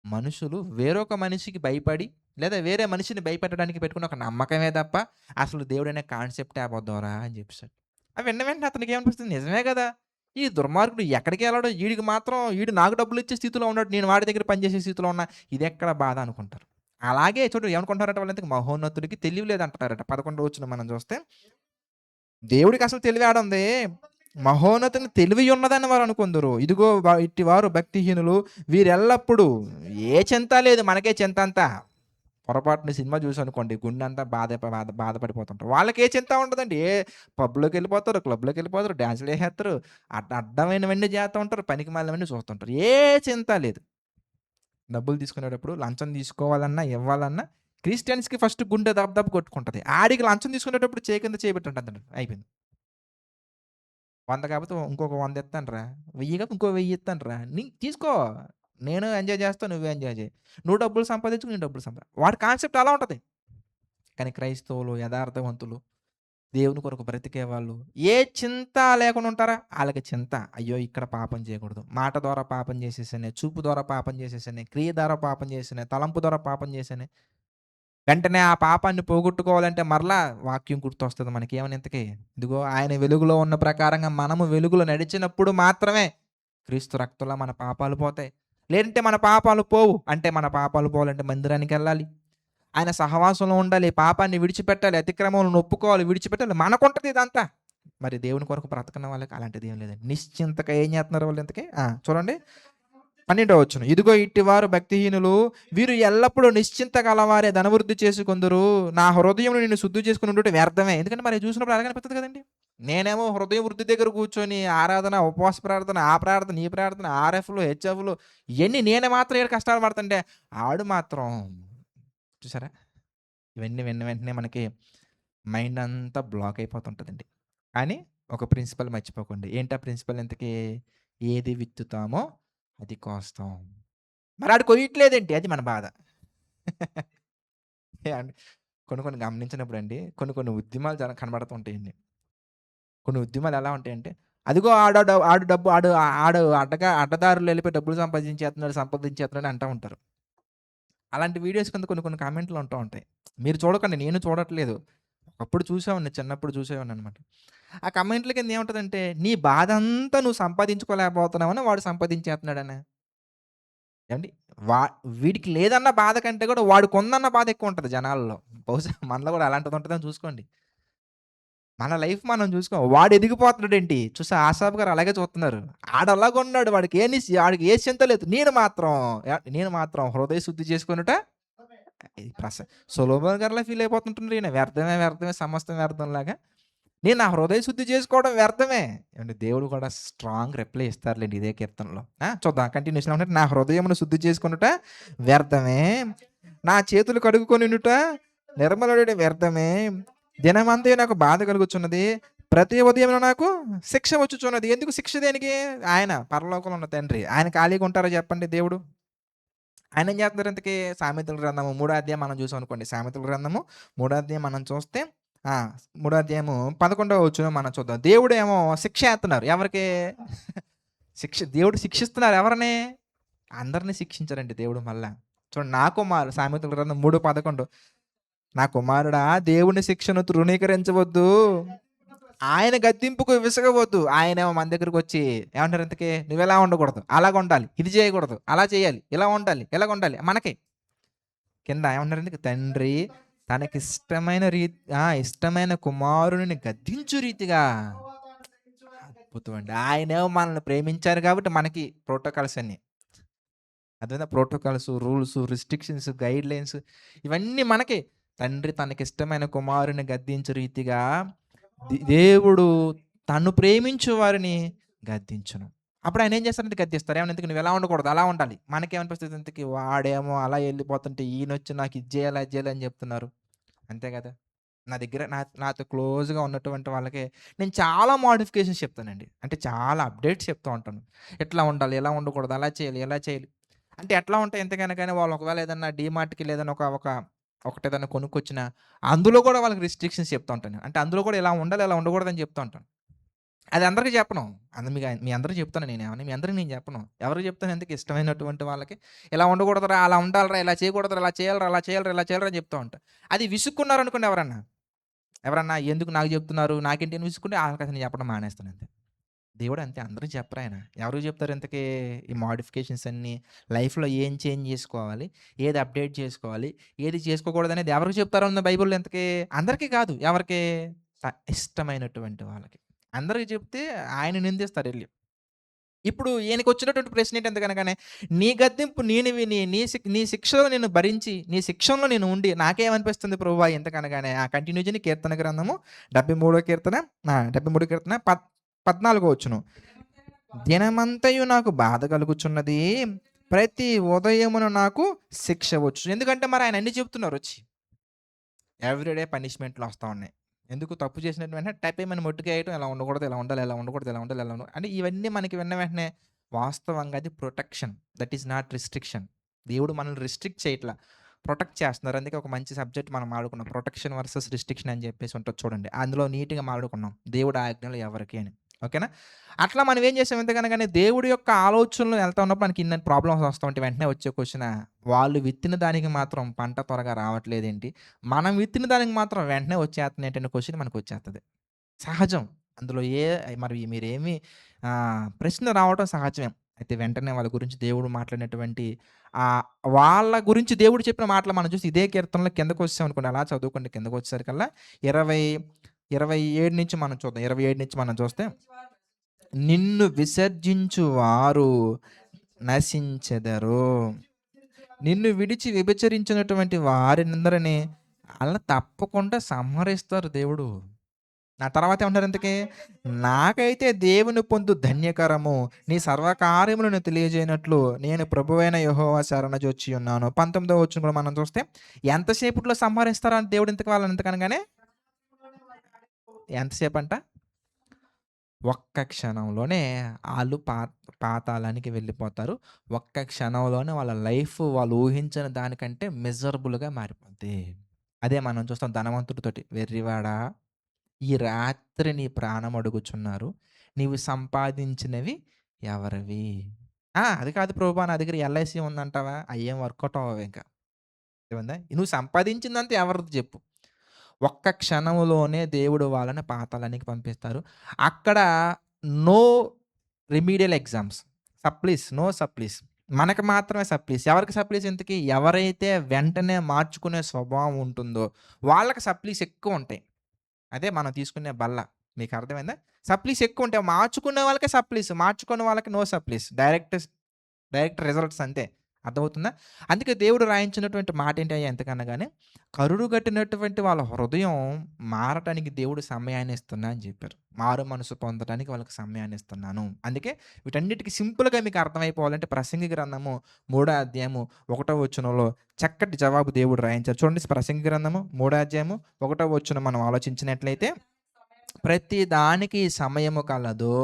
మనుషులు వేరొక మనిషికి భయపడి, లేదా వేరే మనిషిని భయపెట్టడానికి పెట్టుకున్న ఒక నమ్మకమే తప్ప, అసలు దేవుడనే కాన్సెప్టే అబద్ధంరా అని చెప్పేసాడు. అవి విన్న వెంటనే అతనికేమనిపిస్తుంది, నిజమే గదా! ఈ దుర్మార్గుడు ఎక్కడికెళ్ళాడో ఈడికి మాత్రం ఈడు నాకు డబ్బులిచ్చే స్థితిలో ఉన్నాడు. నేను వాడి దగ్గర పనిచేసే స్థితిలో ఉన్నా. ఇదెక్కడ బాధ అనుకుంటారు. అలాగే చూడు ఏమనుకుంటారట వాళ్ళంతకి మహోన్నతుడికి తెలివి లేదంటున్నారట. 11 వచనం మనం చూస్తే, దేవుడికసలు తెలివేడుంది. మహోన్నతుని తెలివి ఉన్నదని వారనుకుందురు. ఇదిగో ఇట్టివారు భక్తిహీనులు వీరెల్లప్పుడు ఏ చింత లేదు. మనకే చింతంతా. పొరపాటున సినిమా చూసామనుకోండి గుండెంతా బాధపడిపోతుంటారు. వాళ్ళకే చింత ఉండదండి. పబ్‌లోకెళ్ళిపోతారు, క్లబ్‌లోకెళ్ళిపోతారు, డాన్సులేసేత్తరు. అడ్డమైనవన్నీ చేస్తా ఉంటారు. పనికిమాలినవన్నీ చూస్తుంటారు. ఏ చింత లేదు. డబ్బులు తీసుకునేటప్పుడు లంచం తీసుకోవాలన్నా, ఇవ్వాలన్నా క్రిస్టియన్స్‌కి ఫస్ట్ గుండె దబదబ కొట్టుకుంటది. ఆడికి లంచం తీసుకునేటప్పుడు చేయి కింద చేయి పెట్టంటంటాడు. అయిపోయింది. 100 కాపోతే ఇంకొక 100 ఇత్తానురా. 1000 కాపోతే ఇంకో 1000 ఇత్తానురా. తీసుకో. నేను ఎంజాయ్ చేస్తా. నువ్వు ఎంజాయ్ చెయి. నువ్వు డబ్బులు సంపాదించుకో. నేను డబ్బులు వాడి కాన్సెప్ట్ అలా ఉంటది. కానీ క్రైస్తవులు, యథార్థవంతులు, దేవుని కొరకు బ్రతికేవాళ్ళు ఏ చింత లేకుండా ఉంటారా? ఆళ్ళకి చింత. అయ్యో! ఇక్కడ పాపం చేయకూడదు. మాట ద్వారా పాపం చేసేసానే, చూపు ద్వారా పాపం చేసేసానే, క్రియ ద్వారా పాపం చేశానే, తలంపు ద్వారా పాపం చేశానే. వెంటనే ఆ పాపాన్ని పోగొట్టుకోవాలంటే మరలా వాక్యం గుర్తొస్తది మనకి. ఏమని ఇంతకి? ఇదిగో ఆయన వెలుగులో ఉన్న ప్రకారంగా మనము వెలుగులో నడిచినప్పుడు మాత్రమే క్రీస్తు రక్తంలో మన పాపాలు పోతాయి. లేదంటే మన పాపాలు పోవు. అంటే మన పాపాలు పోవాలంటే మందిరానికెళ్ళాలి. ఆయన సహవాసంలో ఉండాలి. పాపాన్ని విడిచిపెట్టాలి. అతిక్రమములను ఒప్పుకోవాలి. విడిచిపెట్టాలి. మనకుంటది ఇదంతా. మరి దేవుని కొరకు బ్రతకని వాళ్ళకి అలాంటిదేం లేదండి. నిశ్చింతగా ఏం చేస్తున్నారు వాళ్ళు ఇంతకి? చూడండి 12వ వచనం. ఇదిగో ఇట్టివారు భక్తిహీనులు వీరు ఎల్లప్పుడూ నిశ్చింత గలవారే ధనవృద్ధి చేసుకొందురు. నా హృదయమును నిన్ను శుద్ధి చేసుకొని ఉండుట వ్యర్థమే. ఎందుకంటే మరి చూసినప్పుడు అలాగే అనిపిస్తది కదండీ. నేనేమో హృదయ వృద్ధి దగ్గర కూర్చొని ఆరాధన, ఉపవాస ప్రార్థన, ఆ ప్రార్థన, ఈ ప్రార్థన, ఆర్ఎఫ్‌లు, హెచ్ఎఫ్‌లు ఇయన్నీ నేను మాత్రం ఈడ కష్టాలు పడుతుంటే ఆడు మాత్రం చూసారా? ఇవన్నీ విన్న వెంటనే మనకి మైండ్ అంతా బ్లాక్ అయిపోతుంటదండి. కానీ ఒక ప్రిన్సిపల్ మర్చిపోకండి. ఏంటా ప్రిన్సిపల్ ఇంతకీ? ఏది విత్తుతామో అది కోస్తాం. మరి ఆడు కొయ్యట్లేదేంటి? అది మన బాధ. ఏవండీ? కొన్ని కొన్ని గమనించినప్పుడండి కొన్ని కొన్ని ఉద్యమాలు కనబడుతూ ఉంటాయండి. కొన్ని ఉద్యమాలు ఎలా ఉంటాయంటే, అదిగో ఆడు డబ్బు ఆడు అడ్డదారులు వెళ్ళిపోయి డబ్బులు సంపాదించేస్తున్నాడు అంటా ఉంటారు. అలాంటి వీడియోస్ కింద కొన్ని కొన్ని కామెంట్లు ఉంటూ ఉంటాయి. మీరు చూడకండి నేను చూడట్లేదు. ఒకప్పుడు చూసేవాడిని చిన్నప్పుడు చూసేవాడిననమాట. ఆ కామెంట్ల కింద ఏముంటదంటే, నీ బాధంతా నువ్వు సంపాదించుకోలేకపోతున్నావని వాడు సంపాదించేస్తున్నాడని. ఏవండీ? వా వీడికి లేదన్న బాధ కంటే కూడా వాడికుందన్న బాధ ఎక్కువుంటది జనాల్లో. బహుశా మనలో కూడా అలాంటిది ఉంటదేమో చూసుకోండి. మన లైఫ్ మనం చూసుకో. వాడు ఎదిగిపోతున్నాడేంటి? చూసా ఆసాబ్ గారు అలాగే చూస్తున్నారు. ఆడలాగున్నాడు ఆడికి ఏ చింత లేదు. నేను మాత్రం హృదయ శుద్ధి చేసుకొనుట ఇది సొలొమోన్ గారిలా ఫీల్ అయిపోతుంటున్నారు ఈయన. వ్యర్థమే, వ్యర్థమే సమస్తం వ్యర్థంలాగా. నేను నా హృదయ శుద్ధి చేసుకోవడం వ్యర్థమే. ఏవండీ దేవుడు కూడా స్ట్రాంగ్ రిప్లై ఇస్తారులెండి ఇదే కీర్తనలో. చూద్దాం కంటిన్యూషన్ ఏమంటే, నా హృదయమును శుద్ధి చేసుకొనుట వ్యర్థమే. నా చేతులు కడుగుకొనుట నిర్మలుడ వ్యర్థమే. దినమంతయు నాకు బాధ కలుగుచున్నది. ప్రతి ఉదయమున నాకు శిక్ష వచ్చుచున్నది. ఎందుకు శిక్ష దేనికి? ఆయన పరలోకంలో ఉన్న తండ్రి. ఆయన ఖాళీగా ఉంటారా చెప్పండి దేవుడు? ఆయన ఏం చేస్తున్నారు ఇంతకీ? సామెతల గ్రంథము 3 అధ్యాయం మనం చూసామనుకోండి. సామెతల గ్రంథము 3 అధ్యాయం మనం చూస్తే ఆ! 3 అధ్యాయము 11వ వచనం మనం చూద్దాం. దేవుడేమో శిక్ష ఏత్తన్నారు. ఎవరికి? దేవుడు శిక్షిస్తున్నారు ఎవరిని? అందరిని శిక్షించరండి దేవుడు మళ్ళా. చూడండి నా కుమారు సామెతల గ్రంథం 3:11 నా కుమారుడా దేవుని శిక్షను తృణీకరించవద్దు. ఆయన గద్దింపుకు విసగవద్దు. ఆయనేమో మన దగ్గరకొచ్చి ఏమంటారు ఇంతకీ? నువ్విలా ఉండకూడదు. అలాగుండాలి. ఇది చేయకూడదు. అలా చేయాలి. ఇలా ఉండాలి. ఇలాగుండాలి. మనకి కింద ఏమంటారంటే తండ్రి తనకిష్టమైన ఇష్టమైన కుమారుడిని గద్దించు రీతిగా. అద్భుతం అండి. ఆయనేమో మనల్ని ప్రేమించారు కాబట్టి మనకి ప్రోటోకాల్స్ అన్నీ. అదేనా ప్రోటోకాల్స్, రూల్స్, రిస్ట్రిక్షన్స్, గైడ్‌లైన్స్ ఇవన్నీ మనకి. తండ్రి తనకిష్టమైన కుమారుని గద్దించు రీతిగా దేవుడు తన్ను ప్రేమించు వారిని గద్దించును. అప్పుడు ఆయన ఏం చేస్తారంటే గద్దిస్తారు. ఏమన్నా ఇంతకి నువ్వు ఎలా ఉండకూడదు అలా ఉండాలి. మనకేమనిపిస్తది ఇంతకి వాడేమో అలా ఎళ్ళిపోతుంటే ఈయనొచ్చి నాకు ఇది చేయాలి, అది చేయాలి అని చెప్తున్నారు. అంతే కదా! నా దగ్గర నాతో క్లోజ్‌గా ఉన్నటువంటి వాళ్ళకి నేను చాలా మోడిఫికేషన్స్ చెప్తానండి. అంటే చాలా అప్డేట్స్ చెప్తూ ఉంటాను. ఇట్లా ఉండాలి, ఇలా ఉండకూడదు, అలా చేయాలి, ఇలా చేయాలి. అంటే ఎట్లా ఉంటాయి ఎంతకైనా కానీ వాళ్ళు ఒకవేళ ఏదన్నా డీమార్ట్‌కి లేదన్నా ఒకటేదన్నా కొనుక్కొచ్చినా అందులో కూడా వాళ్ళకి రిస్ట్రిక్షన్స్ చెప్తూ ఉంటాను. అంటే అందులో కూడా ఇలా ఉండాలి, ఇలా ఉండకూడదని చెప్తూ ఉంటాను. అది అందరికి చెప్పను. మీ అందరికి చెప్తాను నేనేమని. మీ అందరికి నేను చెప్పను. ఎవరికి చెప్తాను ఇంతకి ఇష్టమైనటువంటి వాళ్ళకి. ఇలా ఉండకూడదురా, అలా ఉండాలిరా, ఇలా చేయకూడదురా, ఇలా చేయాలిరా, అలా చేయాలిరా, ఇలా చేయాలిరా అని చెప్తూ ఉంటా. అది విసుక్కున్నారనుకోండి ఎవరన్నా. ఎందుకు నాకు చెప్తున్నారు? నాకేంటి అని విసుక్కుంటే ఆళ్ళకసలు నేను చెప్పడం మానేస్తాను అంతే. దేవుడు అంతే అందరికి చెప్పరాయన. ఎవరికి చెప్తారు ఇంతకీ ఈ మోడిఫికేషన్స్ అన్నీ? లైఫ్‌లో ఏం చేంజ్ చేసుకోవాలి? ఏది అప్‌డేట్ చేసుకోవాలి? ఏది చేసుకోకూడదనేది ఎవరికి చెప్తారు ఉంది బైబిల్‌లో ఇంతకీ? అందరికి కాదు. ఎవరికి? ఇష్టమైనటువంటి వాళ్ళకి. అందరికి చెప్తే ఆయన నిందిస్తారెళ్లి. ఇప్పుడు ఈయనకొచ్చినటువంటి ప్రశ్న ఏంటి ఎందుకనగానే, నీ గద్దింపు నేను విని, నీ శిక్షలో నేను భరించి, నీ శిక్షలో నేను ఉండి, నాకేమనిపిస్తుంది ప్రభువా ఇంతకనగానే, కంటిన్యూ చేయండి కీర్తన గ్రంథము 73 కీర్తన 73 కీర్తన 14 వచనం. దినమంతయు నాకు బాధ కలుగుచున్నది. ప్రతి ఉదయమున నాకు శిక్ష వచ్చు. ఎందుకంటే మరి ఆయన అన్ని చెప్తున్నారొచ్చి. ఎవ్రీడే పనిష్మెంట్‌లు వస్తా ఉన్నాయి. ఎందుకు తప్పు చేసిన వెంటనే టపేమని మొట్టికేయటం ఇలా ఉండకూడదు, ఇలా ఉండాలి, ఇలా ఉండకూడదు, ఇలా ఉండాలి, ఇలా అంటే ఇవన్నీ మనకి విన్న వెంటనే వాస్తవంగా అది protection. That is not restriction. దేవుడు మనల్ని రిస్ట్రిక్ట్ చేయట్లా. ప్రొటెక్ట్ చేస్తున్నారు. అందుకే ఒక మంచి సబ్జెక్ట్ మనం మాట్లాడుకున్నాం. ప్రొటెక్షన్ వర్సెస్ రిస్ట్రిక్షన్ అని చెప్పేసి ఉంటది చూడండి. అందులో నీట్‌గా మాట్లాడుకున్నాం. దేవుడి ఆజ్ఞలు ఎవరికీ అని. ఓకేనా? అట్లా మనం ఏం చేసాం ఎంతగనగానే దేవుడి యొక్క ఆలోచనలు ఎళ్తా ఉన్నప్పుడు మనకి ఇన్ని ప్రాబ్లమ్స్ వస్తా ఉంటాయి. వెంటనే వచ్చే క్వెషన్ వాళ్ళు విత్తిన దానికి మాత్రం పంట త్వరగా రావట్లేదేంటి? మనం విత్తిన దానికి మాత్రం వెంటనే వచ్చేస్తున్నాయి ఏంటనే క్వెషన్ మనకొచ్చేస్తది. సహజం. అందులో మరి మీరేమి ప్రశ్న రావటం సహజమే. అయితే వెంటనే వాళ్ళ గురించి దేవుడు మాట్లాడినటువంటి వాళ్ళ గురించి దేవుడు చెప్పిన మాటలు మనం చూసి ఇదే కీర్తనలో కిందకొచ్చేసామనుకోండి. అలా చదువుకోండి కిందకొచ్చేసరికల్లా 20, 27 నుంచి మనం చూద్దాం. 27 నుంచి మనం చూస్తే నిన్ను విసర్జించువారు నశించెదరు. నిన్ను విడిచి వ్యభిచరించినటువంటి వారినందరిని ఆళ్ళని తప్పకుండా సంహరిస్తారు దేవుడు. ఆ తర్వాత ఏమంటారు ఇంతకీ? నాకైతే దేవుని పొందు ధన్యకరము. నీ సర్వకార్యములను తెలియజేయనట్లు నేను ప్రభువైన యెహోవా శరణుజొచ్చి ఉన్నాను. 19వ వచనం కూడా మనం చూస్తే ఎంతసేపట్లో సంహరిస్తారా దేవుడు ఇంతకి వాళ్ళని ఇంతకనగానే? ఎంతసేపంట? ఒక్క క్షణంలోనే ఆళ్ళు పాతాళానికి వెళ్ళిపోతారు. ఒక్క క్షణంలోనే వాళ్ళ లైఫ్ వాళ్ళు ఊహించిన దానికంటే మిజరబుల్‌గా మారిపోద్ది. అదే మనం చూస్తాం ధనవంతుడితోటి. "వెర్రివాడా! ఈ రాత్రి నీ ప్రాణం అడుగుచున్నారు. నీవు సంపాదించినవి ఎవరివి?" అది కాదు ప్రభువా! నా దగ్గర ఎల్ఐసీ ఉందంటావా? అయ్యేం వర్కౌట్ అవ్వవింక. అర్థమైందా? నువ్వు సంపాదించిందంతా ఎవరిది చెప్పు. ఒక్క క్షణంలోనే దేవుడు వాళ్ళని పాతాళానికి పంపిస్తారు. అక్కడ no remedial exams. Supplies, no supplies. మనకు మాత్రమే సప్లీస్. ఎవరికి సప్లీస్ ఇంతకి? ఎవరైతే వెంటనే మార్చుకునే స్వభావం ఉంటుందో వాళ్ళకి సప్లీస్ ఎక్కువుంటాయి. అదే మనం తీసుకునే బల్ల. మీకు అర్థమైందా? సప్లీస్ ఎక్కువుంటాయి. మార్చుకునే వాళ్ళకే సప్లీస్. మార్చుకోని వాళ్ళకి నో సప్లీస్. డైరెక్ట్ రిజల్ట్స్ అంతే. అర్థమవుతుందా? అందుకే దేవుడు రాయించినటువంటి మాటేంటయ్యా ఎంతకనగానే, కరుడుగట్టినటువంటి వాళ్ళ హృదయం మారటానికి దేవుడు సమయాన్ని ఇస్తున్నా అని జెప్పారు. మారు మనసు పొందటానికి వాళ్ళకి సమయాన్ని ఇస్తున్నాను. అందుకే వీటన్నిటికి సింపుల్‌గా మీకు అర్థమైపోవాలంటే ప్రసంగి గ్రంథము 3 అధ్యాయము 1 వచనంలో చక్కటి జవాబు దేవుడు రాయించారు. చూడండి ప్రసంగి గ్రంథము 3 అధ్యాయము 1 వచనం మనం ఆలోచించినట్లయితే, ప్రతి దానికి సమయము కలదు.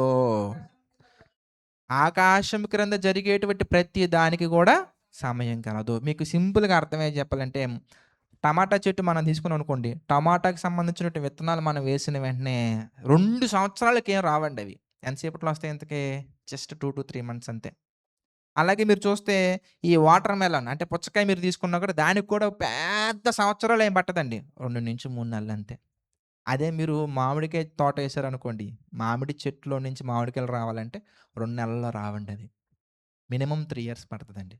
ఆకాశం క్రింద జరిగేటువంటి ప్రతి దానికి గూడా సమయం కలదు. మీకు సింపుల్‌గా అర్థమయ్యేది చెప్పాలంటే, టమాటా చెట్టు మనం తీసుకున్నామనుకోండి. టమాటాకి సంబంధించినటువంటి విత్తనాలు మనం వేసిన వెంటనే 2 సంవత్సరాలకేం రావండవి. ఎంతసేపట్లో వస్తాయి ఇంతకీ? జస్ట్ 2-3 మంత్స్ అంతే. అలాగే మీరు చూస్తే ఈ వాటర్ మెలన్ అంటే పుచ్చకాయ మీరు తీసుకున్నా కూడా దానికి కూడా పెద్ద సంవత్సరాలు ఏం పట్టదండి. 2-3 నెలలంతే. అదే మీరు మామిడికాయ తోటేసారనుకోండి. మామిడి చెట్టులో నుంచి మామిడికాయలు రావాలంటే 2 నెలల్లో రావండది. Minimum 3 years పడతదండి.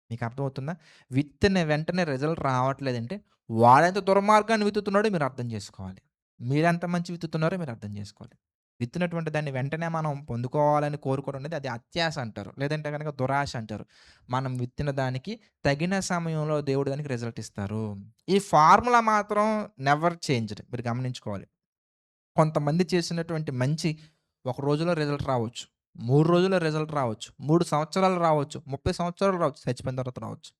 మీకర్థమవుతుందా? విత్తిన వెంటనే రిజల్ట్ రావట్లేదంటే, వాడెంత దుర్మార్గాన్ని విత్తుతున్నాడో మీరు అర్థం చేసుకోవాలి. మీరెంత మంచి విత్తుతున్నారో మీరు అర్థం చేసుకోవాలి. విత్తినటువంటి దాన్ని వెంటనే మనం పొందుకోవాలని కోరుకోవడం అనేది అది అత్యాశ అంటారు. లేదంటే గనక దురాశ అంటారు. మనం విత్తిన దానికి తగిన సమయంలో దేవుడు దానికి రిజల్ట్ ఇస్తారు. ఈ ఫార్ములా మాత్రం నెవర్ చేంజ్డ్ మీరు గమనించుకోవాలి. కొంతమంది చేసినటువంటి మంచి ఒక రోజులో రిజల్ట్ రావచ్చు. 3 రోజుల్లో రిజల్ట్ రావచ్చు. 3 సంవత్సరాలు రావచ్చు. 30 సంవత్సరాలు రావచ్చు. చచ్చిపోయిన తర్వాత రావచ్చు.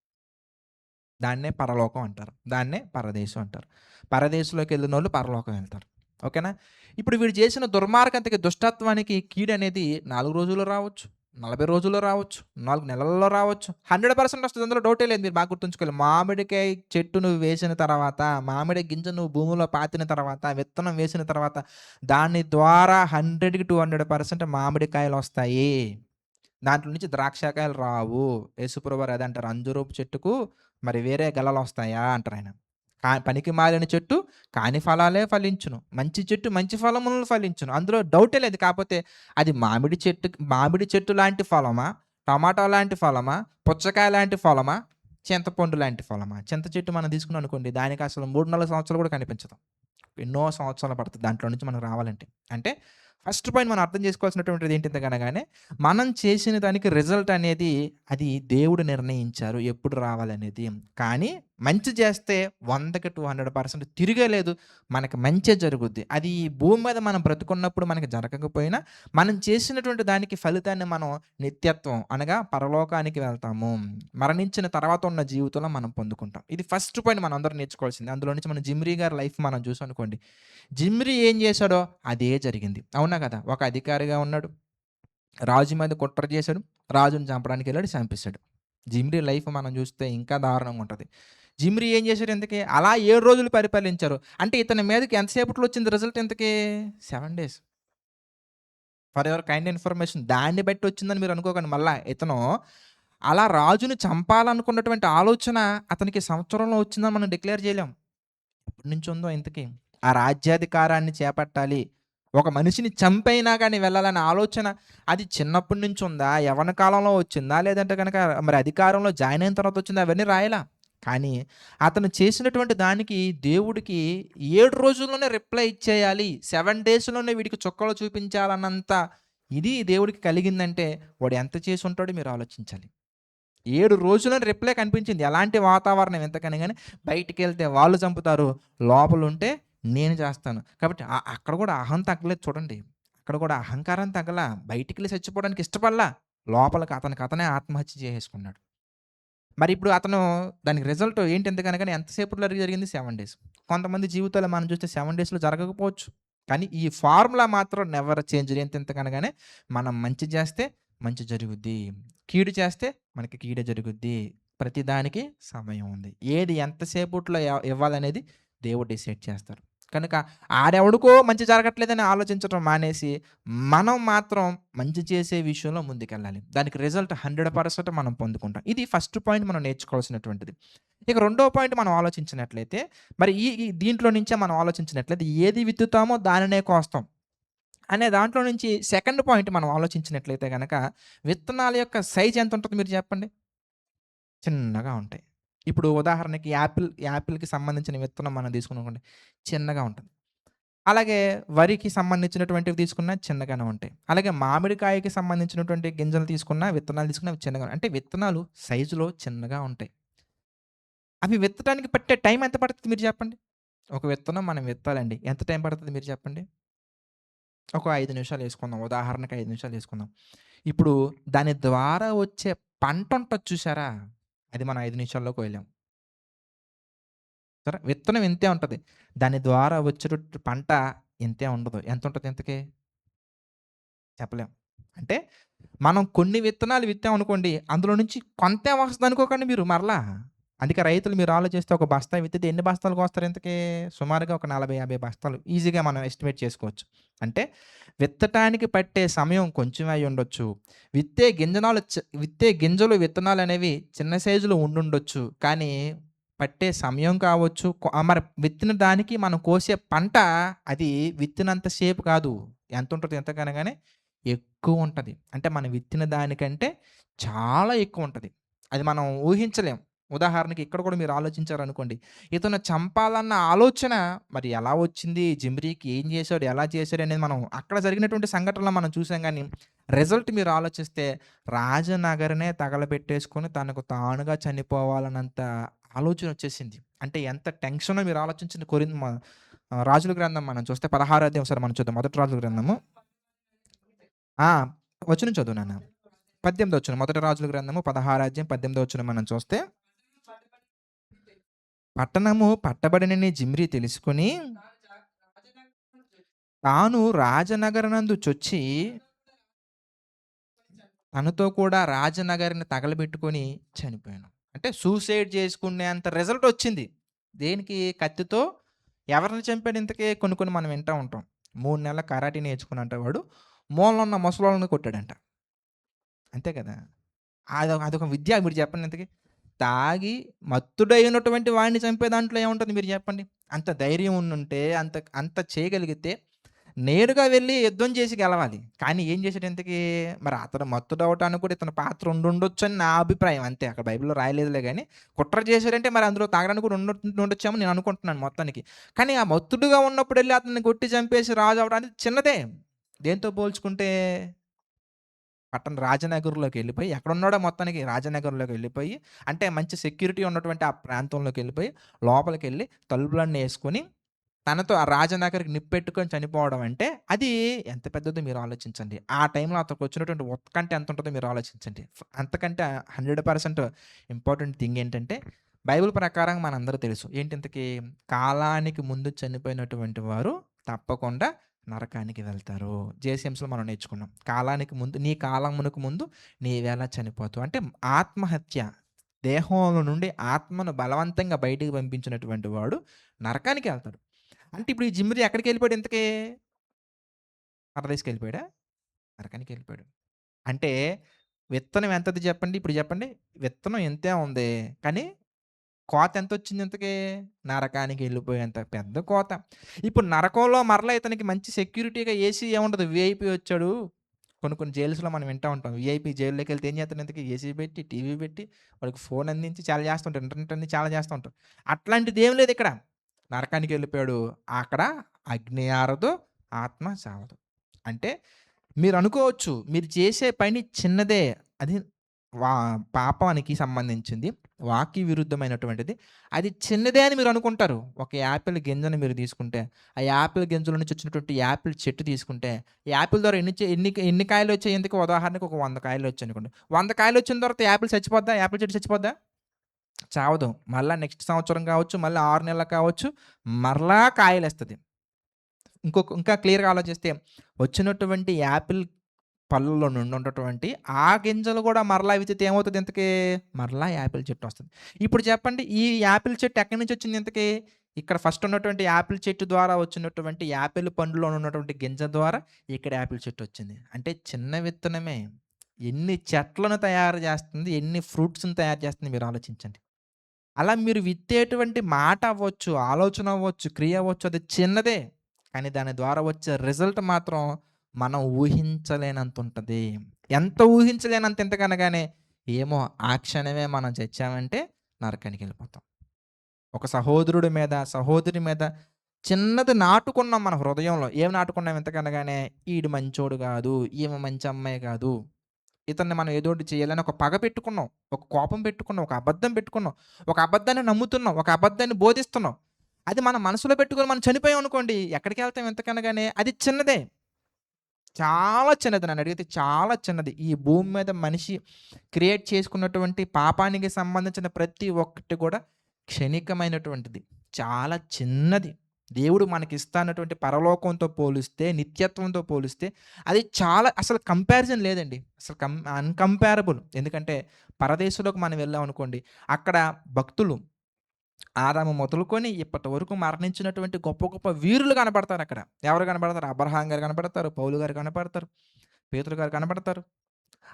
దాన్నే పరలోకం అంటారు. దాన్నే పరదేశం అంటారు. పరదేశంలోకెళ్ళినోళ్ళు పరలోకం వెళ్తారు. ఓకేనా? ఇప్పుడు వీడు చేసిన దుర్మార్గతకి, దుష్టత్వానికి కీడనేది 4 రోజుల్లో రావచ్చు. 40 రోజుల్లో రావచ్చు. 4 నెలల్లో రావచ్చు. 100% వస్తది. అందులో డౌటే లేదు. మీరు బాగా గుర్తుంచుకోవాలి. మామిడికాయ చెట్టు నువ్వు వేసిన తర్వాత, మామిడి గింజ నువ్వు భూమిలో పాతిన తర్వాత, విత్తనం వేసిన తర్వాత, దాని ద్వారా 100-200% మామిడికాయలొస్తాయి. దాంట్లో నుంచి ద్రాక్షకాయలు రావు. యేసుప్రభువారు అదే అంటారు. అంజూరపు చెట్టుకు మరి వేరే గెలలొస్తాయా అంటారాయన. పనికి మాలిన చెట్టు కాని ఫలాలే ఫలించును. మంచి చెట్టు మంచి ఫలములను ఫలించును. అందులో డౌటే లేదు. కాపోతే అది మామిడి చెట్టు లాంటి ఫలమా? టమాటా లాంటి ఫలమా? పుచ్చకాయ లాంటి ఫలమా? చింతపండు లాంటి ఫలమా? చింత చెట్టు మనం తీసుకున్నాం అనుకోండి, దానికి అసలు 3, 4 సంవత్సరాలు కూడా కనిపించదు. ఎన్నో సంవత్సరాలు పడతది దాంట్లో నుంచి మనం రావాలంటే. అంటే ఫస్ట్ పాయింట్ మనం అర్థం చేసుకోవాల్సినటువంటిది ఏంటిదనగానే, మనం చేసిన దానికి రిజల్ట్ అనేది అది దేవుడు నిర్ణయించారు ఎప్పుడు రావాలనేది. కానీ మంచి చేస్తే 100కి 200% తిరిగే లేదు. మనకి మంచే జరుగుద్ది. అది ఈ భూమి మీద మనం బ్రతికున్నప్పుడు మనకి జరగకపోయినా, మనం చేసినటువంటి దానికి ఫలితాన్ని మనం నిత్యత్వం అనగా పరలోకానికి వెళ్తాము. మరణించిన తర్వాత ఉన్న జీవితంలో మనం పొందుకుంటాం. ఇది ఫస్ట్ పాయింట్ మనందరం నేర్చుకోవాల్సింది. అందులో నుంచి మనం జిమ్రీ గారి లైఫ్ మనం చూసామనుకోండి. జిమ్రీ ఏం చేశాడో అదే జరిగింది. అవునా కదా! ఒక అధికారిగా ఉన్నాడు. రాజు మీద కుట్ర చేశాడు. రాజుని చంపడానికెళ్ళాడు, చంపేసాడు. జిమ్రీ లైఫ్ మనం చూస్తే ఇంకా దారుణంగా ఉంటది. జిమ్రీ ఏం చేశాడు ఇంతకీ? అలా 7 రోజులు పరిపాలించారు. అంటే ఇతని మీదకి ఎంతసేపట్లో వచ్చింది రిజల్ట్ ఇంతకీ? 7 days. For your kind information దాన్ని బట్టి వచ్చిందని మీరు అనుకోకండి మళ్ళా. ఇతను అలా రాజుని చంపాలనుకున్నటువంటి ఆలోచన అతనికి సంవత్సరంలో వచ్చిందని మనం డిక్లేర్ చేయలేం. ఎప్పటినుంచి ఉందో ఇంతకీ. ఆ రాజ్యాధికారాన్ని చేపట్టాలి. ఒక మనిషిని చంపైనా గాని వెళ్ళాలనే ఆలోచన అది చిన్నప్పటి నుంచి ఉందా? యవ్వన కాలంలో వచ్చిందా? లేదంటే గనక మరి అధికారంలో జాయిన్ అయిన తర్వాత వచ్చిందా? అవన్నీ రాయలా. కానీ అతను చేసినటువంటి దానికి దేవుడికి 7 రోజుల్లోనే రిప్లై ఇచ్చేయాలి. 7 డేస్‌లోనే వీడికి చుక్కలు చూపించాలన్నంత ఇది దేవుడికి కలిగిందంటే వాడు ఎంత చేసుంటాడో మీరు ఆలోచించాలి. 7 రోజులని రిప్లై కనిపించింది. ఎలాంటి వాతావరణం ఎంతకని గాని బయటికెళ్తే వాళ్ళు చంపుతారు. లోపలుంటే నేను చేస్తాను. కాబట్టి అక్కడ కూడా అహం తగ్గలేదు చూడండి. అక్కడ కూడా అహంకారం తగ్గలా. బయటికెళ్ళి చచ్చిపోవడానికి ఇష్టపడలా. లోపలికి అతనికి అతనే ఆత్మహత్య చేసేసుకున్నాడు. మరి ఇప్పుడు అతను దానికి రిజల్ట్ ఏంటి ఎంతకనగానే ఎంతసేపట్లో జరిగింది 7 డేస్. కొంతమంది జీవితాల్లో మనం చూస్తే 7 డేస్‌లో జరగకపోవచ్చు. కానీ ఈ ఫార్ములా మాత్రం నెవర్ చేంజ్. ఎంతెంతకనగానే మనం మంచి చేస్తే మంచి జరుగుద్ది. కీడు చేస్తే మనకి కీడే జరుగుద్ది. ప్రతిదానికి సమయం ఉంది. ఏది ఎంత సేపట్లో ఇవ్వాలనేది దేవుడు డిసైడ్ చేస్తారు. కనుక ఆడెవడికో మంచి జరగట్లేదని ఆలోచించడం మానేసి, మనం మాత్రం మంచి చేసే విషయంలో ముందుకెళ్ళాలి. దానికి రిజల్ట్ 100% మనం పొందుకుంటాం. ఇది ఫస్ట్ పాయింట్ మనం నేర్చుకోవాల్సినటువంటిది. ఇక రెండో పాయింట్ మనం ఆలోచించినట్లయితే, మరి ఈ ఈ దీంట్లో నుంచే మనం ఆలోచించినట్లయితే ఏది విత్తుతామో దానినే కోస్తాం. అనే దాంట్లో నుంచి సెకండ్ పాయింట్ మనం ఆలోచించినట్లయితే గనక, విత్తనాల యొక్క సైజ్ ఎంతుంటది మీరు చెప్పండి? చిన్నగా ఉంటాయి. ఇప్పుడు ఉదాహరణకి యాపిల్‌కి సంబంధించిన విత్తనం మనం తీసుకున్నామనుకోండి చిన్నగా ఉంటది. అలాగే వరికి సంబంధించినటువంటివి తీసుకున్నా చిన్నగానే ఉంటాయి. అలాగే మామిడికాయకి సంబంధించినటువంటి గింజలు తీసుకున్నా, విత్తనాలు తీసుకున్నా అవి చిన్నగా అంటే విత్తనాలు సైజులో చిన్నగా ఉంటాయి. అవి విత్తడానికి పట్టే టైం ఎంత పడతది మీరు చెప్పండి? ఒక విత్తనం మనం విత్తాలండి. ఎంత టైం పడతది మీరు చెప్పండి? ఒక 5 నిమిషాలు యేసుకుందాం. ఉదాహరణకి 5 నిమిషాలు యేసుకుందాం. ఇప్పుడు దాని ద్వారా వచ్చే పంటుంటది చూసారా? అది మనం 5 నిమిషాల్లో కోయలేం. సరే విత్తనం ఇంతే ఉంటది. దాని ద్వారా వచ్చేటట్టు పంట ఇంతే ఉండదు. ఎంతుంటది ఇంతకి? చెప్పలేం. అంటే మనం కొన్ని విత్తనాలు విత్తామనుకోండి, అందులో నుంచి కొంతే వస్తదనుకోకండి మీరు మరలా. అందుకే రైతులు మీరు ఆలోచిస్తే ఒక బస్తా విత్తితే ఎన్ని బస్తాలు కోస్తారు ఇంతకీ? సుమారుగా ఒక 40, 50 బస్తాలు ఈజీగా మనం ఎస్టిమేట్ చేసుకోవచ్చు. అంటే విత్తటానికి పట్టే సమయం కొంచెమే అయ్యుండొచ్చు. విత్తే గింజలు విత్తనాలనేవి చిన్న సైజులో ఉండుండొచ్చు. కానీ పట్టే సమయం కావచ్చు, మరి విత్తిన దానికి మనం కోసే పంట అది విత్తినంత సేపు కాదు. ఎంతుంటది ఎంతకనగానే ఎక్కువుంటది. అంటే మనం విత్తిన దానికంటే చాలా ఎక్కువుంటది. అది మనం ఊహించలేం. ఉదాహరణకి ఇక్కడ కూడా మీరు ఆలోచించారనుకోండి. ఇతను చంపాలన్న ఆలోచన మరి ఎలా వచ్చింది? జిమ్రీకి ఏం చేశాడు? ఎలా చేశాడు? అనేది మనం అక్కడ జరిగినటువంటి సంఘటనలో మనం చూసాం గానీ, రిజల్ట్ మీరు ఆలోచిస్తే రాజనగరనే తగలబెట్టేసుకొని తనకు తానుగా చనిపోవాలన్నంత ఆలోచన వచ్చేసింది. అంటే ఎంత టెన్షనో మీరు ఆలోచించండి. రాజుల గ్రంథం మనం చూస్తే 16 అధ్యాయం ఒకసారి మనం చూద్దాం. మొదటి రాజుల గ్రంథము. ఆ! వచనం చదువు నాన్న. 18 వచనం. మొదటి రాజుల గ్రంథము 16 అధ్యాయం 18 వచనం మనం చూస్తే, పట్టణము పట్టబడినని జిమ్రీ తెలుసుకొని, తాను రాజనగరనందు చొచ్చి, తనతో కూడా రాజనగరిని తగలబెట్టుకొని చనిపోయాను. అంటే సూసైడ్ చేసుకునేంత రిజల్ట్ వచ్చింది. దేనికి? కత్తితో ఎవరిని చంపాడు ఇంతకీ? కొన్ని కొన్ని మనం వింటా ఉంటాం. 3 నెలల కరాటే నేర్చుకున్నంట వాడు మూలన ఉన్న ముసలోళ్ళని కొట్టాడంట. అంతే కదా! అదొక విద్య మీరు చెప్పండి ఇంతకి. తాగి మత్తుడైనటువంటి వాడిని చంపే దాంట్లో ఏముంటుంది మీరు చెప్పండి? అంత ధైర్యం ఉండుంటే, అంత అంత చేయగలిగితే నేరుగా వెళ్లి యుద్ధం చేసి గెలవాలి. కానీ ఏం చేసాడు ఇంతకీ? మరి అతను మత్తుడవ్వటానికి కూడా ఇతని పాత్ర ఉండుండొచ్చని నా అభిప్రాయం అంతే. అక్కడ బైబిల్‌లో రాయలేదులే గాని. కుట్ర చేశాడంటే మరి అందులో తాగడానికి కూడా ఉండుండొచ్చేమో నేను అనుకుంటున్నాను మొత్తానికి. కానీ ఆ మత్తుడుగా ఉన్నప్పుడెళ్లి అతన్ని కొట్టి చంపేసి రాజు అవ్వడం అనేది చిన్నదే. దేనితో పోల్చుకుంటే రాజనగర్‌లోకెళ్ళిపోయి ఎక్కడున్నాడో మొత్తానికి రాజనగర్‌లోకెళ్ళిపోయి అంటే మంచి సెక్యూరిటీ ఉన్నటువంటి ఆ ప్రాంతంలోకెళ్ళిపోయి లోపలికెళ్ళి తలుపులన్నీ యేసుకొని తనతో ఆ రాజనగర్‌కి నిప్పెట్టుకొని చనిపోవడం అంటే అది ఎంత పెద్దదో మీరు ఆలోచించండి. ఆ టైంలో అతనికొచ్చినటువంటి ఉత్కంఠ ఎంతుంటదో మీరు ఆలోచించండి. అంతకంటే 100% ఇంపార్టెంట్ థింగ్ ఏంటంటే బైబిల్ ప్రకారం మనందరికి తెలుసు. ఏంటి ఇంతకీ కాలానికి ముందు చనిపోయినటువంటి వారు తప్పకుండా నరకానికి వెళ్తారు. జేసీఎంస్‌లో మనం నేర్చుకున్నాం. కాలానికి ముందు నీ కాలమునకు ముందు నీవెలా చనిపోతావు. అంటే ఆత్మహత్య. దేహంలో నుండి ఆత్మను బలవంతంగా బయటికి పంపించినటువంటి వాడు నరకానికెళ్తాడు. అంటే ఇప్పుడు ఈ జిమ్‌ది ఎక్కడికెళ్ళిపోయాడు ఇంతకీ? పరదేశుకెళ్ళిపోయాడా? నరకానికెళ్ళిపోయాడు. అంటే విత్తనం ఎంతది చెప్పండి? ఇప్పుడు చెప్పండి. విత్తనం ఇంతే ఉంది. కానీ కోత ఎంతొచ్చింది ఇంతకీ? నరకానికెళ్ళిపోయేంత పెద్ద కోత. ఇప్పుడు నరకంలో మరలా ఇతనికి మంచి సెక్యూరిటీగా ఏసీ ఏముండదు. వీఐపీ వచ్చాడు. కొన్ని కొన్ని జైల్స్‌లో మనం వింటా ఉంటాం. వీఐపీ జైల్లోకెళ్తే ఏం చేస్తాడు ఇంతకీ? ఏసీ పెట్టి, టీవీ పెట్టి, వాడికి ఫోన్ అందించి చాలా చేస్తుంటారు. ఇంటర్నెట్ అన్ని చాలా చేస్తా ఉంటారు. అట్లాంటిదేం లేదిక్కడ. నరకానికెళ్ళిపోయాడు. అక్కడ అగ్ని ఆరదు, ఆత్మ సావదు. అంటే మీరనుకోవచ్చు. మీరు చేసే పని చిన్నదే. అది వా పాపానికి సంబంధించింది. వాక్య విరుద్ధమైనటువంటిది. అది చిన్నదే అని మీరనుకుంటారు. ఒక యాపిల్ గింజను మీరు తీసుకుంటే, ఆ యాపిల్ గింజల నుంచి వచ్చినటువంటి యాపిల్ చెట్టు తీసుకుంటే, యాపిల్ ద్వారా ఎన్ని కాయలొచ్చాయి ఇంతకి ఉదాహరణకు ఒక 100 కాయలొచ్చాయనుకోండి. 100 కాయలొచ్చిన తర్వాత యాపిల్ చచ్చిపోద్దా? యాపిల్ చెట్టు చచ్చిపోద్దా? చావదు. మళ్ళా నెక్స్ట్ సంవత్సరం కావచ్చు, మళ్ళీ 6 నెలలు కావచ్చు, మరలా కాయలేస్తది. ఇంకా క్లియర్‌గా ఆలోచిస్తే వచ్చినటువంటి యాపిల్ పళ్ళలో నుండి ఉన్నటువంటి ఆ గింజలు గూడా మరలా విత్తితే ఏమవుతది ఇంతకీ? మరలా యాపిల్ చెట్టొస్తది. ఇప్పుడు చెప్పండి ఈ యాపిల్ చెట్టు ఎక్కడి నుంచొచ్చింది ఇంతకీ? ఇక్కడ ఫస్ట్ ఉన్నటువంటి యాపిల్ చెట్టు ద్వారా వచ్చినటువంటి యాపిల్ పండులో ఉన్నటువంటి గింజ ద్వారా ఇక్కడ యాపిల్ చెట్టొచ్చింది. అంటే చిన్న విత్తనమే ఎన్ని చెట్లను తయారు చేస్తుంది, ఎన్ని ఫ్రూట్స్‌ని తయారు చేస్తుంది మీరు ఆలోచించండి. అలా మీరు విత్తేటువంటి మాట అవ్వచ్చు, ఆలోచన అవ్వచ్చు, క్రియ అవ్వచ్చు అది చిన్నదే. కానీ దాని ద్వారా వచ్చే రిజల్ట్ మాత్రం మనం ఊహించలేనంత ఉంటది. ఎంత ఊహించలేనంత ఎంతకనగానే ఏమో ఆ క్షణమే మనం చచ్చామంటే నరకానికెళ్ళిపోతాం. ఒక సహోదరుడి మీద, సహోదరి మీద చిన్నది నాటుకున్నాం మన హృదయంలో. ఏం నాటుకున్నాం ఎంతకనగానే ఈడు మంచోడు గాదు, ఈమె మంచి అమ్మాయి కాదు. ఇతన్ని మనం ఏదోకటి చేయాలని ఒక పగ పెట్టుకున్నాం. ఒక కోపం పెట్టుకున్నాం. ఒక అబద్ధం పెట్టుకున్నాం. ఒక అబద్ధాన్ని నమ్ముతున్నాం. ఒక అబద్ధాన్ని బోధిస్తున్నాం. అది మన మనసులో పెట్టుకొని మనం చనిపోయామనుకోండి, ఎక్కడికెళ్తాం ఎంతకనగానే అది చిన్నదే. చాలా చిన్నది నన్నడిగితే చాలా చిన్నది. ఈ భూమి మీద మనిషి క్రియేట్ చేసుకున్నటువంటి పాపానికి సంబంధించిన ప్రతి ఒక్కటి కూడా క్షణికమైనటువంటిది. చాలా చిన్నది. దేవుడు మనకిస్తానటువంటి పరలోకంతో పోలిస్తే, నిత్యత్వంతో పోలిస్తే అది చాలా అసలు కంపారిజన్ లేదండి. అసలు అన్‌కంపారబుల్. ఎందుకంటే పరదేశంలోకి మనం వెళ్ళామనుకోండి, అక్కడ భక్తులు ఆదాము మొదలుకొని ఇప్పటి వరకు మరణించినటువంటి గొప్ప గొప్ప వీరులు కనపడతారక్కడ. ఎవరు కనపడతారు? అబ్రహాం గారు కనపడతారు. పౌలు గారు కనపడతారు. పేతురు గారు కనపడతారు.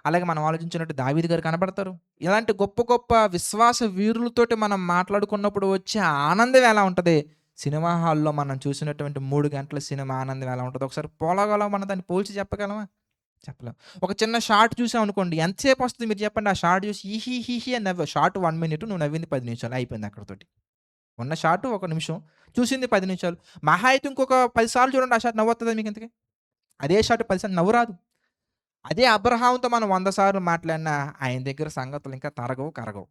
అలాగే మనం ఆలోచించినట్టు దావీదు గారు కనపడతారు. ఇలాంటి గొప్ప గొప్ప విశ్వాస వీరులతోటి మనం మాట్లాడుకున్నప్పుడు వచ్చే ఆనందం ఎలా ఉంటది? సినిమా హాల్‌లో మనం చూసినటువంటి 3 గంటల సినిమా ఆనందం ఎలా ఉంటదో ఒకసారి పోలాగలం మనం దాన్ని పోల్చి చెప్పగలమా? చెప్పలేం. ఒక చిన్న షార్ట్ చూసామనుకోండి ఎంతసేపు వస్తది మీరు చెప్పండి? ఆ షార్ట్ చూసి హీహీ అని షార్ట్ 1 మినిట్ నువ్వు నవ్వింది 10 నిమిషాలు అయిపోయింది అక్కడితోటి. ఉన్న షాటు ఒక నిమిషం. చూసింది 10 నిమిషాలు. మహా అయితే ఇంకొక 10 సార్లు చూడండి ఆ షాట్ నవ్వొత్తదా మీకింతకి? అదే షాట్ 10 సార్లు నవ్వు రాదు. అదే అబ్రహాముతో మనం 100 సార్లు మాట్లాడినా ఆయన దగ్గర సంగతులు ఇంకా తరగవు, కరగవు.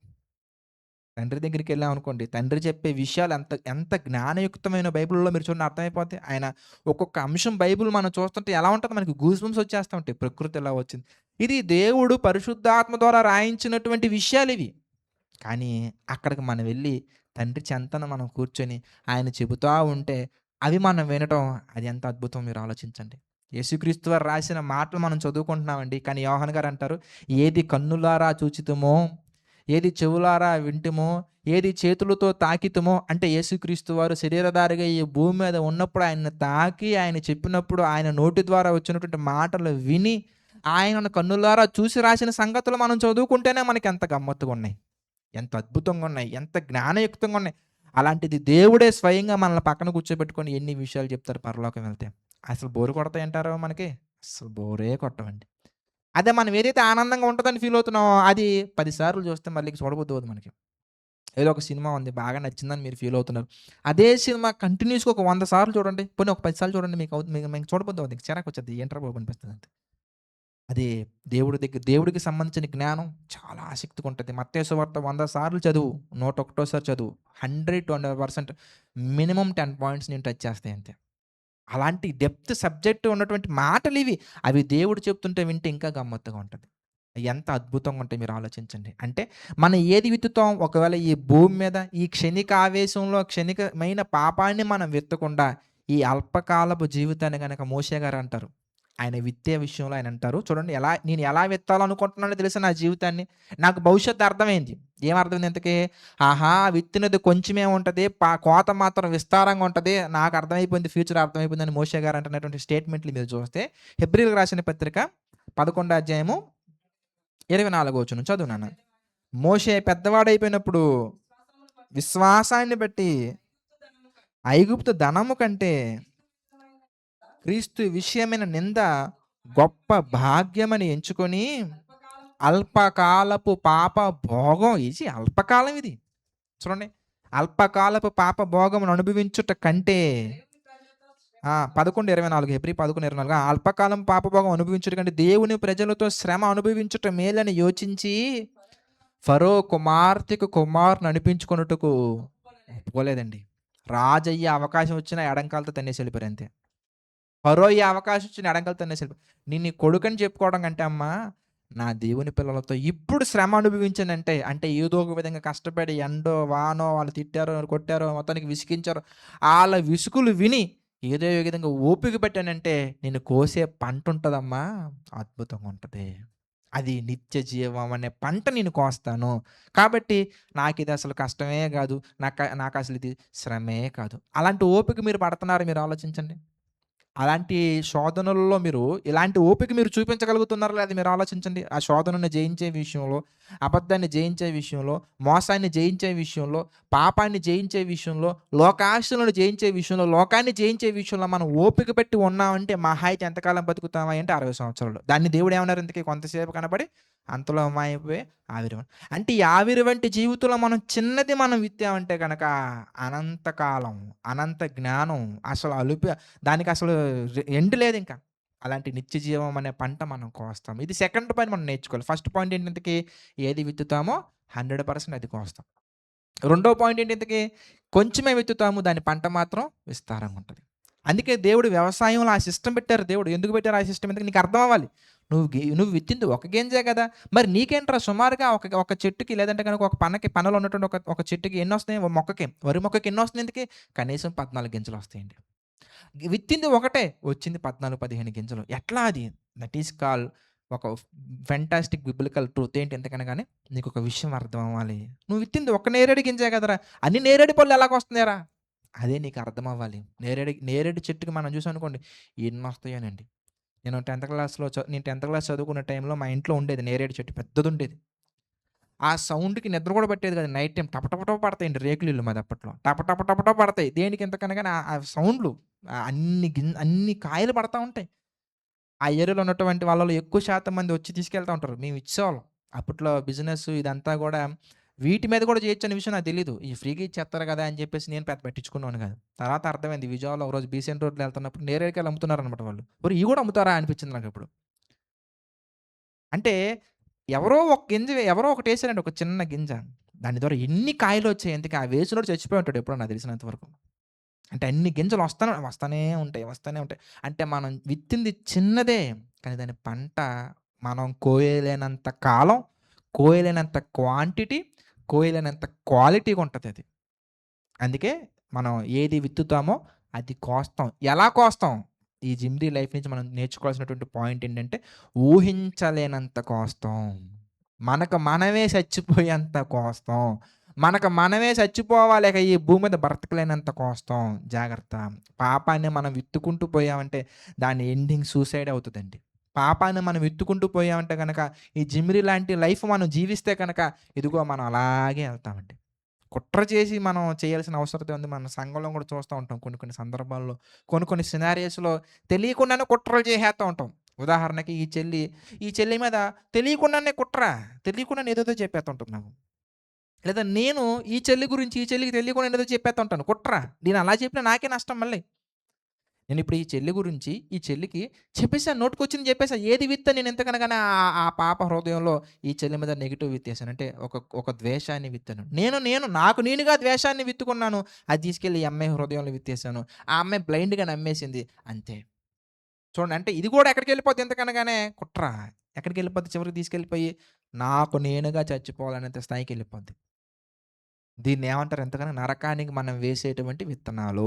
తండ్రి దగ్గరికెళ్ళామనుకోండి, తండ్రి చెప్పే విషయాలు ఎంత ఎంత జ్ఞానయుక్తమైన బైబిల్‌లో మీరు చూడండి అర్థమైపోద్ది. ఆయన ఒక్కొక్క అంశం బైబిల్ మనం చూస్తుంటే ఎలా ఉంటది మనకి గూస్ బంప్స్ వచ్చేస్తా ఉంటాయి. ప్రకృతి ఎలా వచ్చింది. ఇది దేవుడు పరిశుద్ధాత్మ ద్వారా రాయించినటువంటి విషయాలివి. కానీ అక్కడికి మనం వెళ్ళి తండ్రి చెంతన మనం కూర్చొని ఆయన చెబుతా ఉంటే అవి మనం వినటం అది ఎంత అద్భుతం మీరు ఆలోచించండి. యేసుక్రీస్తు వారు రాసిన మాటలు మనం చదువుకుంటున్నామండి. కానీ యోహాను గారు అంటారు, "ఏది కన్నులారా చూచితిమో, ఏది చెవులారా వింటిమో, ఏది చేతులతో తాకితిమో" అంటే యేసుక్రీస్తు వారు శరీరధారిగా ఈ భూమి మీద ఉన్నప్పుడు ఆయన్ని తాకి ఆయన చెప్పినప్పుడు ఆయన నోటి ద్వారా వచ్చినటువంటి మాటలు విని ఆయనను కన్నులారా చూసి రాసిన సంగతులు మనం చదువుకుంటేనే మనకి ఎంత గమ్మత్తుగా ఉన్నాయి. ఎంత అద్భుతంగా ఉన్నాయి. ఎంత జ్ఞానయుక్తంగా ఉన్నాయి. అలాంటిది దేవుడే స్వయంగా మనల్ని పక్కన కూర్చోబెట్టుకొని ఎన్ని విషయాలు చెప్తారు పరలోకం వెళ్తే. అసలు బోర్ కొడతాయంటారా మనకి? అస్సలు బోరే కొట్టవండి. అదే మనం ఏదైతే ఆనందంగా ఉంటదని ఫీల్ అవుతున్నామో అది 10 సార్లు చూస్తే మళ్ళీ చూడబుద్ధి అవ్వదు మనకి. ఏదో ఒక సినిమా ఉంది బాగా నచ్చిందని మీరు ఫీల్ అవుతున్నారు. అదే సినిమా కంటిన్యూయస్‌గా ఒక 100 సార్లు చూడండి. పోనీ ఒక 10 సార్లు చూడండి మీకు చూడబుద్ధి అవ్వదు. చిరాకొచ్చేద్ది. ఏంట్రా బాబు అనిపిస్తది అంతే. అది దేవుడికి సంబంధించిన జ్ఞానం చాలా ఆసక్తిగా ఉంటది. మత్తయి సువార్త 100 సార్లు చదువు. 101 చదువు. 100% మినిమమ్ 10 పాయింట్స్ నిన్ను టచ్ చేస్తాయి అంతే. అలాంటి డెప్త్ సబ్జెక్ట్ ఉన్నటువంటి మాటలివి. అవి దేవుడు చెప్తుంటే వింటే ఇంకా గమ్మత్తుగా ఉంటది. ఎంత అద్భుతంగా ఉంటాయి మీరు ఆలోచించండి. అంటే మనం ఏది విత్తుతాం ఒకవేళ ఈ భూమి మీద ఈ క్షణిక ఆవేశంలో క్షణికమైన పాపాన్ని మనం విత్తకుండా ఈ అల్పకాలపు జీవితాన్ని గనక మోషే గారు అంటారు. ఆయన విత్తే విషయంలో ఆయన అంటారు. చూడండి నేను ఎలా విత్తాలనుకుంటున్నానో తెలుసా నా జీవితాన్ని. నాకు భవిష్యత్తు అర్థమైంది. ఏం అర్థమైంది ఇంతకీ? ఆహా! విత్తినది కొంచెమే ఉంటది. కోత మాత్రం విస్తారంగా ఉంటది. నాకు అర్థమైపోయింది. ఫ్యూచర్ అర్థమైపోయిందని మోషే గారు అంటున్నటువంటి స్టేట్మెంట్‌లు మీరు చూస్తే హెబ్రీయులకు రాసిన పత్రిక 11 అధ్యాయము 24 వచనం చదువు నాన్న. మోషే పెద్దవాడైపోయినప్పుడు విశ్వాసాన్ని బట్టి ఐగుప్తు ధనము కంటే క్రీస్తు విషయమైన నింద గొప్ప భాగ్యమని ఎంచుకొని అల్పకాలపు పాప భోగం అల్పకాలం ఇది. చూడండి. అల్పకాలపు పాప భోగమును అనుభవించుట కంటే 11:24 హెబ్రీ 11:24 అల్పకాలం పాపభోగం అనుభవించుట కంటే దేవుని ప్రజలతో శ్రమ అనుభవించుట మేలని యోచించి ఫరో కుమార్తెకు కుమారుని అనిపించుకొనుటకు ఒప్పుకోలేదండి. రాజయ్యే అవకాశం వచ్చినా ఎడంకాలతో తన్నేసి వెళ్ళిపోయారు అంతే. ఫరో ఈ అవకాశం వచ్చిన ఎడంకాలతో తన్నేసి వెళ్ళిపోయారు. నేను నీ కొడుకని చెప్పుకోవడం కంటే అమ్మా నా దేవుని పిల్లలతో ఇప్పుడు శ్రమ అనుభవించానంటే అంటే ఏదో ఒక విధంగా కష్టపడి ఎండో వానో వాళ్ళు తిట్టారో కొట్టారో మొత్తానికి విసిగించారో వాళ్ళ విసుగులు విని ఏదో ఒక విధంగా ఓపిక పెట్టానంటే నేను కోసే పంట ఉంటుందమ్మా అద్భుతంగా ఉంటుంది. అది నిత్య జీవం అనే పంట నేను కోస్తాను. కాబట్టి నాకు ఇది అసలు కష్టమే కాదు. నాకు అసలు ఇది శ్రమే కాదు. అలాంటి ఓపిక మీరు పడుతున్నారు మీరు ఆలోచించండి. అలాంటి శోధనల్లో మీరు ఇలాంటి ఓపిక మీరు చూపించగలుగుతున్నారా లేదా మీరు ఆలోచించండి. ఆ శోధనను జయించే విషయంలో, అబద్ధాన్ని జయించే విషయంలో, మోసాన్ని జయించే విషయంలో, పాపాన్ని జయించే విషయంలో, లోకాశలను జయించే విషయంలో, లోకాన్ని జయించే విషయంలో మనం ఓపిక పెట్టి ఉన్నామంటే మహా అయితే ఎంతకాలం బతుకుతామా అంటే 60 సంవత్సరాలు. దాన్ని దేవుడు ఏమన్నారు ఇంతకీ కొంతసేపు కనబడి అంతలో మాయమైపోయి ఆవిరి. అంటే ఈ ఆవిరి వంటి జీవితంలో మనం విత్తామంటే గనక అనంతకాలం, అనంత జ్ఞానం అసలు దానికసలు ఎండ్ లేదింక. అలాంటి నిత్య జీవం అనే పంట మనం కోస్తాం. ఇది సెకండ్ పాయింట్ మనం నేర్చుకోవాలి. ఫస్ట్ పాయింట్ ఏంటి ఇంతకీ? ఏది విత్తుతామో 100% అది కోస్తాం. రెండో పాయింట్ ఏంటి ఇంతకీ? కొంచెమే విత్తుతాము దాని పంట మాత్రం విస్తారంగా ఉంటది. అందుకే దేవుడు వ్యవసాయంలో ఆ సిస్టమ్ పెట్టారు దేవుడు. ఎందుకు పెట్టారు ఆ సిస్టమ్? ఎందుకు నీకు అర్థం అవ్వాలి. నువ్వు విత్తింది ఒక గింజే కదా! మరి నీకేంట్రా సుమారుగా ఒక చెట్టుకి లేదంటే గనుక ఒక పనలో ఉన్నటువంటి ఒక చెట్టుకి ఎన్నొస్తున్నాయి? వరి మొక్కకి ఎన్నొస్తున్నాయి ఇంతకీ? కనీసం 14 గింజలొస్తాయండి. విత్తింది ఒకటే. వచ్చింది 14, 15 గింజలు. ఎట్లా అది? దట్ ఈస్ కాల్డ్ ఒక ఫెంటాస్టిక్ బిబ్లికల్ ట్రూత్. ఏంటి ఎంతకనగానే నీకొక విషయం అర్థం అవ్వాలి. నువ్వు విత్తింది ఒక నేరేడు గింజే కదరా! అన్ని నేరేడు పళ్ళు ఎలాగొస్తున్నాయిరా? అదే నీకు అర్థం అవ్వాలి. నేరేడు చెట్టుకి మనం చూసామనుకోండి ఎన్నొస్తాయోనండి. నేను 10థ్ క్లాస్ చదువుకునే టైంలో మా ఇంట్లో ఉండేది నేరేడు చెట్టు పెద్దదుండేది. ఆ సౌండ్‌కి నిద్ర కూడా పట్టేది కాదు. నైట్ టైమ్ టప టప టప పడతాయండి. రేకుల ఇల్లు మాది అప్పట్లో. టప టప టప టప పడతాయి. దేనికి ఇంతకనగాని ఆ సౌండ్‌లు అన్ని కాయలు పడతా ఉంటాయి. ఆ ఏరియాలో ఉన్నటువంటి వాళ్ళలో ఎక్కువ శాతం మంది వచ్చి తీసుకెళ్తా ఉంటారు. మేము ఇచ్చేవాళ్ళం. అప్పట్లో బిజినెస్ ఇదంతా గూడా వీటి మీద కూడా చేయొచ్చనే విషయం నాకు తెలీదు. ఈ ఫ్రీగా ఇచ్చేస్తారు కదా! అని చెప్పేసి నేను పెద్ద పట్టించుకునేవాడిని కాదు. తర్వాత అర్థమైంది. విజయవాడలో ఒకరోజు బీసెంట్ రోడ్‌లో వెళ్తున్నప్పుడు నేరేడుకాయలు అమ్ముతున్నారనమాట వాళ్ళు. ఒరేయ్! ఇయి కూడా అమ్ముతారా అనిపించింది నాకప్పుడు. అంటే ఎవరో ఒకటేసారండి ఒక చిన్న గింజ. దాని ద్వారా ఎన్ని కాయలొచ్చాయి ఇంతకీ ఆ వేసినోడు చచ్చిపోయి ఉంటాడు ఎప్పుడో నాకు తెలిసినంత వరకు. అంటే అన్ని గింజలు వస్తానే ఉంటాయి. అంటే మనం విత్తింది చిన్నదే. కానీ దాని పంట మనం కోయలేనంత కాలం, కోయలేనంత క్వాంటిటీ, కోయలేనంత క్వాలిటీగా ఉంటదది. అందుకే మనం ఏది విత్తుతామో అది కోస్తాం. ఎలా కోస్తాం? ఈ జిమ్‌ది లైఫ్ నుంచి మనం నేర్చుకోవాల్సినటువంటి పాయింట్ ఏంటంటే ఊహించలేనంత కోస్తాం. మనకు మనమే చచ్చిపోయేంత కోస్తాం. మనకు మనమే చచ్చిపోవాలి ఇక ఈ భూమి మీద బ్రతకలేనంత కోస్తాం. జాగ్రత్త. పాపాన్ని మనం విత్తుకుంటూ పోయామంటే దాని ఎండింగ్ సూసైడ్ అవుతదండి. పాపాన్ని మనం ఎత్తుకుంటూ పోయామంటే గనక, ఈ జిమ్రీ లాంటి లైఫ్ మనం జీవిస్తే కనుక, ఇదిగో మనం అలాగే ఎళ్తామండి. కుట్ర చేసి మనం చేయాల్సిన అవసరత ఉంది. మన సంఘంలో కూడా చూస్తా ఉంటాం కొన్ని కొన్ని సందర్భాల్లో. కొన్ని కొన్ని సినారియోస్‌లో తెలియకుండానే కుట్రలు చేసేస్తా ఉంటాం. ఉదాహరణకి ఈ చెల్లి మీద తెలియకుండానే కుట్ర. తెలియకుండానే ఏదేదో చెప్పేత్తా ఉంటది నాకు. లేదా నేను ఈ చెల్లి గురించి ఈ చెల్లికి తెలియకుండా ఏదేదో చెప్పేత్తా ఉంటాను కుట్ర. నేను అలా చెప్పినా నాకే నష్టం మళ్ళీ. నేనిప్పుడు ఈ చెల్లి గురించి, ఈ చెల్లికి చెప్పేసాను. నోటికొచ్చింది చెప్పేసా. ఏది విత్తా నేను ఎంతకనగానే ఆ పాప హృదయంలో ఈ చెల్లి మీద నెగెటివ్ విత్తేసాను. అంటే ఒక ద్వేషాన్ని విత్తాను. నాకు నేనుగా ద్వేషాన్ని విత్తుకున్నాను. అది తీసుకెళ్ళి ఈ అమ్మాయి హృదయంలో విత్తేసాను. ఆ అమ్మాయి బ్లైండ్‌గా నమ్మేసింది. అంతే. చూడండి అంటే ఇది కూడా ఎక్కడికెళ్ళిపోద్ది ఎంతకనగానే కుట్ర. ఎక్కడికెళ్ళిపోద్ది చివరికి తీసుకెళ్ళిపోయి నాకు నేనుగా చచ్చిపోవాలనేంత స్థాయికెళ్ళిపోద్ది. దీన్నేమంటారు ఎంతగానో నరకానికి మనం వేసేటువంటి విత్తనాలు.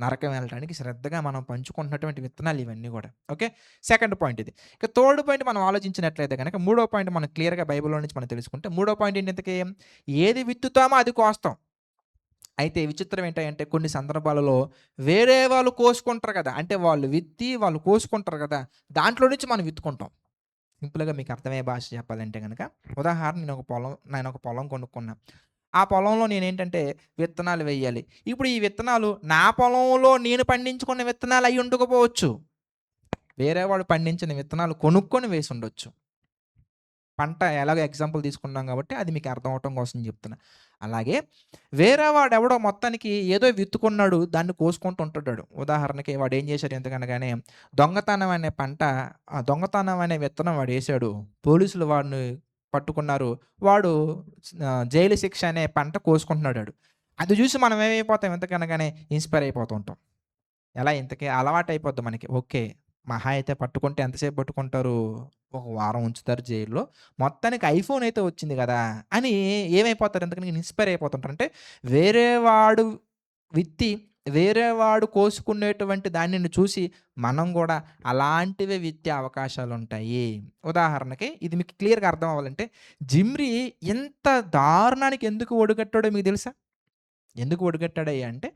నరకం వెళ్ళటానికి శ్రద్ధగా మనం పంచుకుంటున్నటువంటి విత్తనాలు ఇవన్నీ గూడా. ఓకే. సెకండ్ పాయింట్ ఇది. ఇక థర్డ్ పాయింట్ మనం ఆలోచించినట్లయితే గనక మూడో పాయింట్ మనం క్లియర్‌గా బైబిల్‌లో నుంచి మనం తెలుసుకుంటే మూడో పాయింట్ ఏంటి ఇంతకీ? ఏది విత్తుతామో అది కోస్తాం. అయితే విచిత్రం ఏంటంటే కొన్ని సందర్భాలలో వేరే వాళ్ళు కోసుకుంటారు గదా! అంటే వాళ్ళు విత్తి వాళ్ళు కోసుకుంటారు గదా! దాంట్లో నుంచి మనం విత్తుకుంటాం. సింపుల్‌గా మీకు అర్థమయ్యే భాష చెప్పాలంటే గనక ఉదాహరణ నేనొక పొలం కొనుక్కున్నా. ఆ పొలంలో నేనేంటంటే విత్తనాలు వేయాలి. ఇప్పుడు ఈ విత్తనాలు నా పొలంలో నేను పండించుకున్న విత్తనాలు అయ్యి ఉండకపోవచ్చు. వేరే వాడు పండించిన విత్తనాలు కొనుక్కొని వేసుండొచ్చు. పంట ఎలాగో ఎగ్జాంపుల్ తీసుకున్నాం కాబట్టి అది మీకు అర్థం అవ్వటం కోసం చెప్తున్నా. అలాగే వేరే వాడెవడో మొత్తానికి ఏదో విత్తుకున్నాడు. దాన్ని కోసుకుంటూ ఉంటున్నాడు. ఉదాహరణకి వాడేం చేశాడు ఎంతకనగానే దొంగతనం అనే దొంగతనం అనే విత్తనం వాడేశాడు. పోలీసులు వాడిని పట్టుకున్నారు. వాడు జైలు శిక్ష అనే పంట కోసుకుంటున్నాడాడు. అది చూసి మనం ఏమైపోతాం ఎంతకనగానే ఇన్‌స్పైర్ అయిపోతూ ఉంటాం. ఎలా ఇంతకి అలవాటయిపోద్ది మనకి. ఓకే. మహా అయితే పట్టుకుంటే ఎంతసేపు పట్టుకుంటారు? ఒక వారం ఉంచుతారు జైల్‌లో. మొత్తానికి ఐఫోన్ అయితే వచ్చింది గదా! అని ఏమైపోతారు ఇంతకని ఇన్‌స్పైర్ అయిపోతుంటారు. అంటే వేరే వాడు విత్తి, వేరే వాడు కోసుకునేటువంటి దానిని చూసి మనం గూడా అలాంటివే విత్తే అవకాశాలుంటాయి. ఉదాహరణకి ఇది మీకు క్లియర్‌గా అర్థం అవ్వాలంటే జిమ్రీ ఎంత దారుణానికి ఎందుకు ఒడిగట్టాడో మీకు తెలుసా? ఎందుకు ఒడిగట్టాడయ్యా అంటే,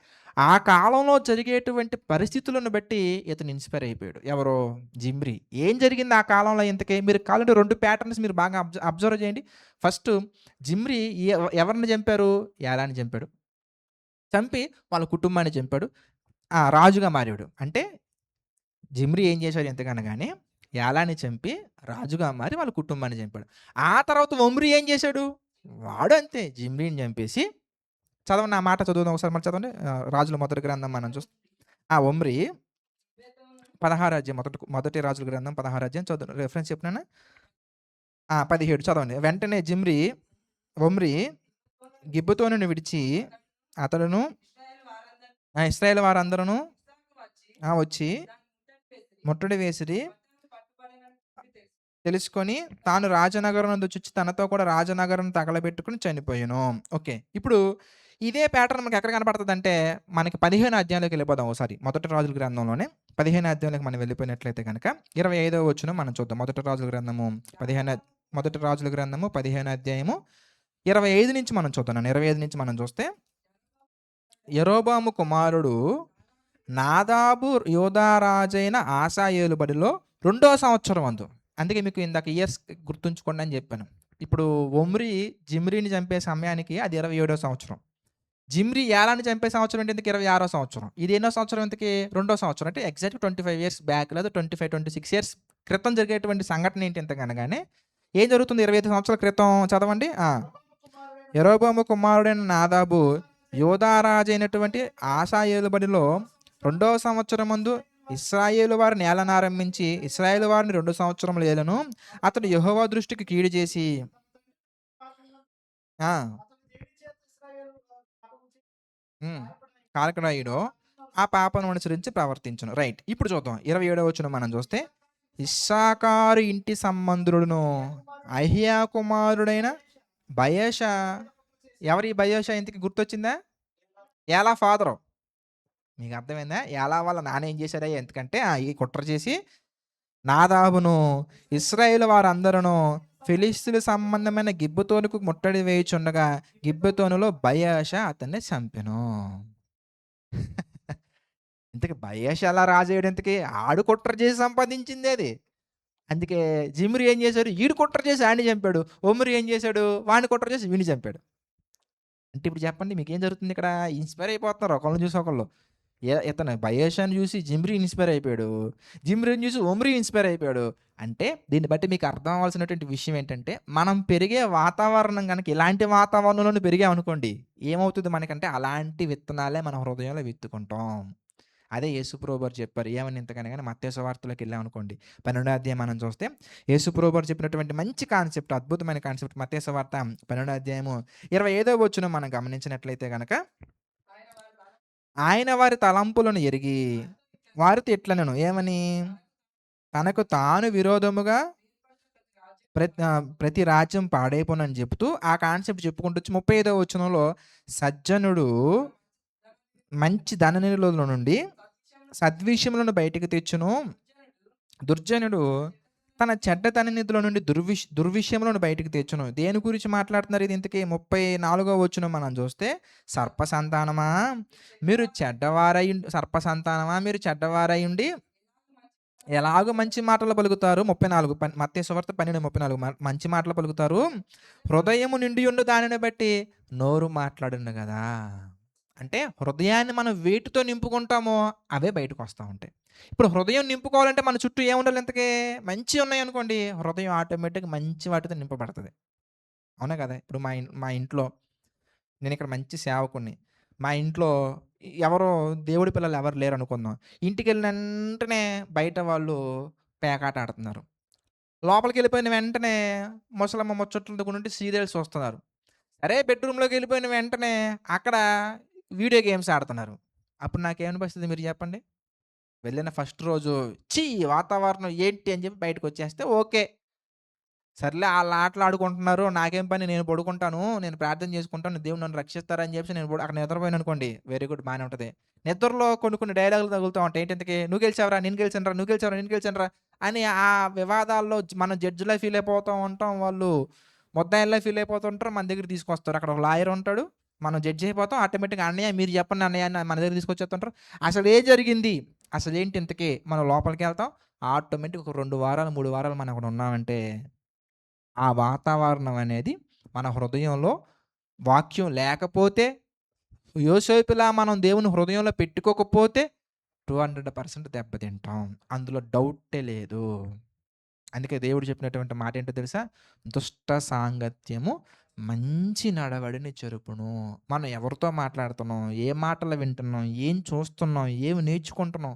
ఆ కాలంలో జరిగేటువంటి పరిస్థితులను బట్టి ఇతను ఇన్‌స్పైర్ అయిపోయాడు. ఎవరు? జిమ్రీ. ఏం జరిగింది ఆ కాలంలో ఇంతకి? మీరు కావాలంటే 2 ప్యాటర్న్స్ మీరు బాగా అబ్జర్వ్ చేయండి. ఫస్టు జిమ్రీ ఎవరిని చంపారు? యాలాని చంపాడు. చంపి వాళ్ళ కుటుంబాన్ని చంపాడు. రాజుగా మారాడు. అంటే జిమ్రీ ఏం చేశాడు ఇంతకనగానే యాలాని చంపి రాజుగా మారి వాళ్ళ కుటుంబాన్ని చంపాడు. ఆ తర్వాత ఒమ్రీ ఏం చేశాడు? వాడు అంతే జిమ్రీని చంపేసి చదవండి. ఆ మాట చదువుదాం ఒకసారి మళ్ళీ చదవండి. రాజుల మొదటి గ్రంథం మనం ఒమ్రీ 16 అధ్యాయం మొదటి రాజుల గ్రంథం 16 అధ్యాయం రిఫరెన్స్ చెప్పనానా? 17 చదవండి. వెంటనే ఒమ్రీ గిబ్బతోనును విడిచి అతడును ఇశ్రాయేలు వారందరును వచ్చి ముట్టడి వేసిరి. తెలుసుకొని తాను రాజనగరమునందు చొచ్చి తనతో కూడా రాజనగరం తగలబెట్టుకొని చనిపోయెను. ఓకే. ఇప్పుడు ఇదే ప్యాటర్న్ మనకి ఎక్కడ కనపడతదంటే, మనకి 15 అధ్యాయంలోకి వెళ్ళిపోదాం ఓసారి. మొదటి రాజుల గ్రంథంలోనే 15 అధ్యాయంలోకి మనం వెళ్ళిపోయినట్లయితే గనక 25వ వచనం మనం చూద్దాం. మొదటి రాజుల గ్రంథము 15 అధ్యాయము 25 నుంచి మనం చూద్దాం. 25 నుంచి మనం చూస్తే, యరొబాము కుమారుడు నాదాబు యూదా రాజైన ఆసా ఏలుబడిలో 2వ సంవత్సరమందు. అందుకే మీకు ఇందాక ఇయర్స్ గుర్తుంచుకోండి అని చెప్పాను. ఇప్పుడు ఒమ్రీ జిమ్రీని చంపే సమయానికి అది 27వ సంవత్సరం. జిమ్రీ యాలాని చంపే సంవత్సరం ఏంటి ఇంతకి 26వ సంవత్సరం. ఇది ఎన్నో సంవత్సరం ఇంతకి? రెండో సంవత్సరం. అంటే ఎగ్జాక్ట్‌గా 25 ఇయర్స్ బ్యాక్ లేదా 25, 26 ఇయర్స్ క్రితం జరిగేటువంటి సంఘటన ఏంటి ఇంతకనగానే ఏం జరుగుతుంది 25 సంవత్సరాల క్రితం చదవండి. యరొబాము కుమారుడైన నాదాబు యూదా రాజైనటువంటి ఆసా ఏలుబడిలో 2వ సంవత్సరమందు ఇశ్రాయేలు వారిని ఏలనారంభించి ఇశ్రాయేలు వారిని 2 సంవత్సరములు ఏలెను. అతడు యెహోవా దృష్టికి కీడు చేసి ఆ! హ్మ్. కాలకడాయుడో ఆ పాపను అనుసరించి ప్రవర్తించును. రైట్. ఇప్పుడు చూద్దాం. 27వ వచనం మనం చూస్తే, ఇశ్శాఖారు ఇంటి సంబంధుడును అహియా కుమారుడైన బయెషా. ఎవరు ఈ బయెషా ఇంతకి గుర్తొచ్చిందా? ఏలా ఫాదరు. మీకు అర్థమైందా? ఏలా వాళ్ళ నాన్న ఏం చేశాడయ్యా ఎందుకంటే ఈ కుట్ర చేసి నాదాబును ఇశ్రాయేలు వారందరును ఫిలిష్తీయుల సంబంధమైన గిబ్బెతోనుకు ముట్టడి వేయుచుండగా గిబ్బెతోనులో బయెషా అతన్ని చంపెను. ఇంతకి బయెషా ఎలా రాజయ్యాడు ఇంతకి? ఆడు కుట్ర చేసి సంపాదించిందే అది. అందుకే జిమ్రీ ఏం చేశాడు? ఈడు కుట్ర చేసి ఆడిని చంపాడు. ఒమ్రీ ఏం చేశాడు? వాడిని కుట్ర చేసి వీడిని చంపాడు. అంటే ఇప్పుడు చెప్పండి మీకేం జరుగుతుంది ఇక్కడ? ఇన్‌స్పైర్ అయిపోతున్నారు ఒకళ్ళని చూసి ఒకళ్ళు. ఇతను బయేషాని చూసి జిమ్రీ ఇన్‌స్పైర్ అయిపోయాడు. జిమ్రీని చూసి ఒమ్రీ ఇన్‌స్పైర్ అయిపోయాడు. అంటే దీన్ని బట్టి మీకు అర్థం అవ్వాల్సినటువంటి విషయం ఏంటంటే, మనం పెరిగే వాతావరణం గనక ఇలాంటి వాతావరణంలోనే పెరిగామనుకోండి, ఏమవుతుంది మనకంటే అలాంటి విత్తనాలే మన హృదయంలో విత్తుకుంటాం. అదే యేసుప్రభు వారు చెప్పారు. ఏమని ఇంతకనగానే మత్తయి సువార్తలోకెళ్ళామనుకోండి, 12 అధ్యాయం మనం చూస్తే యేసుప్రభు వారు చెప్పినటువంటి మంచి కాన్సెప్ట్, అద్భుతమైన కాన్సెప్ట్ మత్తయి సువార్త 12 అధ్యాయము 25వ వచనం మనం గమనించినట్లయితే గనక, ఆయన వారి తలంపులను ఎరిగి వారితో ఇట్లనెను ఏమని? తనకు తాను విరోధముగా ప్రతి రాజ్యం పాడైపోనని చెప్తూ ఆ కాన్సెప్ట్ చెప్పుకుంటూ వచ్చి 35వ వచనంలో సజ్జనుడు మంచి ధననిలువలో నుండి సద్విషయములను బయటికి తెచ్చును. దుర్జనుడు తన చెడ్డతన నిధిలో నుండి దుర్విషయములను బయటికి తెచ్చును. దేని గురించి మాట్లాడుతున్నారు ఇది ఇంతకీ? 34వ వచనం మనం చూస్తే, సర్ప సంతానమా మీరు సర్ప సంతానమా మీరు చెడ్డవారయుండి ఎలాగో మంచి మాటలు పలుకుతారు. 34 మత్తయి సువార్త 12:34 మంచి మాటలు పలుకుతారు. హృదయము నిండియుండు దానిని బట్టి నోరు మాట్లాడును గదా! అంటే హృదయాన్ని మనం వేటితో నింపుకుంటామో అవే బయటకొస్తా ఉంటాయి. ఇప్పుడు హృదయం నింపుకోవాలంటే మన చుట్టూ ఏముండాలి ఇంతకీ? మంచియి ఉన్నాయనుకోండి, హృదయం ఆటోమేటిక్‌గా మంచి వాటితో నింపబడతది. అవునా కదా! ఇప్పుడు మా ఇంట్లో నేనిక్కడ మంచి సేవకుడిని. మా ఇంట్లో ఎవరో దేవుడి పిల్లలు ఎవరు లేరనుకుందాం. ఇంటికెళ్ళిన వెంటనే బయట వాళ్ళు పేకాట ఆడుతున్నారు. లోపలికెళ్ళిపోయిన వెంటనే ముసలమ్మ ముచ్చట్లు దగ్గరుండి సీరియల్స్ చూస్తున్నారు. సరే బెడ్‌రూమ్‌లోకెళ్ళిపోయిన వెంటనే అక్కడ వీడియో గేమ్స్ ఆడుతున్నారు. అప్పుడు నాకేమనిపిస్తది మీరు చెప్పండి? వెళ్ళిన ఫస్ట్ రోజు ఛీ! వాతావరణం ఏంటి అని చెప్పి బయటకొచ్చేస్తే ఓకే. సర్లే ఆళ్ళు ఆటలు ఆడుకుంటున్నారు. నాకేం పని నేను పడుకుంటాను. నేను ప్రార్థన చేసుకుంటాను. దేవుడు నన్ను రక్షిస్తారని చెప్పేసి నేను అక్కడ నిద్రపోయాననుకోండి. వెరీ గుడ్ బానే ఉంటది. నిద్రలో కొన్ని కొన్ని డైలాగులు తగులుతా ఉంటాయి. ఏంటి "నువ్వు గెలిచావురా, నేను గెలిచానురా, నువ్వు గెలిచావురా, నేను గెలిచానురా" అని ఆ వివాదాల్లో మనం జడ్జిలా ఫీల్ అయిపోతూ ఉంటాం. వాళ్ళు ముద్దాయిల్లా ఫీల్ అయిపోతుంటారు. మన దగ్గరికి తీసుకొస్తారు. అక్కడ ఒక లాయర్ ఉంటాడు. మనం జడ్జ్ అయిపోతాం. ఆటోమేటిక్‌గా "అన్నయ్య మీరు చెప్పండి అన్నయ్య" అని మన దగ్గరికి తీసుకొచ్చేస్తుంటారు. అసలేం జరిగింది? అసలేంటి ఇంతకి? మనం లోపలికెళ్తాం. ఆటోమేటిక్‌గా ఒక 2 వారాలు, 3 వారాలు మనం అక్కడ ఉన్నామంటే ఆ వాతావరణం అనేది మన హృదయంలో వాక్యం లేకపోతే, యోసేపులా మనం దేవుని హృదయంలో పెట్టుకోకపోతే 200% దెబ్బతింటాం. అందులో డౌటే లేదు. అందుకే దేవుడు చెప్పినటువంటి మాటేంటో తెలుసా? దుష్ట సాంగత్యము మంచి నడవడిని చెరుపును. మనం ఎవరితో మాట్లాడుతున్నాం? ఏ మాటలు వింటున్నాం? ఏం చూస్తున్నాం? ఏమి నేర్చుకుంటున్నాం?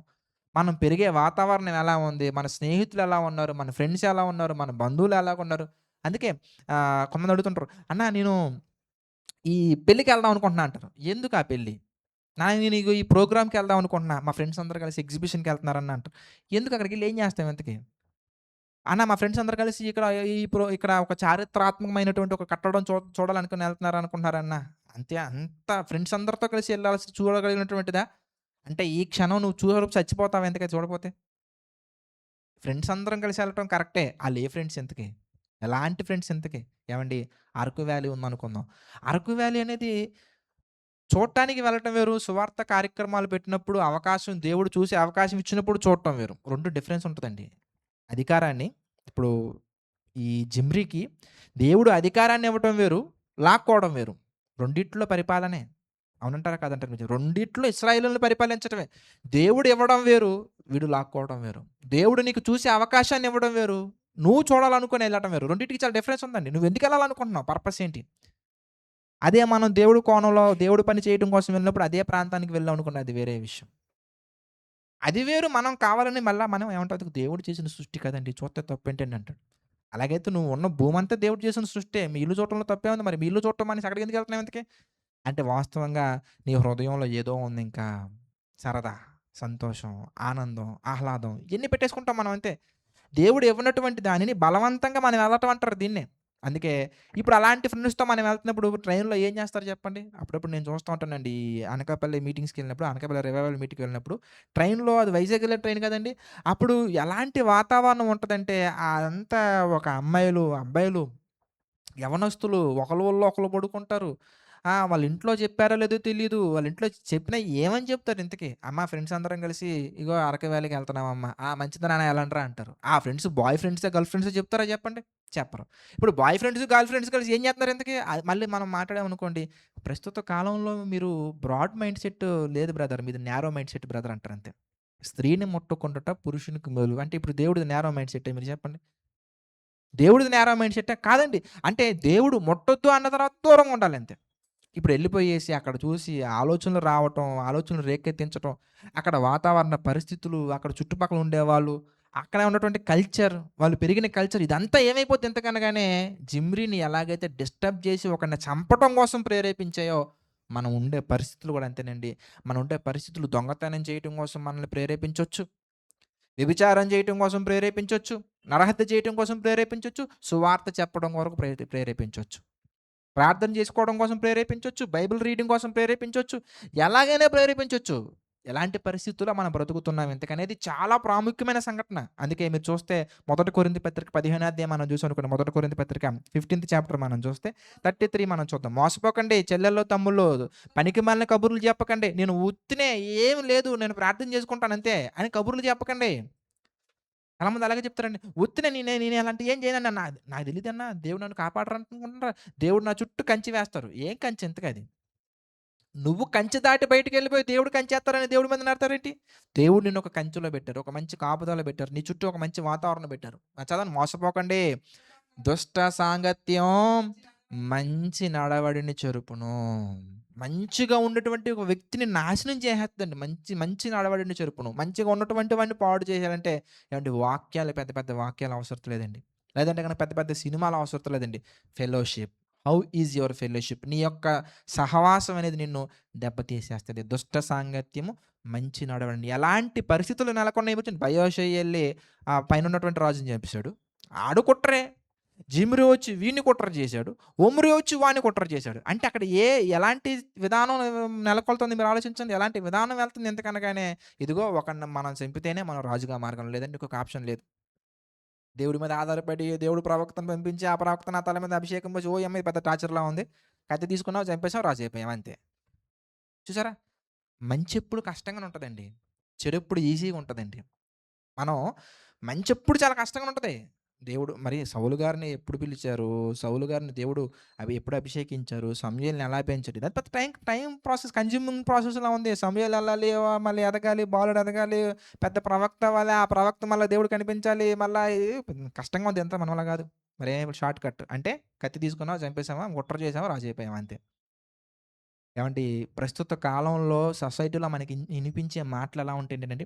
మనం పెరిగే వాతావరణం ఎలా ఉంది? మన స్నేహితులు ఎలా ఉన్నారు? మన ఫ్రెండ్స్ ఎలా ఉన్నారు? మన బంధువులు ఎలాగున్నారు? అందుకే కొంతమంది అడుగుతుంటారు, "అన్నా నేను ఈ పెళ్ళికెళ్దాం అనుకుంటున్నా" అంటారు. "ఎందుకు ఆ పెళ్లి?" నేను ఇగో ఈ ప్రోగ్రామ్‌కెళ్దాం అనుకుంటున్నా. మా ఫ్రెండ్స్ అందరూ కలిసి ఎగ్జిబిషన్‌కెళ్తున్నారన్న అంటారు. ఎందుకు అక్కడికెళ్లి ఏం చేస్తావు ఇంతకి? అన్న మా ఫ్రెండ్స్ అందరూ కలిసి ఇక్కడ ఒక చారిత్రాత్మకమైనటువంటి ఒక కట్టడం చూడాలనుకుని ఎళ్తున్నారనుకుంటున్నారన్న. అంతే అంత ఫ్రెండ్స్ అందరితో కలిసి చూడగలిగినటువంటిదా? అంటే ఈ క్షణం నువ్వు చూడలోపు చచ్చిపోతావా ఇంతకి చూడపోతే? ఫ్రెండ్స్ అందరం కలిసి ఎళ్ళటం కరెక్టే. ఆళ్ళు ఏ ఫ్రెండ్స్ ఇంతకి? ఎలాంటి ఫ్రెండ్స్ ఇంతకి? ఏవండీ అరకు వ్యాలీ ఉందనుకుందాం. అరకు వ్యాలీ అనేది చూడటానికి వెళ్ళటం వేరు. సువార్త కార్యక్రమాలు పెట్టినప్పుడు దేవుడు చూసే అవకాశం ఇచ్చినప్పుడు చూడటం వేరు. 2 డిఫరెన్స్ ఉంటదండి. అధికారాన్ని ఇప్పుడు ఈ జిమ్రీకి దేవుడు అధికారాన్ని ఇవ్వటం వేరు, లాక్కోవడం వేరు. రెండిట్లో పరిపాలనే. అవునంటారా? కాదంటారా? మీరు రెండిట్లో ఇశ్రాయేలుని పరిపాలించటమే. దేవుడు ఇవ్వడం వేరు, వీడు లాక్కోవడం వేరు. దేవుడు నీకు చూసే అవకాశాన్ని ఇవ్వడం వేరు, నువ్వు చూడాలనుకుని ఎళ్ళటం వేరు. రెండిటికి చాలా డిఫరెన్స్ ఉందండి. నువ్వెందుకెళ్ళాలనుకుంటున్నావు? పర్పస్ ఏంటి? అదే మనం దేవుడి కోణంలో దేవుడి పని చేయటం కోసం వెళ్ళినప్పుడు అదే ప్రాంతానికి వెళ్ళామనుకోండి అది వేరే విషయం. అది వేరు మనం కావాలని మళ్ళా మనం ఏమంటాం అది దేవుడు చేసిన సృష్టి కదండీ! చూస్తే తప్పేంటండి అంటాడు. అలాగైతే నువ్వు ఉన్న భూమంతా దేవుడు చేసిన సృష్టే. మీ ఇల్లు చూడటంలో తప్పేముంది? మరి మీ ఇల్లు చూడటం మానేసి అక్కడికెందుకు ఎళ్తున్నావు ఇంతకి? అంటే వాస్తవంగా నీ హృదయంలో ఏదో ఉంది ఇంకా. సరదా, సంతోషం, ఆనందం, ఆహ్లాదం ఇయన్నీ పెట్టేసుకుంటాం మనం అంతే. దేవుడు ఇవ్వనటువంటి దానిని బలవంతంగా మనం వెళ్ళటం అంటారు దీన్నే. అందుకే ఇప్పుడు అలాంటి ఫ్రెండ్స్‌తో మనం వెళ్తున్నప్పుడు ట్రైన్‌లో ఏం చేస్తారు చెప్పండి? అప్పుడప్పుడు నేను చూస్తూ ఉంటానండి. ఈ అనకాపల్లి మీటింగ్స్‌కెళ్ళినప్పుడు, అనకాపల్లి రివైవల్ మీటింగ్‌కి వెళ్ళినప్పుడు ట్రైన్‌లో అది వైజాగ్ వెళ్ళే ట్రైన్ కదండీ! అప్పుడు ఎలాంటి వాతావరణం ఉంటదంటే అంతా ఒక అమ్మాయిలు, అబ్బాయిలు, యవ్వనస్తులు ఒకళ్ళ ఒళ్ళో ఒకళ్ళు పడుకుంటారు. వాళ్ళ ఇంట్లో చెప్పారో లేదో తెలీదు. వాళ్ళ ఇంట్లో చెప్పినా ఏమని చెప్తారు ఇంతకి? అమ్మ ఫ్రెండ్స్ అందరం కలిసి ఇగో అరకు వ్యాలీకి ఎళ్తున్నామమ్మ. మంచిది నాన్న ఎళ్ళండ్రా అంటారు. ఆ ఫ్రెండ్స్ బాయ్ ఫ్రెండ్సే, గర్ల్ ఫ్రెండ్సే చెప్తారా చెప్పండి? చెప్పరు. ఇప్పుడు బాయ్ ఫ్రెండ్స్, గర్ల్ ఫ్రెండ్స్ కలిసి ఏం చేస్తున్నారు ఇంతకి? మళ్ళీ మనం మాట్లాడామనుకోండి, ప్రస్తుత కాలంలో మీరు బ్రాడ్ మైండ్ సెట్ లేదు బ్రదర్. మీది నారో మైండ్ సెట్ బ్రదర్ అంటారు అంతే. స్త్రీని ముట్టుకొనుట పురుషునికి మేలు. అంటే ఇప్పుడు దేవుడిది నారో మైండ్ సెట్టే మీరు చెప్పండి? దేవుడిది నారో మైండ్ సెట్టా? కాదండి. అంటే దేవుడు ముట్టొద్దు అన్న తర్వాత దూరంగా ఉండాలంతే. ఇప్పుడెళ్ళిపోయేసి అక్కడ చూసి ఆలోచనలు రావటం, ఆలోచనలు రేకెత్తించటం, అక్కడ వాతావరణ పరిస్థితులు, అక్కడ చుట్టుపక్కల ఉండేవాళ్ళు, అక్కడ ఉన్నటువంటి కల్చర్, వాళ్ళు పెరిగిన కల్చర్ ఇదంతా ఏమైపోద్ది ఇంతకనగానే జిమ్రీని ఎలాగైతే డిస్టర్బ్ చేసి ఒకడిని చంపటం కోసం ప్రేరేపించాయో, మనం ఉండే పరిస్థితులు గూడా అంతేనండి. మనం ఉండే పరిస్థితులు దొంగతనం చేయటం కోసం మనల్ని ప్రేరేపించొచ్చు. వ్యభిచారం చేయటం కోసం ప్రేరేపించొచ్చు. నరహత్య చేయటం కోసం ప్రేరేపించొచ్చు. సువార్త చెప్పడం కొరకు ప్రేరేపించొచ్చు. ప్రార్థన చేసుకోవడం కోసం ప్రేరేపించొచ్చు. బైబిల్ రీడింగ్ కోసం ప్రేరేపించొచ్చు. ఎలాగైనా ప్రేరేపించొచ్చు. ఎలాంటి పరిస్థితుల్లో మనం బ్రతుకుతున్నాం ఇంతకనేది చాలా ప్రాముఖ్యమైన సంఘటన. అందుకే మీరు చూస్తే మొదటి కొరింథీ పత్రిక 15వ అధ్యాయం మనం చూసామనుకోండి. మొదటి కొరింథీ పత్రిక 15థ్ చాప్టర్ మనం చూస్తే 33 మనం చూద్దాం. మోసపోకండి చెల్లెల్లో, తమ్ముల్లో పనికిమాలిన కబుర్లు చెప్పకండి. నేను ఉత్తినే ఏమి లేదు నేను ప్రార్థన చేసుకుంటాను అంతే అని కబుర్లు చెప్పకండి. చాలామంది అలాగే చెప్తారండి. ఉత్తినే నేను అలాంటివి ఏం చేయనన్నా నాకు తెలీదన్నా దేవుడు నన్ను కాపాడరనుకుంటున్నారా? దేవుడు నా చుట్టూ కంచె వేస్తారు. ఏం కంచె ఇంతకది? నువ్వు కంచె దాటి బయటికెళ్ళిపోయి దేవుడు కంచేత్తారని దేవుడి మీద నెడతారేంటి? దేవుడు నిన్నొక కంచెలో పెట్టారు. ఒక మంచి కాపుదల పెట్టారు. నీ చుట్టూ ఒక మంచి వాతావరణం పెట్టారు. చదవండి మోసపోకండి. దుష్ట సాంగత్యం మంచి నడవడిని చెరుపును. మంచిగా ఉన్నటువంటి ఒక వ్యక్తిని నాశనం చేసేస్తదండి. మంచి నడవడిని చెరుపును. మంచిగా ఉన్నటువంటి వాడిని పాడు చేయాలంటే ఏవండీ వాక్యాలు పెద్ద పెద్ద వాక్యాలు అవసరం లేదండి. లేదంటే గనక పెద్ద పెద్ద సినిమాలు అవసరం లేదండి. Fellowship. How is your fellowship? నీ యొక్క సహవాసం అనేది నిన్ను దెబ్బతీసేస్తది. దుష్ట సాంగత్యము మంచి నడవడిని. ఎలాంటి పరిస్థితులు నెలకొన్నాయో చూడండి. బయోషై ఎళ్లి పైనున్నటువంటి రాజుని చంపేసాడు. ఆడు కుట్రే. జిమ్రీ వచ్చి వీడిని కుట్ర చేశాడు. ఒమ్రీ వచ్చి వాడిని కుట్ర చేశాడు. అంటే అక్కడ ఎలాంటి విధానం నెలకొల్తుంది మీరు ఆలోచించండి. ఎలాంటి విధానం వెళ్తుంది ఎందుకనగానే ఇదిగో ఒకడిని మనం చంపితేనే మనం రాజుగా మార్గం లేదంటే ఇంకొక ఆప్షన్ లేదు. దేవుడి మీద ఆధారపడి దేవుడు ప్రవక్తను పంపించి ఆ ప్రవక్త నా తల మీద అభిషేకం పోసి ఓయమ్మ ఇది పెద్ద టార్చర్‌లా ఉంది. కత్తి తీసుకున్నావు చంపేసావు రాజు అయిపోయాం అంతే. చూసారా? మంచెప్పుడు కష్టంగానే ఉంటదండి. చెడెప్పుడు ఈజీగా ఉంటదండి. మనం మంచెప్పుడు చాలా కష్టంగా ఉంటది. దేవుడు మరి సౌలు గారిని ఎప్పుడు పిలిచారు? సౌలు గారిని దేవుడు ఎప్పుడు అభిషేకించారు? సమూయేలుని ఎలా పెంచారు? ఇదంతా పెద్ద టైం ప్రాసెస్ కన్జ్యూమింగ్ ప్రాసెస్‌లా ఉంది. సమూయేలు ఎళ్ళాలి, మళ్ళీ ఎదగాలి, బాలుడు ఎదగాలి, పెద్ద ప్రవక్త అవ్వాలి, ఆ ప్రవక్త మళ్ళా దేవుడు కనిపించాలి. మళ్ళా కష్టంగా ఉంది ఇదంతా మన వల్ల కాదు. మరేం షార్ట్ కట్. అంటే కత్తి తీసుకున్నావా, చంపేసామా, కుట్ర చేసామా, రాజు అయిపోయామా అంతే. ఏవండీ ప్రస్తుత కాలంలో సొసైటీలో మనకి ఇనిపించే మాటలు ఎలా ఉంటాయంటేనండి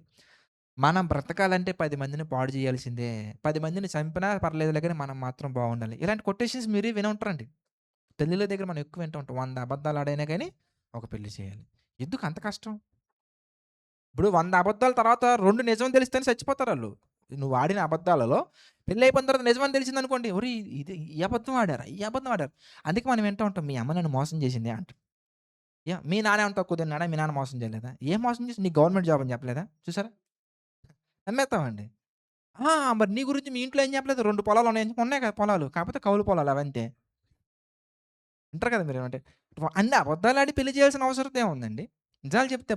మనం బ్రతకాలంటే 10 మందిని పాడు చేయాల్సిందే. 10 మందిని చంపినా పర్లేదులే గాని మనం మాత్రం బాగుండాలి. ఇలాంటి కొటేషన్స్ మీరే విని ఉంటారండి. పెళ్ళిళ్ళ దగ్గర మనం ఎక్కువ వింటూ ఉంటాం. 100 అబద్దాలు ఆడైనా గాని ఒక పెళ్లి చేయాలి. ఎందుకు అంత కష్టం? ఇప్పుడు 100 అబద్దాల తర్వాత 2 నిజం తెలిస్తేనే చచ్చిపోతారాళ్ళు. నువ్వు ఆడిన అబద్దాలలో పెళ్లయిపోయిన తర్వాత నిజమని తెలిసిందనుకోండి. ఒరేయ్! ఇది ఈ అబద్ధం ఆడారా? ఈ అబద్ధం ఆడారు. అందుకే మనం వింటూ ఉంటాం. మీ అమ్మ నన్ను మోసం చేసింది అంటారు. మీ నాన్న ఏమన్నా తక్కువ తిన్నాడా? మీ నాన్న మోసం చేయలేదా? ఏం మోసం చేసి నీకు గవర్నమెంట్ జాబ్ అని చెప్పలేదా? చూసారా? నమ్మేత్తామండి. మరి నీ గురించి మీ ఇంట్లో ఏం చెప్పలేదు? 2 పొలాలున్నాయి. ఉన్నాయి కదా పొలాలు. కాకపోతే కౌలు పొలాలు అవంతే. వింటారు కదా మీరేమంటే. అన్ని అబద్దాలాడి పెళ్లి చేయాల్సిన అవసరం ఏముందండి? నిజాలు చెప్తే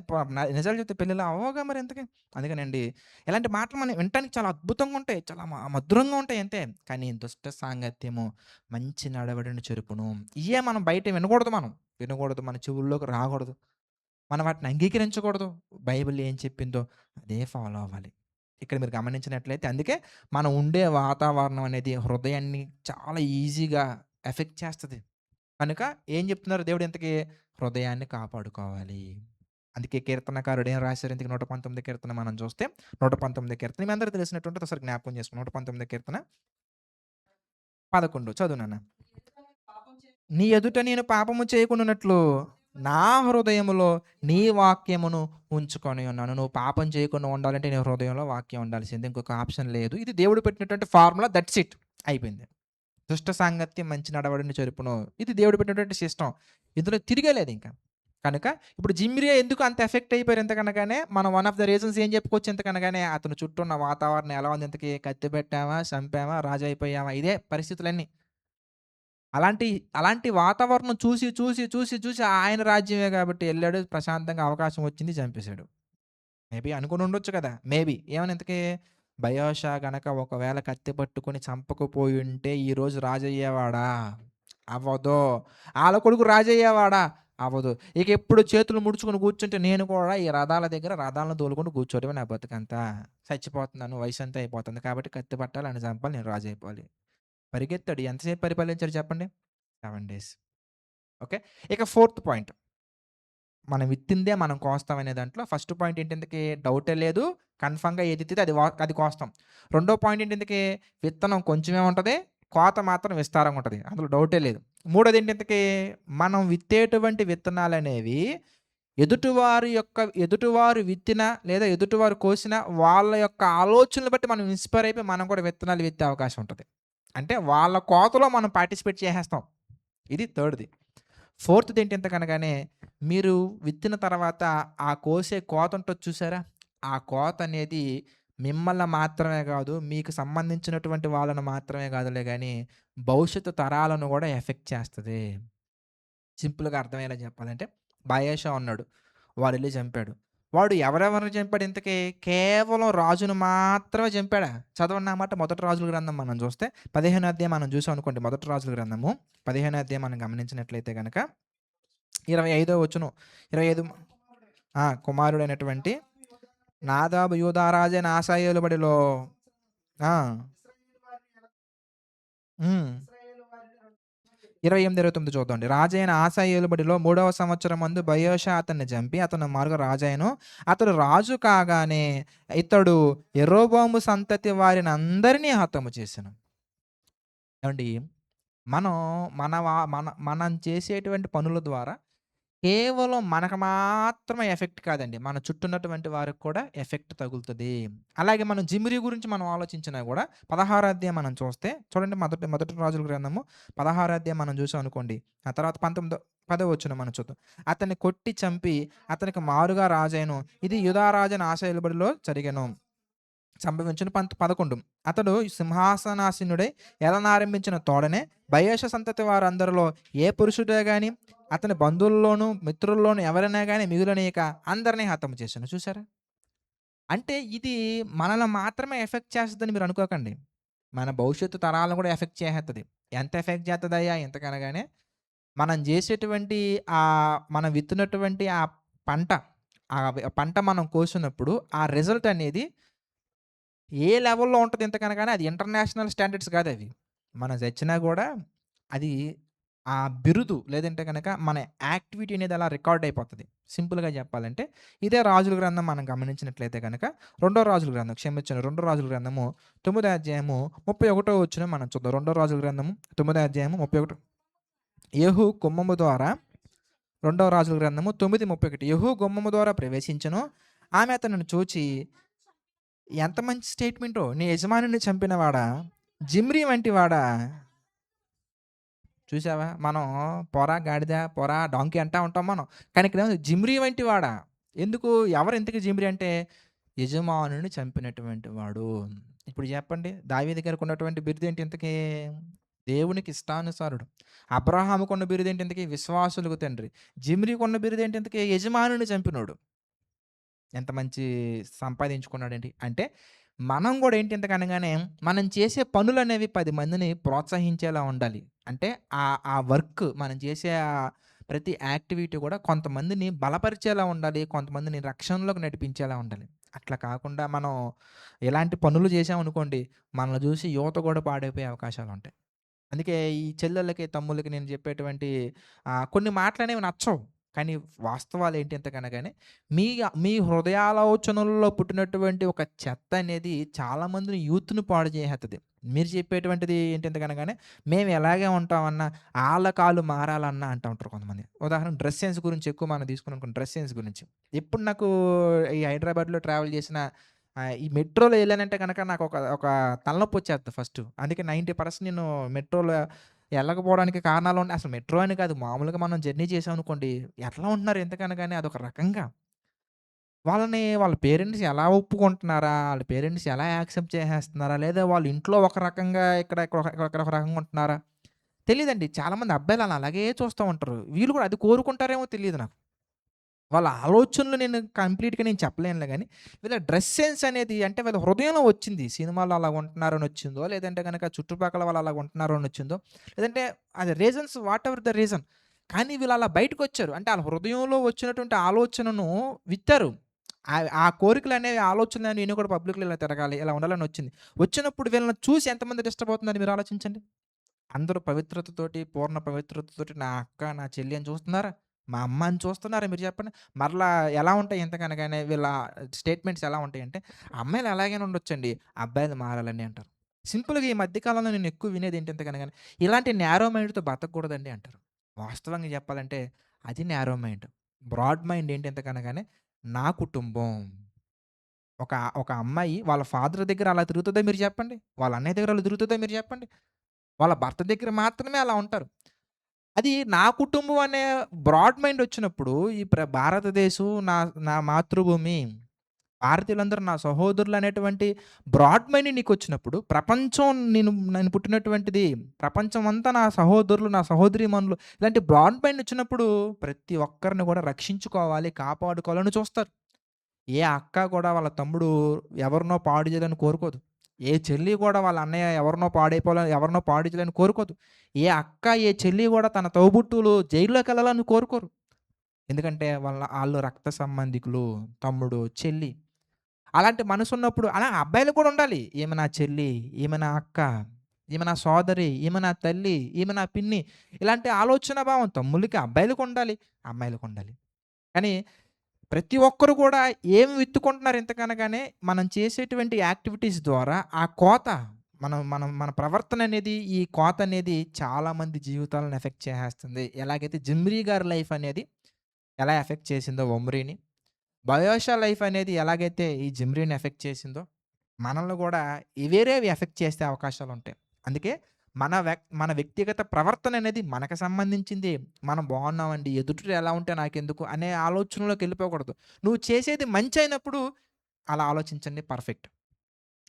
నిజాలు చెప్తే పెళ్ళిళ్ళు అవ్వవుగా మరి ఇంతకి. అందుకేనండి ఇలాంటి మాటలు మనం వినటానికి చాలా అద్భుతంగా ఉంటాయి. చాలా మధురంగా ఉంటాయి అంతే. కానీ దుష్ట సాంగత్యము మంచి నడవడిని చెరుపును. ఇయ్యే మనం బయట వినకూడదు మనం. వినకూడదు. మన చెవుల్లోకి రాకూడదు. మనం వాటిని అంగీకరించకూడదు. బైబిల్ ఏం చెప్పిందో అదే ఫాలో అవ్వాలి. ఇక్కడ మీరు గమనించినట్లయితే అందుకే మనం ఉండే వాతావరణం అనేది హృదయాన్ని చాలా ఈజీగా ఎఫెక్ట్ చేస్తది. కనుక ఏం చెప్తున్నారు దేవుడు ఇంతకీ? హృదయాన్ని కాపాడుకోవాలి. అందుకే కీర్తనకారుడు ఏం రాశారు ఇంతకీ 119 కీర్తన మనం చూస్తే 119 కీర్తన మీ అందరికి తెలిసినటువంటిది ఒకసారి జ్ఞాపకం చేసుకోండి. 119 కీర్తన 11 చదువు నాన్న. నీ ఎదుట నేను పాపము చేయకుండానట్లు నా హృదయములో నీ వాక్యమును ఉంచుకొని ఉన్నాను. నువ్వు పాపం చేయకుండా ఉండాలంటే నీ హృదయంలో వాక్యం ఉండాల్సిందే. ఇంకొక ఆప్షన్ లేదు. ఇది దేవుడు పెట్టినటువంటి ఫార్ములా దట్స్ ఇట్. అయిపోయింది. దుష్ట సాంగత్యం మంచి నడవడిని చెరుపును. ఇది దేవుడు పెట్టినటువంటి సిస్టమ్. ఇందులో తిరిగేలేదు ఇంకా. కనుక ఇప్పుడు జిమ్రియా ఎందుకు అంత ఎఫెక్ట్ అయిపోయారు ఎంతకనగానే మనం వన్ ఆఫ్ ద రీజన్స్ ఏం చెప్పుకోవచ్చు ఎంతకనగానే అతని చుట్టూ ఉన్న వాతావరణం ఎలా ఉంది ఇంతకీ కత్తి పెట్టామా, చంపామా, రాజు అయిపోయామా ఇదే పరిస్థితులన్నీ. అలాంటి అలాంటి వాతావరణం చూసి ఆయన రాజ్యమే కాబట్టి ఎళ్ళాడు. ప్రశాంతంగా అవకాశం వచ్చింది చంపేసాడు. మేబీ అనుకునుండొచ్చు కదా! మేబీ. ఏమని ఇంతకీ బయోషా గనక ఒకవేళ కత్తి పట్టుకొని చంపకపోయుంటే ఈరోజు రాజయ్యేవాడా? అవ్వదు. ఆళ్ళ కొడుకు రాజయ్యేవాడా? అవ్వదు. ఇకెప్పుడు చేతులు ముడుచుకొని కూర్చుంటే నేను కూడా ఈ రథాల దగ్గర రథాలను తోలుకుంటూ కూర్చోవడమే నా బతుకంతా. చచ్చిపోతున్నాను. వయసంతా అయిపోతుంది. కాబట్టి కత్తి పట్టాలి, ఆడిని చంపాలి, నేను రాజయిపోవాలి. పరిగెత్తాడు. ఎంతసేపు పరిపాలించాడు చెప్పండి? 7 డేస్. ఓకే. ఇక ఫోర్త్ పాయింట్. మనం విత్తిందే మనం కోస్తాం అనే దాంట్లో ఫస్ట్ పాయింట్ ఏంటి ఇంతకీ డౌటే లేదు. కన్ఫర్మ్‌గా ఏది విత్తితే అది కోస్తాం. రెండో పాయింట్ ఏంటి ఇంతకీ విత్తనం కొంచెమే ఉంటది. కోత మాత్రం విస్తారంగా ఉంటది. అందులో డౌటే లేదు. మూడోది ఏంటి ఇంతకీ మనం విత్తేటువంటి విత్తనాలనేవి ఎదుటివారు విత్తిన లేదా ఎదుటివారు కోసిన వాళ్ళ యొక్క ఆలోచనలు బట్టి మనం ఇన్‌స్పైర్ అయిపోయి మనం కూడా విత్తనాలు విత్తే అవకాశం ఉంటది. అంటే వాళ్ళ కోతలో మనం పార్టిసిపేట్ చేసేస్తాం. ఇది థర్డ్‌ది. ఫోర్త్‌ది ఏంటి ఇంతకనగానే మీరు విత్తిన తర్వాత ఆ కోసే కోత ఉంటది చూసారా? ఆ కోత అనేది మిమ్మల్ని మాత్రమే గాదు, మీకు సంబంధించినటువంటి వాళ్ళని మాత్రమే గాదులే గానీ, భవిష్యత్తు తరాలను గూడా ఎఫెక్ట్ చేస్తది. సింపుల్‌గా అర్థమయ్యేలా చెప్పాలంటే, బయేషా ఉన్నాడు. వాడెళ్లి చంపాడు. వాడు ఎవరెవరిని చంపాడు ఇంతకీ? కేవలం రాజును మాత్రమే చంపాడా? చదవండి ఆ మాట మొదటి రాజుల గ్రంథం మనం చూస్తే 15 అధ్యాయం మనం చూసామనుకోండి మొదటి రాజుల గ్రంథము 15 అధ్యాయం మనం గమనించినట్లయితే గనక 25 వచనం 25 కుమారుడైనటువంటి నాదాబు యూదా రాజైన ఆసా ఏలుబడిలో ఆ! హ్మ్. 28, 29 చూద్దామండి. రాజైన ఆసా ఏలుబడిలో 3వ సంవత్సరమందు బయెషా అతన్ని చంపి అతని మారుగా రాజాయెను. అతడు రాజు కాగానే ఇతడు యరొబోము సంతతి వారినందరినీ హతము చేసెను. ఏవండీ మనం మనం చేసేటువంటి పనుల ద్వారా కేవలం మనకు మాత్రమే ఎఫెక్ట్ కాదండి. మన చుట్టూ ఉన్నటువంటి వారికి కూడా ఎఫెక్ట్ తగులుతది. అలాగే మనం జిమ్రీ గురించి మనం ఆలోచించినా గూడా 16 అధ్యాయం మనం చూస్తే చూడండి మొదటి మొదటి రాజుల గ్రంథము 16 అధ్యాయం మనం చూసామనుకోండి. ఆ తర్వాత 10 వచనం మనం చూద్దాం. అతన్ని కొట్టి చంపి అతనికి మారుగా రాజైను. ఇది యూదా రాజైన ఆసా ఏలుబడిలో జరిగెను. సంభవించిన 11 అతడు సింహాసనాసీనుడై ఏలనారంభించిన తోడనే బయెషా సంతతి వారందరిలో ఏ పురుషుడే గాని అతని బంధువుల్లోనూ, మిత్రుల్లోనూ ఎవరైనా గాని మిగులనీయక అందరిని హతము చేసెను. చూసారా? అంటే ఇది మనల్ని మాత్రమే ఎఫెక్ట్ చేస్తదని మీరు అనుకోకండి. మన భవిష్యత్తు తరాలను కూడా ఎఫెక్ట్ చేసేత్తది. ఎంత ఎఫెక్ట్ చేత్తదయ్యా ఇంతకనగానే మనం జేసేటువంటి మనం విత్తినటువంటి ఆ పంట, పంట మనం కోసినప్పుడు ఆ రిజల్ట్ అనేది ఏ లెవెల్‌లో ఉంటది ఇంతకనగానే అది ఇంటర్నేషనల్ స్టాండర్డ్స్ కాదవి. మనం చచ్చినా గూడా అది ఆ బిరుదు లేదంటే గనక మన యాక్టివిటీ అనేది అలా రికార్డ్ అయిపోతది. సింపుల్‌గా చెప్పాలంటే ఇదే రాజుల గ్రంథం మనం గమనించినట్లయితే గనక రెండో రాజుల గ్రంథం క్షమించండి. రెండో రాజుల గ్రంథము 9 అధ్యాయము 31 వచనం మనం చూద్దాం. రెండో రాజుల గ్రంథము 9 అధ్యాయము 31 యెహూ గుమ్మము ద్వారా రెండవ రాజుల గ్రంథము 9:31 యెహూ గుమ్మము ద్వారా ప్రవేశించెను. ఆమె అతనిని చూచి ఎంత మంచి స్టేట్‌మెంటో. నీ యజమానిని చంపినవాడా? జిమ్రీ వంటి వాడా? చూసావా? మనం పొర, గాడిద, పొర, డాంకీ అంటా ఉంటాం మనం. కానీ ఇక్కడేమో జిమ్రీ వంటి వాడా? ఎందుకు? ఎవరు ఇంతకి జిమ్రీ అంటే యజమానుని చంపినటువంటి వాడు. ఇప్పుడు చెప్పండి దావీదు గారికి ఉన్నటువంటి బిరుదేంటి ఇంతకీ? దేవునికి ఇష్టానుసారుడు. అబ్రాహాముకున్న బిరుదేంటి ఇంతకీ? విశ్వాసులకు తండ్రి. జిమ్రీకున్న బిరుదేంటి ఇంతకీ? యజమానుని చంపినోడు. ఎంత మంచి సంపాదించుకున్నాడండి. అంటే మనం గూడా ఏంటి ఇంతకనగానే మనం చేసే పనులనేవి 10 మందిని ప్రోత్సహించేలా ఉండాలి. అంటే ఆ వర్క్ మనం చేసే ప్రతి యాక్టివిటీ గూడా కొంతమందిని బలపరిచేలా ఉండాలి. కొంతమందిని రక్షణలోకి నడిపించేలా ఉండాలి. అట్లా కాకుండా మనం ఇలాంటి పనులు చేశామనుకోండి, మనల్ని జూసి యువత గూడా పాడైపోయే అవకాశాలుంటాయి. అందుకే ఈ చెల్లెళ్ళకి, తమ్ముళ్ళకి నేను చెప్పేటువంటి కొన్ని మాటలనేవి నచ్చవు. కానీ వాస్తవాలేంటి ఇంతకనగానే మీ హృదయాలోచనల్లో పుట్టినటువంటి ఒక చెత్త అనేది చాలా మందిని యూత్‌ని పాడు చేసేత్తది. మీరు చెప్పేటువంటిది ఏంటి ఇంతకనగానే మేము ఎలాగే ఉంటామన్నా ఆళ్ళ కాళ్ళు మారాలన్నా అంటా ఉంటారు కొంతమంది. ఉదాహరణ డ్రెస్ సెన్స్ గురించి ఎక్కువ మనం తీసుకున్నామనుకోండి డ్రెస్ సెన్స్ గురించి. ఎప్పుడు నాకు ఈ హైదరాబాద్‌లో ట్రావెల్ చేసిన ఈ మెట్రోలో ఎళ్ళానంటే గనక నాకొక ఒక తలనొప్పొచ్చేత్తది ఫస్టు. అందుకే 90% నేను మెట్రోలో ఎళ్ళకపోవడానికి కారణాలున్నాయి. అసలు మెట్రో అని కాదు. మామూలుగా మనం జర్నీ చేసామనుకోండి, ఎట్లా ఉంటున్నారు ఎంతకనగాని అదొక రకంగా. వాళ్ళ పేరెంట్స్ ఎలా ఒప్పుకుంటున్నారా? ఆళ్ళ పేరెంట్స్ ఎలా యాక్సెప్ట్ చేసేస్తున్నారా? లేదా వాళ్ళ ఇంట్లో ఒక రకంగా ఇక్కడ ఒక రకంగా ఉంటున్నారా? తెలీదండి. చాలామంది అబ్బాయిలు అలాగే చూస్తా ఉంటారు. వీళ్ళు కూడా అది కోరుకుంటారేమో తెలీదు నాకు. వాళ్ళ ఆలోచనలు కంప్లీట్‌గా చెప్పలేనులే గానీ, వీళ్ళ డ్రెస్ సెన్స్ అనేది అంటే వీళ్ళ హృదయంలో వచ్చింది. సినిమాలో అలాగ ఉంటున్నారని వచ్చిందో, లేదంటే గనక చుట్టుపక్కల వాళ్ళు అలాగ ఉంటున్నారు అని వచ్చిందో, లేదంటే అది reasons what ever the reason. కానీ వీళ్ళు అలా బయటకొచ్చారు. అంటే ఆళ్ళ హృదయంలో వచ్చినటువంటి ఆలోచనను విత్తారు. ఆ కోరికలనేవి, ఆలోచనలనేవి నేను కూడా పబ్లిక్‌లో ఇలా తిరగాలి, ఇలా ఉండాలని వచ్చింది. వచ్చినప్పుడు వీళ్ళని చూసి ఎంతమంది డిస్టర్బ్ అవుతున్నారని మీరు ఆలోచించండి. అందరూ పవిత్రతతోటి, పూర్ణ పవిత్రతతోటి నా అక్క, నా చెల్లి అని చూస్తున్నారా? మా అమ్మ అని చూస్తున్నారా మీరు చెప్పండి? మరలా ఎలా ఉంటాయి ఇంతకనగానే వీళ్ళ స్టేట్మెంట్స్ ఎలా ఉంటాయంటే, "అమ్మాయిలు ఎలాగైనా ఉండొచ్చండి, అబ్బాయిలు మారాలండి" అంటారు. సింపుల్‌గా ఈ మధ్య కాలంలో నేను ఎక్కువ వినేది ఏంటి ఇంతకనగానే, "ఇలాంటి నారో మైండ్‌తో బతకూడదండి" అంటారు. వాస్తవంగా చెప్పాలంటే అది నారో మైండ్. బ్రాడ్ మైండ్ ఏంటి ఇంతకనగానే, నా కుటుంబం. ఒక ఒక అమ్మాయి వాళ్ళ ఫాదర్ దగ్గర అలా తిరుగుతదా మీరు చెప్పండి? వాళ్ళ అన్నయ్య దగ్గర అలా తిరుగుతదా మీరు చెప్పండి? వాళ్ళ భర్త దగ్గర మాత్రమే అలా ఉంటారు. అది నా కుటుంబం అనే బ్రాడ్ మైండ్ వచ్చినప్పుడు ఈ భారతదేశం నా నా మాతృభూమి, భారతీయులందరూ నా సహోదరులు అనేటువంటి బ్రాడ్ మైండ్ నీకొచ్చినప్పుడు ప్రపంచం నేను పుట్టినటువంటిది, ప్రపంచమంతా నా సహోదరులు, నా సహోదరీమణులు ఇలాంటి బ్రాడ్ మైండ్ వచ్చినప్పుడు ప్రతి ఒక్కరిని కూడా రక్షించుకోవాలి, కాపాడుకోవాలని చూస్తారు. ఏ అక్క కూడా వాళ్ళ తమ్ముడు ఎవరినో పాడు చేయాలని కోరుకోదు. ఏ చెల్లి కూడా వాళ్ళ అన్నయ్య ఎవరినో పాడు చేయాలని కోరుకోదు. ఏ అక్క, ఏ చెల్లి కూడా తన తోబుట్టువులు జైల్లోకెళ్ళాలని కోరుకోరు. ఎందుకంటే ఆళ్ళు రక్త సంబంధికులు. తమ్ముడు, చెల్లి. అలాంటి మనసున్నప్పుడు అలా అబ్బాయిలు కూడా ఉండాలి. ఈమె నా చెల్లి, ఈమె నా అక్క, ఈమె నా సోదరి, ఈమె నా తల్లి, ఈమె నా పిన్ని. ఇలాంటి ఆలోచన భావం తమ్ముళ్ళకి అబ్బాయిలకుండాలి, అమ్మాయిలకుండాలి. కానీ ప్రతి ఒక్కరు కూడా ఏమి విత్తుకుంటున్నారు ఇంతకనగానే, మనం చేసేటువంటి యాక్టివిటీస్ ద్వారా ఆ కోత మనం మనం మన ప్రవర్తన అనేది, ఈ కోత అనేది చాలా మంది జీవితాలను ఎఫెక్ట్ చేసేస్తుంది. ఎలాగైతే 'జిమ్రీ' గారి లైఫ్ అనేది ఎలా ఎఫెక్ట్ చేసిందో 'ఒమ్రీని', 'బయోషా' లైఫ్ అనేది ఎలాగైతే ఈ 'జిమ్రీని' ఎఫెక్ట్ చేసిందో, మనల్ని గూడా వేరేవి ఎఫెక్ట్ చేసే అవకాశాలుంటాయి. అందుకే మన వ్యక్తిగత ప్రవర్తన అనేది మనకు సంబంధించింది. మనం బాగున్నామండి, ఎదుటిలో ఎలా ఉంటే నాకెందుకు అనే ఆలోచనలోకెళ్ళిపోకూడదు. నువ్వు చేసేది మంచయినప్పుడు అలా ఆలోచించండి పర్ఫెక్ట్.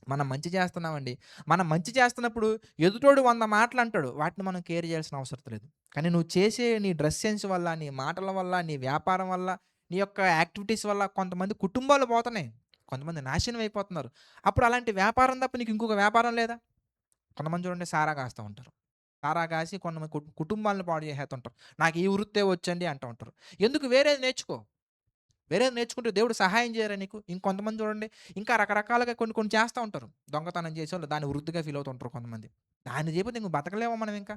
మనం మంచి చేస్తున్నామండి. మనం మంచి చేస్తున్నప్పుడు ఎదుటోడు 100 మాటలంటాడు. వాటిని మనం కేర్ చేయాల్సిన అవసరం లేదు. కానీ నువ్వు చేసే నీ డ్రెస్ సెన్స్ వల్ల, నీ మాటల వల్ల, నీ వ్యాపారం వల్ల, నీ యొక్క యాక్టివిటీస్ వల్ల కొంతమంది కుటుంబాలు పోతున్నాయి. కొంతమంది నాశనం అయిపోతున్నారు. అప్పుడు అలాంటి వ్యాపారం తప్ప నీకు ఇంకొక వ్యాపారం లేదా? కొంతమంది చూడండి సారా కాస్తా ఉంటారు. సారా కాసి కొంతమంది కుటుంబాలను పాడు చేసేస్తుంటారు. నాకు ఈ వృత్తే వచ్చండి అంటూ ఉంటారు. ఎందుకు వేరేది నేర్చుకో. వేరేది నేర్చుకుంటే దేవుడు సహాయం చేయరా నీకు? ఇంకొంతమంది చూడండి ఇంకా రకరకాలుగా కొన్ని కొన్ని చేస్తా ఉంటారు. దొంగతనం చేసేవాళ్ళు దాన్ని వృత్తిగా ఫీల్ అవుతుంటారు కొంతమంది. దాన్ని చేయకపోతే ఇంక బతకలేమా మనం ఇంకా?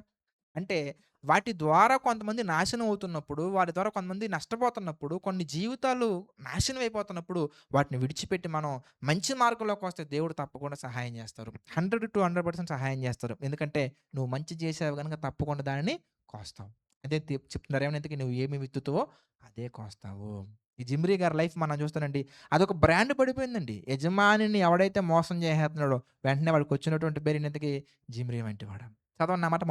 అంటే వాటి ద్వారా కొంతమంది నాశనం అవుతున్నప్పుడు, వాటి ద్వారా కొంతమంది నష్టపోతున్నప్పుడు, కొన్ని జీవితాలు నాశనం అయిపోతున్నప్పుడు, వాటిని విడిచిపెట్టి మనం మంచి మార్గంలోకొస్తే దేవుడు తప్పకుండా సహాయం చేస్తారు. 100-100% సహాయం చేస్తారు. ఎందుకంటే నువ్వు మంచి చేసావు గనుక తప్పకుండా దానిని కోస్తావు. అదే చెప్తున్నారు ఏమని ఇంతకి నువ్వు ఏమి విత్తుతావో అదే కోస్తావు. ఈ 'జిమ్రీ' గారి లైఫ్ మనం చూస్తానండి. అదొక బ్రాండ్ పడిపోయిందండి. యజమానిని ఎవడైతే మోసం చేసేస్తున్నాడో వెంటనే వాడికొచ్చినటువంటి పేరు ఇంతకి 'జిమ్రీ' వంటివాడు. చదవండి ఆ మాట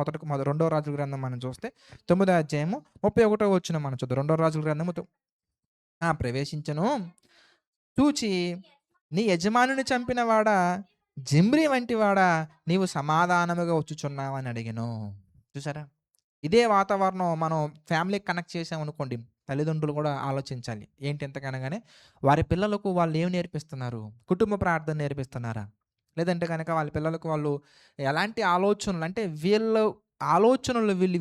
రెండో రాజుల గ్రంథం మనం చూస్తే 9వ అధ్యాయము 31వ వచనం మనం చూద్దాం. రెండో రాజుల గ్రంథము ప్రవేశించెను. చూచి నీ యజమానుని చంపిన వాడా, జిమ్రీ వంటి వాడా, నీవు సమాధానముగా వచ్చుచున్నావా అని అడిగెను. చూసారా? ఇదే వాతావరణం మనం ఫ్యామిలీకి కనెక్ట్ చేసామనుకోండి, తల్లిదండ్రులు కూడా ఆలోచించాలి. ఏంటి ఎంతకనగానే వారి పిల్లలకు వాళ్ళు ఏమి నేర్పిస్తున్నారు? కుటుంబ ప్రార్థన నేర్పిస్తున్నారా? లేదంటే గనక వాళ్ళ పిల్లలకు వాళ్ళు ఎలాంటి ఆలోచనలు అంటే వీళ్ళు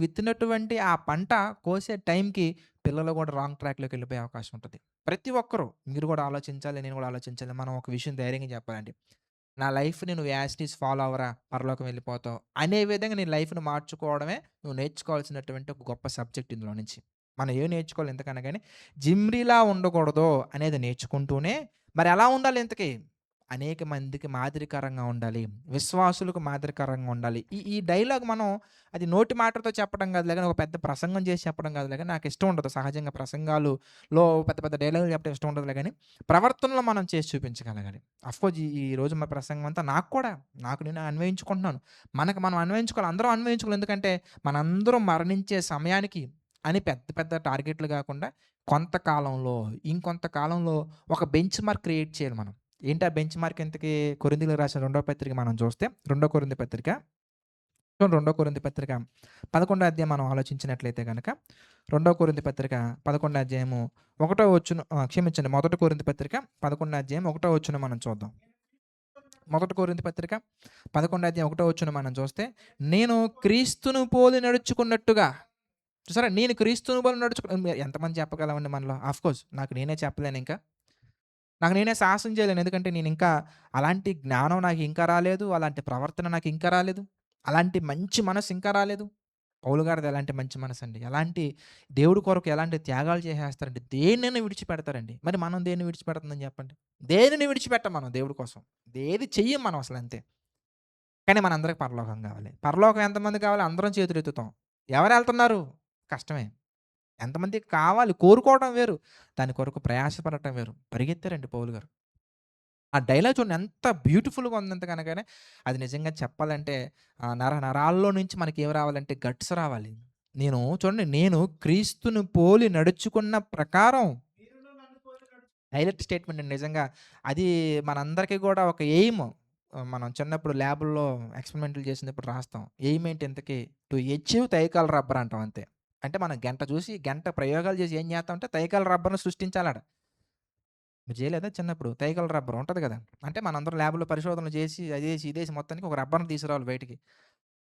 విత్తినటువంటి ఆ పంట కోసే టైంకి పిల్లలు కూడా రాంగ్ ట్రాక్‌లోకి వెళ్ళిపోయే అవకాశం ఉంటది. ప్రతి ఒక్కరు మీరు కూడా ఆలోచించాలి. నేను కూడా ఆలోచించాలి. మనం ఒక విషయం ధైర్యంగా చెప్పాలండి. నా లైఫ్‌ని నువ్వు యాజ్ ఇట్ ఈజ్ ఫాలో అవ్వరా పరలోకం వెళ్ళిపోతావు. అనే విధంగా నీ లైఫ్‌ని మార్చుకోవడమే నువ్వు నేర్చుకోవాల్సినటువంటి ఒక గొప్ప సబ్జెక్ట్ ఇందులో నుంచి. మనం ఏం నేర్చుకోవాలి ఎంతకన్నా గాని, జిమ్రీలా ఉండకూడదు అనేది నేర్చుకుంటూనే మరి ఎలా ఉండాలి ఇంతకి? అనేక మందికి మాదిరికరంగా ఉండాలి. విశ్వాసులకు మాదిరికరంగా ఉండాలి. ఈ ఈ డైలాగ్ మనం అది నోటి మాటతో చెప్పడం కాదులే గాని, ఒక పెద్ద ప్రసంగం చేసి చెప్పడం కాదులే గాని, నాకిష్టం ఉండదు. సహజంగా ప్రసంగాలులో పెద్ద పెద్ద డైలాగులు చెప్పడం ఇష్టం ఉండదులే గాని, ప్రవర్తనలో మనం చేసి చూపించగలగాలి. అఫ్‌కోర్స్ ఈ రోజు మా ప్రసంగం అంతా నాకు నేను అన్వయించుకుంటున్నాను. మనకు మనం అన్వయించుకోవాలి. అందరం అన్వయించుకోవాలి. ఎందుకంటే మనందరం మరణించే సమయానికి అని పెద్ద పెద్ద టార్గెట్లు గాకుండా కొంతకాలంలో, ఇంకొంతకాలంలో ఒక బెంచ్ మార్క్ క్రియేట్ చేయాలి మనం. ఏంటి ఆ బెంచ్ మార్క్ ఇంతకీ కొరింథీయులకు రాసిన రెండో పత్రిక మనం చూస్తే, రెండో కొరింథీ పత్రిక చూడండి 2 కొరింథీ పత్రిక 11 అధ్యాయం మనం ఆలోచించినట్లయితే గనక 2 కొరింథీ పత్రిక 11 అధ్యాయము ఒకటో వచనం క్షమించండి. 1 కొరింథీ పత్రిక 11 అధ్యాయం ఒకటో వచనం మనం చూద్దాం. 1 కొరింథీ పత్రిక 11 అధ్యాయం ఒకటో వచనం మనం చూస్తే, నేను క్రీస్తును పోలి నడుచుకున్నట్టుగా చూసారా? నేను క్రీస్తును పోలి ఎంతమంది చెప్పగలమండి మనలో? ఆఫ్‌కోర్స్ నాకు నేనే చెప్పలేనింకా. నాకు నేనే సాహసం చేయలేను. ఎందుకంటే నేనింకా అలాంటి జ్ఞానం నాకింకా రాలేదు. అలాంటి ప్రవర్తన నాకింకా రాలేదు. అలాంటి మంచి మనసు ఇంకా రాలేదు. పౌలు గారిది ఎలాంటి మంచి మనసండి. ఎలాంటి దేవుడి కొరకు ఎలాంటి త్యాగాలు చేసేస్తారండి. దేన్నైనా విడిచిపెడతారండి. మరి మనం దేన్ని విడిచిపెడుతుందని చెప్పండి. దేనిని విడిచిపెట్టం మనం దేవుడి కోసం. ఏది చెయ్యం మనం అసలంతే. కానీ మనందరికి పరలోకం కావాలి. పరలోకం ఎంతమంది కావాలి? అందరం చేతులెత్తుతాం. ఎవరెళ్తున్నారు? కష్టమే. ఎంతమందికి కావాలి కోరుకోవడం వేరు. దాని కొరకు ప్రయాసపడటం వేరు. పరిగెత్తారండి పౌలు గారు. ఆ డైలాగ్ చూడండి ఎంత బ్యూటిఫుల్‌గా ఉందంటే గనకనే అది నిజంగా చెప్పాలంటే నరాల్లో నుంచి మనకేం రావాలంటే గట్స్ రావాలి. నేను క్రీస్తును పోలి నడుచుకున్న ప్రకారం హైలైట్ స్టేట్మెంట్ అండి నిజంగా. అది మనందరికీ గూడా ఒక ఎయిమ్. మనం చిన్నప్పుడు ల్యాబుల్లో ఎక్స్‌పెరిమెంట్‌లు చేసినప్పుడు రాస్తాం. ఎయిమ్ ఏంటి ఇంతకి? టు అచీవ్ తైకాల రబ్బర్ అంటాం అంతే. అంటే మనం గంట ప్రయోగాలు చేసి ఏం చేస్తామంటే తైకాల రబ్బర్‌ని సృష్టించాలాడ. మీరు చేయలేదా చిన్నప్పుడు? తైకాల రబ్బర్ ఉంటది గదా! అంటే మనందరం ల్యాబ్‌లో పరిశోధనలు చేసి అదేసి, ఇదేసి మొత్తానికి ఒక రబ్బర్‌ని తీసుకురావాలి బయటికి.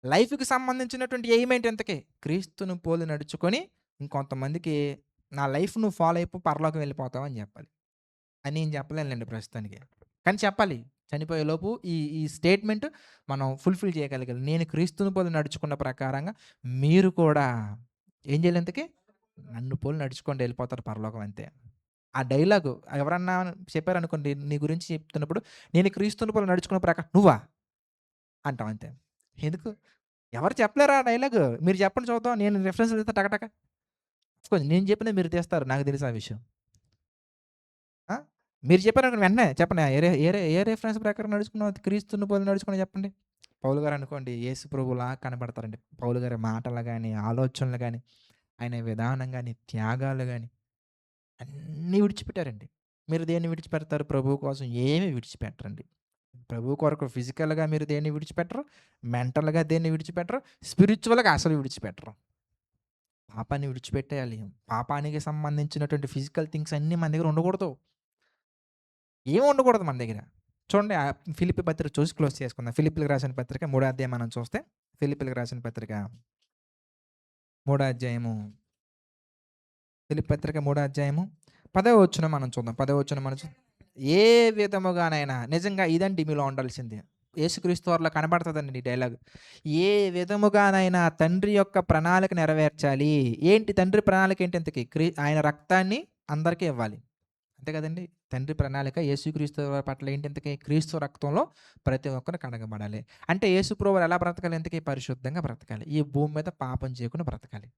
లైఫ్‌కి సంబంధించినటువంటి ఎయిమ్ ఏంటి ఇంతకి? క్రీస్తును పోలి నడుచుకొని ఇంకొంతమందికి నా లైఫ్ నువ్వు ఫాలో అయిపో పరలోకం వెళ్ళిపోతావు అని జెప్పాలి. అని నేను చెప్పలేనులెండి ప్రస్తుతానికి. కానీ చెప్పాలి. చనిపోయేలోపు ఈ స్టేట్‌మెంట్ మనం ఫుల్‌ఫిల్ చేయగలగాలి. నేను క్రీస్తుని పోలి నడుచుకున్న ప్రకారంగా మీరు కూడా ఏం చేయాలి ఇంతకి? నన్ను పోలి నడుచుకోండి ఎళ్ళిపోతారు పరలోకం అంతే. ఆ డైలాగు ఎవరన్నా చెప్పారనుకోండి నీ గురించి చెప్తున్నప్పుడు, నేను క్రీస్తుని పోలి నడుచుకున్న నువ్వా? అంటాం అంతే. ఎందుకు? ఎవరు చెప్పలేరా ఆ డైలాగు? మీరు చెప్పండి చూద్దాం. నేను రిఫరెన్స్‌లు ఇస్తా టక టక. ఆఫ్‌కోర్స్ నేను చెప్పినయి మీరు తీస్తారు. నాకు తెలుసు ఆ విషయం. ఆ! మీరు చెప్పారనుకోండి వెంటనే చెప్పండి. ఏ రిఫరెన్స్ ప్రకారం నడుచుకున్నావు? క్రీస్తుని పోలి నడుచుకున్నావు చెప్పండి. పౌలు గారనుకోండి యేసు ప్రభువులా కనపడతారండి. పౌలు గారి మాటలు గాని, ఆలోచనలు గాని, ఆయన విధానం గాని, త్యాగాలు గాని అన్నీ విడిచిపెట్టారండి. మీరు దేన్ని విడిచిపెడతారు? ప్రభువు కోసం ఏమి విడిచిపెట్టరండి. ప్రభువు కొరకు ఫిజికల్‌గా మీరు దేన్ని విడిచిపెట్టరు. మెంటల్‌గా దేన్ని విడిచిపెట్టరు. స్పిరిచ్యువల్‌గా అసలు విడిచిపెట్టరు. పాపాన్ని విడిచిపెట్టేయాలి. పాపానికి సంబంధించినటువంటి ఫిజికల్ థింగ్స్ అన్నీ మన దగ్గర ఉండకూడదు. ఏమి ఉండకూడదు మన దగ్గర. చూడండి ఫిలిప్పి పత్రిక చూసి క్లోజ్ చేసుకుందాం. ఫిలిప్పీలకు రాసిన పత్రిక మూడో అధ్యాయం మనం చూస్తే ఫిలిప్పీలకు రాసిన పత్రిక మూడో అధ్యాయము ఫిలిప్పి పత్రిక మూడో అధ్యాయము 10వ వచనం మనం చూద్దాం. 10వ వచనం మనం ఏ విధముగానైనా నిజంగా ఇదండి మీలో ఉండాల్సింది. యేసుక్రీస్తు వారిలో కనబడతదండి ఈ డైలాగ్. ఏ విధముగానైనా తండ్రి యొక్క ప్రణాళిక నెరవేర్చాలి. ఏంటి తండ్రి ప్రణాళిక ఏంటి ఇంతకి? ఆయన రక్తాన్ని అందరికీ ఇవ్వాలి. అంతే కదండీ! తండ్రి ప్రణాళిక యేసుక్రీస్తు వారి పట్ల ఏంటి ఇంతకి? క్రీస్తు రక్తంలో ప్రతి ఒక్కరు కడగబడాలి. అంటే యేసు ప్రభువారు ఎలా బ్రతకాలి ఇంతకి? పరిశుద్ధంగా బ్రతకాలి. ఈ భూమి మీద పాపం చేయకుండా బ్రతకాలి.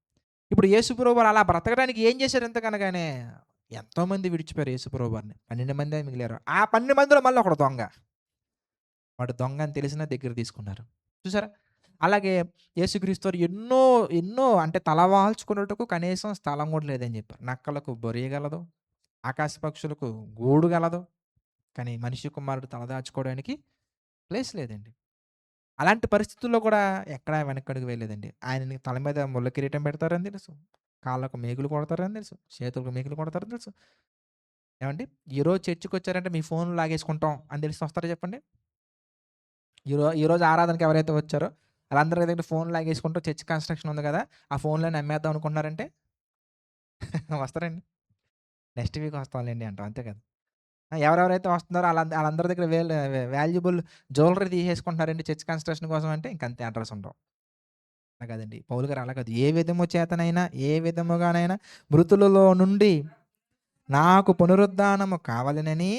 ఇప్పుడు యేసు ప్రభువారు అలా బ్రతకడానికి ఏం చేశారు ఇంతకనగానే? ఎంతోమంది విడిచిపోయారు యేసు ప్రభువారిని. 12 మందే మిగిలారు. ఆ 12 మందిలో మళ్ళీ ఒకడు దొంగ. వాడు దొంగ అని తెలిసినా దగ్గర తీసుకున్నారు. చూసారా? అలాగే యేసుక్రీస్తు వారు ఎన్నో, ఎన్నో అంటే తలవాల్చుకున్నట్టుకు కనీసం స్థలం కూడా లేదని చెప్పారు. నక్కలకు బొరియ గలదు. ఆకాశ పక్షులకు గూడు గలదు. కానీ మనిషి కుమారుడు తలదాచుకోవడానికి ప్లేస్ లేదండి. అలాంటి పరిస్థితుల్లో కూడా ఎక్కడా వెనకడుగు వేయలేదండి. ఆయనని తల మీద ముళ్ళ కిరీటం పెడతారని తెలుసు. కాళ్ళకు మేకులు కొడతారని తెలుసు. చేతులకు మేకులు కొడతారని తెలుసు. ఏవండీ? ఈరోజు చర్చికొచ్చారంటే మీ ఫోన్‌లు లాగేసుకుంటాం అని తెలిసి వస్తారా చెప్పండి? ఈరోజు ఆరాధనకి ఎవరైతే వచ్చారో ఆళ్ళందరి దగ్గర ఫోన్‌లు లాగేసుకుంటూ చర్చ్ కన్‌స్ట్రక్షన్ ఉంది గదా! ఆ ఫోన్‌లన్నీ అమ్మేద్దాం అనుకుంటున్నారంటే వస్తారండి. నెక్స్ట్ వీక్ వస్తాంలెండి అంటాం. అంతే కదా! ఎవరెవరైతే వస్తున్నారో ఆళ్ళందరి దగ్గర వాల్యుబుల్ జ్యువెల్లరీ తీసేసుకుంటున్నారండి చర్చ్ కన్‌స్ట్రక్షన్ కోసం అంటే ఇంకంతే అడ్రెస్ ఉండవు. అలా కాదండి. పౌలు గారు అలా కాదు. ఏ విధము చేతనైనా, ఏ విధముగానైనా మృతులలో నుండి నాకు పునరుద్ధానము కావాలనని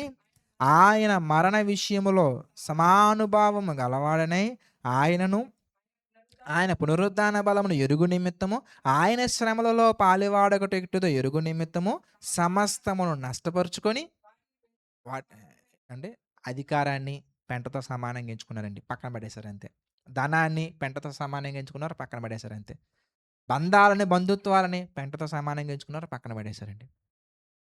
ఆయన మరణ విషయములో సమానుభావము గలవాడనై ఆయనను ఆయన పునరుద్ధాన బలమును ఎరుగు నిమిత్తము ఆయన శ్రమలలో పాలువాడగటెట్టుదో ఎరుగు నిమిత్తము సమస్తమును నష్టపరుచుకొని వాట్ అంటే అధికారాన్ని పెంటతో సమానంగా ఎంచుకున్నారండి. పక్కన పడేశారు అంతే. ధనాన్ని పెంటతో సమానంగా ఎంచుకున్నారు. పక్కన పడేశారు అంతే. బంధాలని, బంధుత్వాలని పెంటతో సమానంగా ఎంచుకున్నారు. పక్కన పడేశారండి.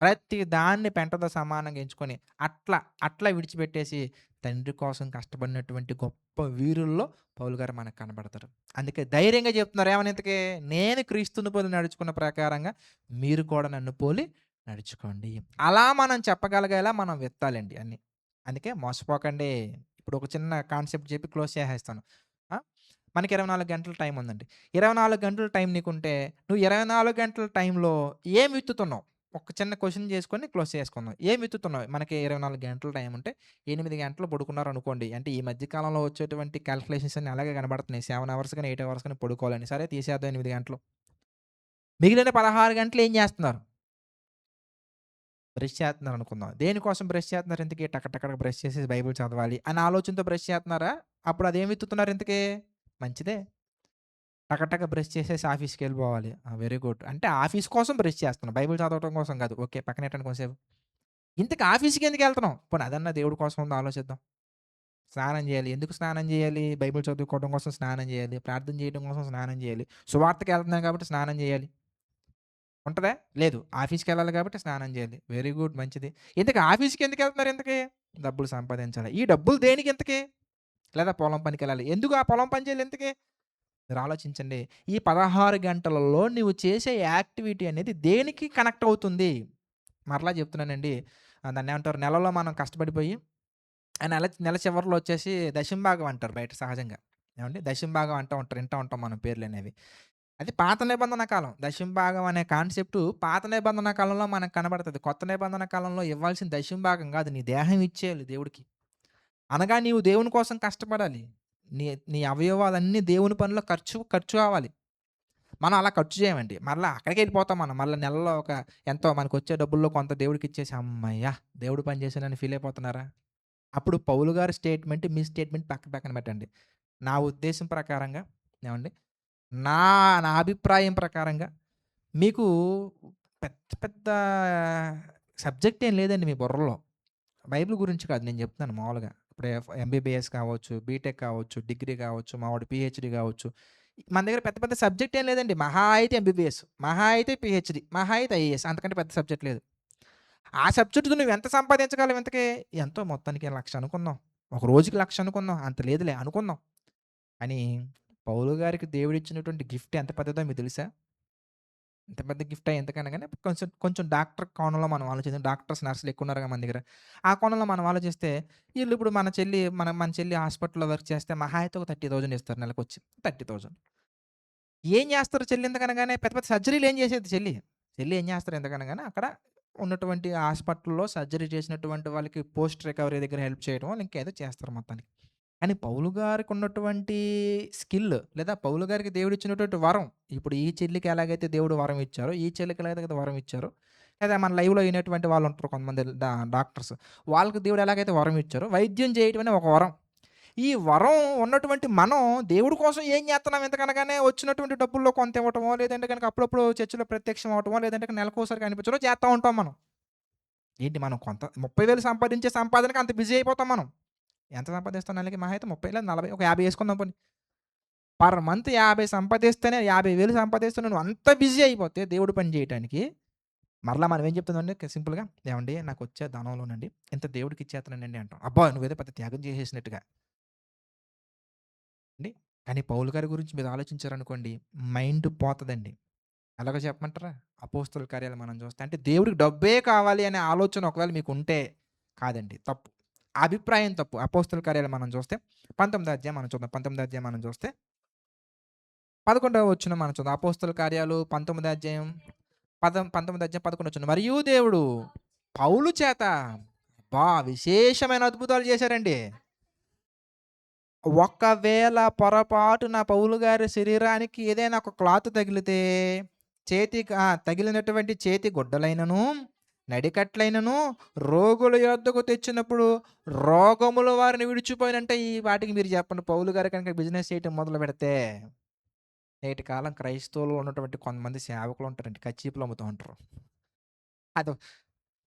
ప్రతి దాన్ని పెంటతో సమానంగా ఎంచుకొని అట్లా, అట్లా విడిచిపెట్టేసి తండ్రి కోసం కష్టపడినటువంటి గొప్ప వీరుల్లో పౌలు గారు మనకు కనబడతారు. అందుకే ధైర్యంగా చెప్తున్నారు ఏమని ఇంతకీ? నేను క్రీస్తుని పోలి నడుచుకున్న ప్రకారంగా మీరు కూడా నన్ను పోలి నడుచుకోండి. అలా మనం చెప్పగలిగేలా మనం విత్తాలండి అన్నీ. అందుకే మోసపోకండి. ఇప్పుడు ఒక చిన్న కాన్సెప్ట్ చెప్పి క్లోజ్ చేసేస్తాను. ఆ! మనకి 24 గంటల టైం ఉందండి. 24 గంటల టైం నీకుంటే నువ్వు 24 గంటల టైంలో ఏం విత్తుతున్నావు? ఒక చిన్న క్వెషన్ చేసుకొని క్లోజ్ చేసుకుందాం. ఏం విత్తుతున్నావు? మనకి 24 గంటల టైం ఉంటే 8 గంటలు పడుకున్నారనుకోండి. అంటే ఈ మధ్య కాలంలో వచ్చేటువంటి కాలిక్యులేషన్స్ అన్నీ అలాగే కనబడుతున్నాయి. 7 అవర్స్ గాని, 8 అవర్స్ గాని పడుకోవాలని. సరే తీసేద్దాం 8 గంటలు. మిగిలిన 16 గంటలు ఏం చేస్తున్నారు? బ్రష్ చేస్తున్నారనుకుందాం. దేనికోసం బ్రష్ చేస్తున్నారు ఇంతకీ? టక టక బ్రష్ చేసేసి బైబిల్ చదవాలి అనే ఆలోచనతో బ్రష్ చేస్తున్నారా? అప్పుడు అదేం విత్తుతున్నారు ఇంతకీ? మంచిదే. టక టక బ్రష్ చేసేసి ఆఫీస్‌కెళ్ళిపోవాలి. ఆ! Very good. అంటే ఆఫీస్ కోసం బ్రష్ చేస్తున్నాం. బైబిల్ చదవటం కోసం కాదు. ఓకే. పక్కనెట్టండి కొంసేపు. ఇంతకి ఆఫీస్‌కెందుకెళ్తున్నాం? పోనీ అదన్నా దేవుడి కోసం ఉందో ఆలోచిద్దాం. స్నానం జేయాలి. ఎందుకు స్నానం జేయాలి? బైబిల్ చదువుకోవడం కోసం స్నానం జేయాలి. ప్రార్థన చేయడం కోసం స్నానం జేయాలి. సువార్తకెళ్తున్నాం కాబట్టి స్నానం జేయాలి. ఉంటదా? లేదు. ఆఫీస్‌కెళ్ళాలి కాబట్టి స్నానం జేయాలి. Very good. మంచిది. ఇంతకి ఆఫీస్‌కెందుకెళ్తున్నారు ఇంతకి? డబ్బులు సంపాదించాలి. ఈ డబ్బులు దేనికి ఇంతకి? లేదా పొలం పనికెళ్ళాలి. ఎందుకు ఆ పొలం పని చేయాలి ఇంతకి? మీరు ఆలోచించండి. ఈ 16 గంటలలో నువ్వు చేసే యాక్టివిటీ అనేది దేనికి కనెక్ట్ అవుతుంది? మరలా చెప్తున్నానండి. దాన్నేమంటారు నెలలో మనం కష్టపడిపోయి ఆ నెల నెల చివరిలో వచ్చేసి దశంభాగం అంటారు బయట సహజంగా. ఏవండీ? దశంభాగం అంటూ ఉంటారు. వింటా ఉంటాం మనం పేర్లనేవి. అది పాత నిబంధన కాలం. దశంభాగం అనే కాన్సెప్టు పాత నిబంధన కాలంలో మనకు కనబడతది. కొత్త నిబంధన కాలంలో ఇవ్వాల్సిన దశంభాగం కాదు. నీ దేహం ఇచ్చేయాలి దేవుడికి. అనగా నీవు దేవుని కోసం కష్టపడాలి. నీ నీ అవయవాలన్నీ దేవుని పనిలో ఖర్చు కావాలి. మనం అలా ఖర్చు చేయమండి. మరలా అక్కడికెళ్ళిపోతాం మనం. మళ్ళా నెలలో ఒక ఎంతో మనకొచ్చే డబ్బుల్లో కొంత దేవుడికిచ్చేసి హమ్మయ్య! దేవుడు పని చేశానని ఫీల్ అయిపోతున్నారా? అప్పుడు పౌలు గారి స్టేట్‌మెంట్, మీ స్టేట్‌మెంట్ పక్కన పెట్టండి. నా ఉద్దేశం ప్రకారంగా ఏవండీ? నా నా అభిప్రాయం ప్రకారంగా మీకు పెద్ద పెద్ద సబ్జెక్ట్ ఏం లేదండి మీ బుర్రలో. బైబిల్ గురించి కాదు నేను చెప్తున్నాను మామూలుగా. ఇప్పుడు ఎంబీబీఎస్ కావచ్చు, బీటెక్ కావచ్చు, డిగ్రీ కావచ్చు, మావోడు పీహెచ్‌డీ కావచ్చు. మన దగ్గర పెద్ద పెద్ద సబ్జెక్ట్ ఏం లేదండి. మహా అయితే ఎంబీబీఎస్, మహా అయితే పీహెచ్‌డీ, మహా అయితే ఐఏఎస్ అంతకంటే పెద్ద సబ్జెక్ట్ లేదు. ఆ సబ్జెక్ట్‌తో నువ్వు ఎంత సంపాదించగలవు ఇంతకీ? ఎంతో మొత్తానికి 1,00,000 అనుకుందాం. ఒక రోజుకి 1,00,000 అనుకుందాం. అంత లేదులే అనుకుందాం. కానీ పౌలు గారికి దేవుడిచ్చినటువంటి గిఫ్ట్ ఎంత పెద్దదో మీకు తెలుసా? ఎంత పెద్ద గిఫ్టా ఎందుకనగానే కొంచెం కొంచెం డాక్టర్ కోణంలో మనం ఆలోచిద్దాం. డాక్టర్స్, నర్సులు ఎక్కువున్నారుగా మన దగ్గర. ఆ కోణంలో మనం ఆలోచిస్తే ఈళ్ళు ఇప్పుడు మన చెల్లి హాస్పిటల్‌లో వర్క్ చేస్తే మహా అయితే ఒక 30,000 ఇస్తారు నెలకొచ్చి. 30,000 ఏం జేస్తారు చెల్లి ఇంతకనగానే పెద్ద పెద్ద సర్జరీలు ఏం చేసేది చెల్లి. చెల్లి ఏం జేస్తారు ఎందుకనగానే అక్కడ ఉన్నటువంటి హాస్పిటల్‌లో సర్జరీ చేసినటువంటి వాళ్ళకి పోస్ట్ రికవరీ దగ్గర హెల్ప్ చేయడమో ఇంకేదో చేస్తారు మొత్తానికి. కానీ పౌలు గారికున్నటువంటి స్కిల్ లేదా పౌలు గారికి దేవుడిచ్చినటువంటి వరం, ఇప్పుడు ఈ చెల్లికి ఎలాగైతే దేవుడు వరం ఇచ్చారో, ఈ చెల్లికి ఎలాగైతే వరం ఇచ్చారో, లేదా మన లైవ్‌లో ఇనేటువంటి వాళ్ళుంటారు కొంతమంది డాక్టర్స్. వాళ్ళకి దేవుడు ఎలాగైతే వరం ఇచ్చారో, వైద్యం చేయటం అనే ఒక వరం. ఈ వరం ఉన్నటువంటి మనం దేవుడి కోసం ఏం చేస్తున్నాం ఇంతకనగానే వచ్చినటువంటి డబ్బుల్లో కొంత ఇవ్వటమో, లేదంటే గనక అప్పుడప్పుడు చర్చిలో ప్రత్యక్షం అవ్వటమో, లేదంటే నెలకోసారి కనిపించడమో చేస్తా ఉంటాం మనం. ఏంటి మనం కొంత 30,000 సంపాదించే సంపాదనకి అంత బిజీ అయిపోతాం మనం. ఎంత సంపాదిస్తాం నెలకి మహా అయితే 30 లేదా 40 ఒక 50 యేసుకుందాం పోనీ. పర్ మంత్ 50 సంపాదిస్తేనే 50,000 సంపాదిస్తే నువ్వు అంత బిజీ అయిపోతే దేవుడి పని చేయటానికి, మరలా మనం ఏం చెప్తుందండి సింపుల్‌గా, "ఏవండీ నాకొచ్చే ధనంలోనండి ఇంత దేవుడికి ఇచ్చేత్తన్నానండి" అంటాం. అబ్బా! నువ్వేదో పెద్ద త్యాగం చేసేసినట్టుగా. అండి. కానీ పౌలు గారి గురించి మీరు ఆలోచించారనుకోండి, మైండ్ పోతదండి. ఎలాగో చెప్పమంటారా? అపోస్తలుల కార్యాలు మనం చూస్తే అంటే దేవుడికి డబ్బే కావాలి అనే ఆలోచన ఒకవేళ మీకుంటే కాదండి. తప్పు. ఆ అభిప్రాయం తప్పు. అపోస్తలుల కార్యాలు మనం చూస్తే 19 అధ్యాయం మనం చూద్దాం. 19 అధ్యాయం మనం చూస్తే 11వ వచనం మనం చూద్దాం. అపోస్తలుల కార్యాలు 19 అధ్యాయం 19 అధ్యాయం 11 వచనం. మరియు దేవుడు పౌలు చేత అబ్బా! విశేషమైన అద్భుతాలు చేశారండి. ఒకవేళ పొరపాటున పౌలు గారి శరీరానికి ఏదైనా ఒక క్లాత్ తగిలితే, తగిలినటువంటి చేతి గుడ్డలైనను, నడికట్లైనను రోగుల యొద్దకు తెచ్చినప్పుడు రోగముల వారిని విడిచిపోయినంటే ఈ పాటికి మీరు చెప్పండి పౌలు గారు కనుక బిజినెస్ చేయటం మొదలుపెడితే, నేటి కాలం క్రైస్తవులో ఉన్నటువంటి కొంతమంది సేవకులు ఉంటారండి. కచ్చీపులు అమ్ముతూ ఉంటారు. అదో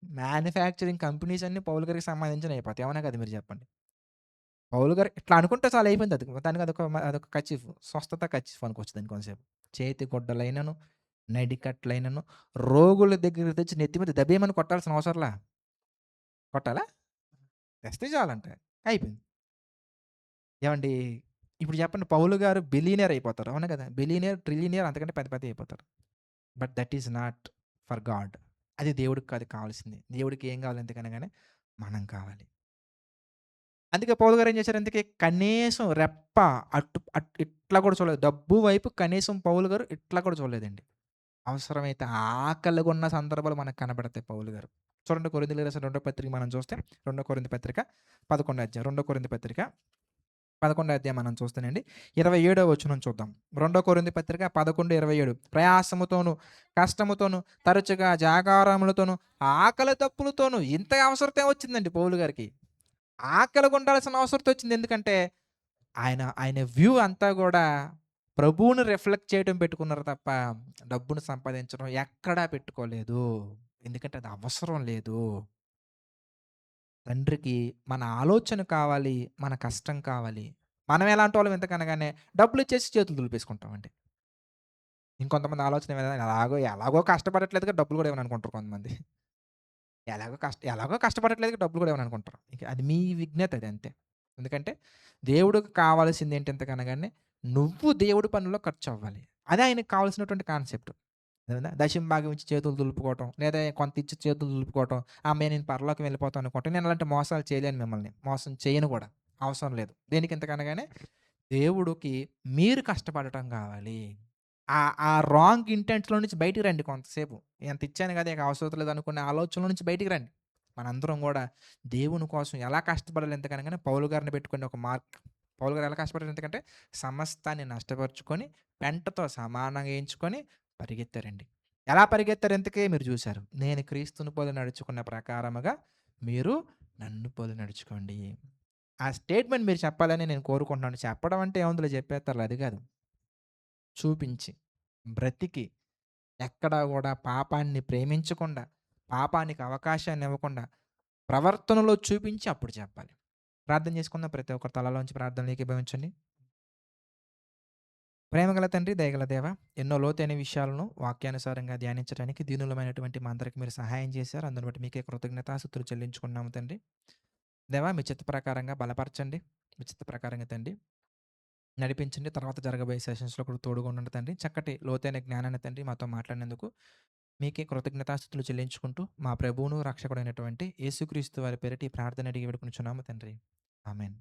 మ్యానుఫ్యాక్చరింగ్ కంపెనీస్ అన్నీ పౌలు గారికి సంబంధించినయి అయిపోతాయి. అవునా కదా మీరు చెప్పండి. పౌలు గారు ఇట్లా అనుకుంటే చాలు అయిపోయింది అది. దానికి అదొక కర్చీఫ్. స్వస్థత కర్చీఫ్ అనుకోవచ్చు దాన్ని కొంతసేపు. చేతి గుడ్డలైనను, నడికట్లైనను రోగుల దగ్గరికి తెచ్చి నెత్తి మీద దబేమని కొట్టాల్సిన అవసరంలా. కొట్టాలా? తెస్తే చాలంట. అయిపోయింది. ఏవండీ ఇప్పుడు చెప్పండి పౌలు గారు బిలియనీర్ అయిపోతారు. అవునా కదా! బిలియనీర్, ట్రిలియనీర్ అంతకంటే పెద్ద పెద్దయి అయిపోతారు. But that is not for God. అది దేవుడికి కాదు కావాల్సింది. దేవుడికి ఏం కావాలి ఎందుకనగానే మనం కావాలి. అందుకే పౌలు గారు ఏం చేశారు ఇంతకీ కనీసం రెప్ప ఇట్లా కూడా చూడలేదు. డబ్బు వైపు కనీసం పౌలు గారు ఇట్లా కూడా చూడలేదండి. అవసరమైతే ఆకలిగొన్న సందర్భాలు మనకు కనబడతాయి పౌలు గారు. చూడండి కొరింథీయులకు రాసిన రెండో పత్రిక మనం చూస్తే రెండో కొరింథీ పత్రిక 11 అధ్యాయం. రెండో కొరింథీ పత్రిక 11 అధ్యాయం మనం చూస్తేనండి 27వ వచనం చూద్దాం. రెండో కొరింథీ పత్రిక 11:27 ప్రయాసముతోను, కష్టముతోను, తరచుగా జాగారములతోను, ఆకలి దప్పులతోను ఇంత అవసరత ఏమొచ్చిందండి పౌలు గారికి. ఆకలిగా ఉండాల్సిన అవసరత వచ్చింది. ఎందుకంటే ఆయన వ్యూ అంతా గూడా ప్రభువుని రిఫ్లెక్ట్ చేయడం పెట్టుకున్నారు తప్ప, డబ్బును సంపాదించడం ఎక్కడా పెట్టుకోలేదు. ఎందుకంటే అది అవసరం లేదు. తండ్రికి మన ఆలోచన కావాలి, మన కష్టం కావాలి. మనం ఎలాంటోళ్ళం ఇంతకనగానే డబ్బులిచ్చేసి చేతులు దులిపేసుకుంటామండి. ఇంకొంతమంది ఆలోచన ఎలాగో కష్టపడట్లేదుగా డబ్బులు గూడా ఇవ్వను అనుకుంటారు కొంతమంది. ఎలాగో కష్టపడట్లేదుగా డబ్బులు గూడా ఇవ్వను అనుకుంటారు. ఇక అది మీ విజ్ఞత అది అంతే. ఎందుకంటే దేవుడికి కావాల్సిందేంటి ఇంతకనగానే నువ్వు దేవుడి పనుల్లో ఖర్చవ్వాలి. అదే ఆయనకి కావాల్సినటువంటి కాన్సెప్ట్. అర్థమైందా? దశమ భాగం ఇచ్చి చేతులు దులుపుకోవటం, లేదా కొంత ఇచ్చి చేతులు దులుపుకోవటం, "అమ్మేయ్ నేను పరలోకం వెళ్ళిపోతాను" అనుకోవటం. నేను అలాంటి మోసాలు చేయలేను మిమ్మల్ని. మోసం చేయను గూడా. అవసరం లేదు. దేనికి ఇంతకనగానే దేవుడికి మీరు కష్టపడటం గావాలి. ఆ రాంగ్ ఇంటెంట్స్‌లో నుంచి బయటికి రండి కొంతసేపు. ఎంత ఇచ్చాను గదా! ఇక అవసరం లేదు అనుకునే ఆలోచనలో నుంచి బయటికి రండి. మనందరం గూడా దేవుని కోసం ఎలా కష్టపడాలి ఎంతకనగానే పౌలు గారిని పెట్టుకోండి ఒక మార్క్. పౌలు గారు ఎలా కష్టపడారు ఎందుకంటే సమస్తాన్ని నష్టపరుచుకొని, పెంటతో సమానంగా ఎంచుకొని పరిగెత్తారండి. ఎలా పరిగెత్తారు ఇంతకీ మీరు చూసారు. నేను క్రీస్తుని పోలి నడుచుకున్న ప్రకారముగా మీరు నన్ను పోలి నడుచుకోండి. ఆ స్టేట్మెంట్ మీరు చెప్పాలని నేను కోరుకుంటున్నాను. చెప్పడం అంటే ఏముందిలే చెప్పేత్తారులే అది గాదు. చూపించి, బ్రతికి, ఎక్కడా గూడా పాపాన్ని ప్రేమించకుండా, పాపానికి అవకాశాన్ని ఇవ్వకుండా, ప్రవర్తనలో చూపించి అప్పుడు చెప్పాలి. ప్రార్థన చేసుకుందాం. ప్రతి ఒక్కరు తలలోంచి ప్రార్థనలో ఏకీభవించండి. ప్రేమగల తండ్రి, దయగల దేవ, ఎన్నో లోతైన విషయాలను వాక్యానుసారంగా ధ్యానించడానికి దీనులమైనటువంటి మా అందరికి మీరు సహాయం చేశారు. అందుని బట్టి మీకే కృతజ్ఞతాస్తుతులు చెల్లించుకున్నాము తండ్రి. దేవా మీ చిత్త ప్రకారంగా బలపరచండి. మీ చిత్త ప్రకారంగా తండ్రి నడిపించండి. తర్వాత జరగబోయే సెషన్స్‌లో కూడా తోడుగా ఉండండి తండ్రి. చక్కటి లోతైన జ్ఞానాన్ని తండ్రి మాతో మాట్లాడినందుకు మీకే కృతజ్ఞతాస్తుతులు చెల్లించుకుంటూ మా ప్రభువును, రక్షకుడైనటువంటి యేసుక్రీస్తు వారి పేరిట ఈ ప్రార్థన అడిగి వేడుకొనుచున్నాము తండ్రి. ఆమేన్.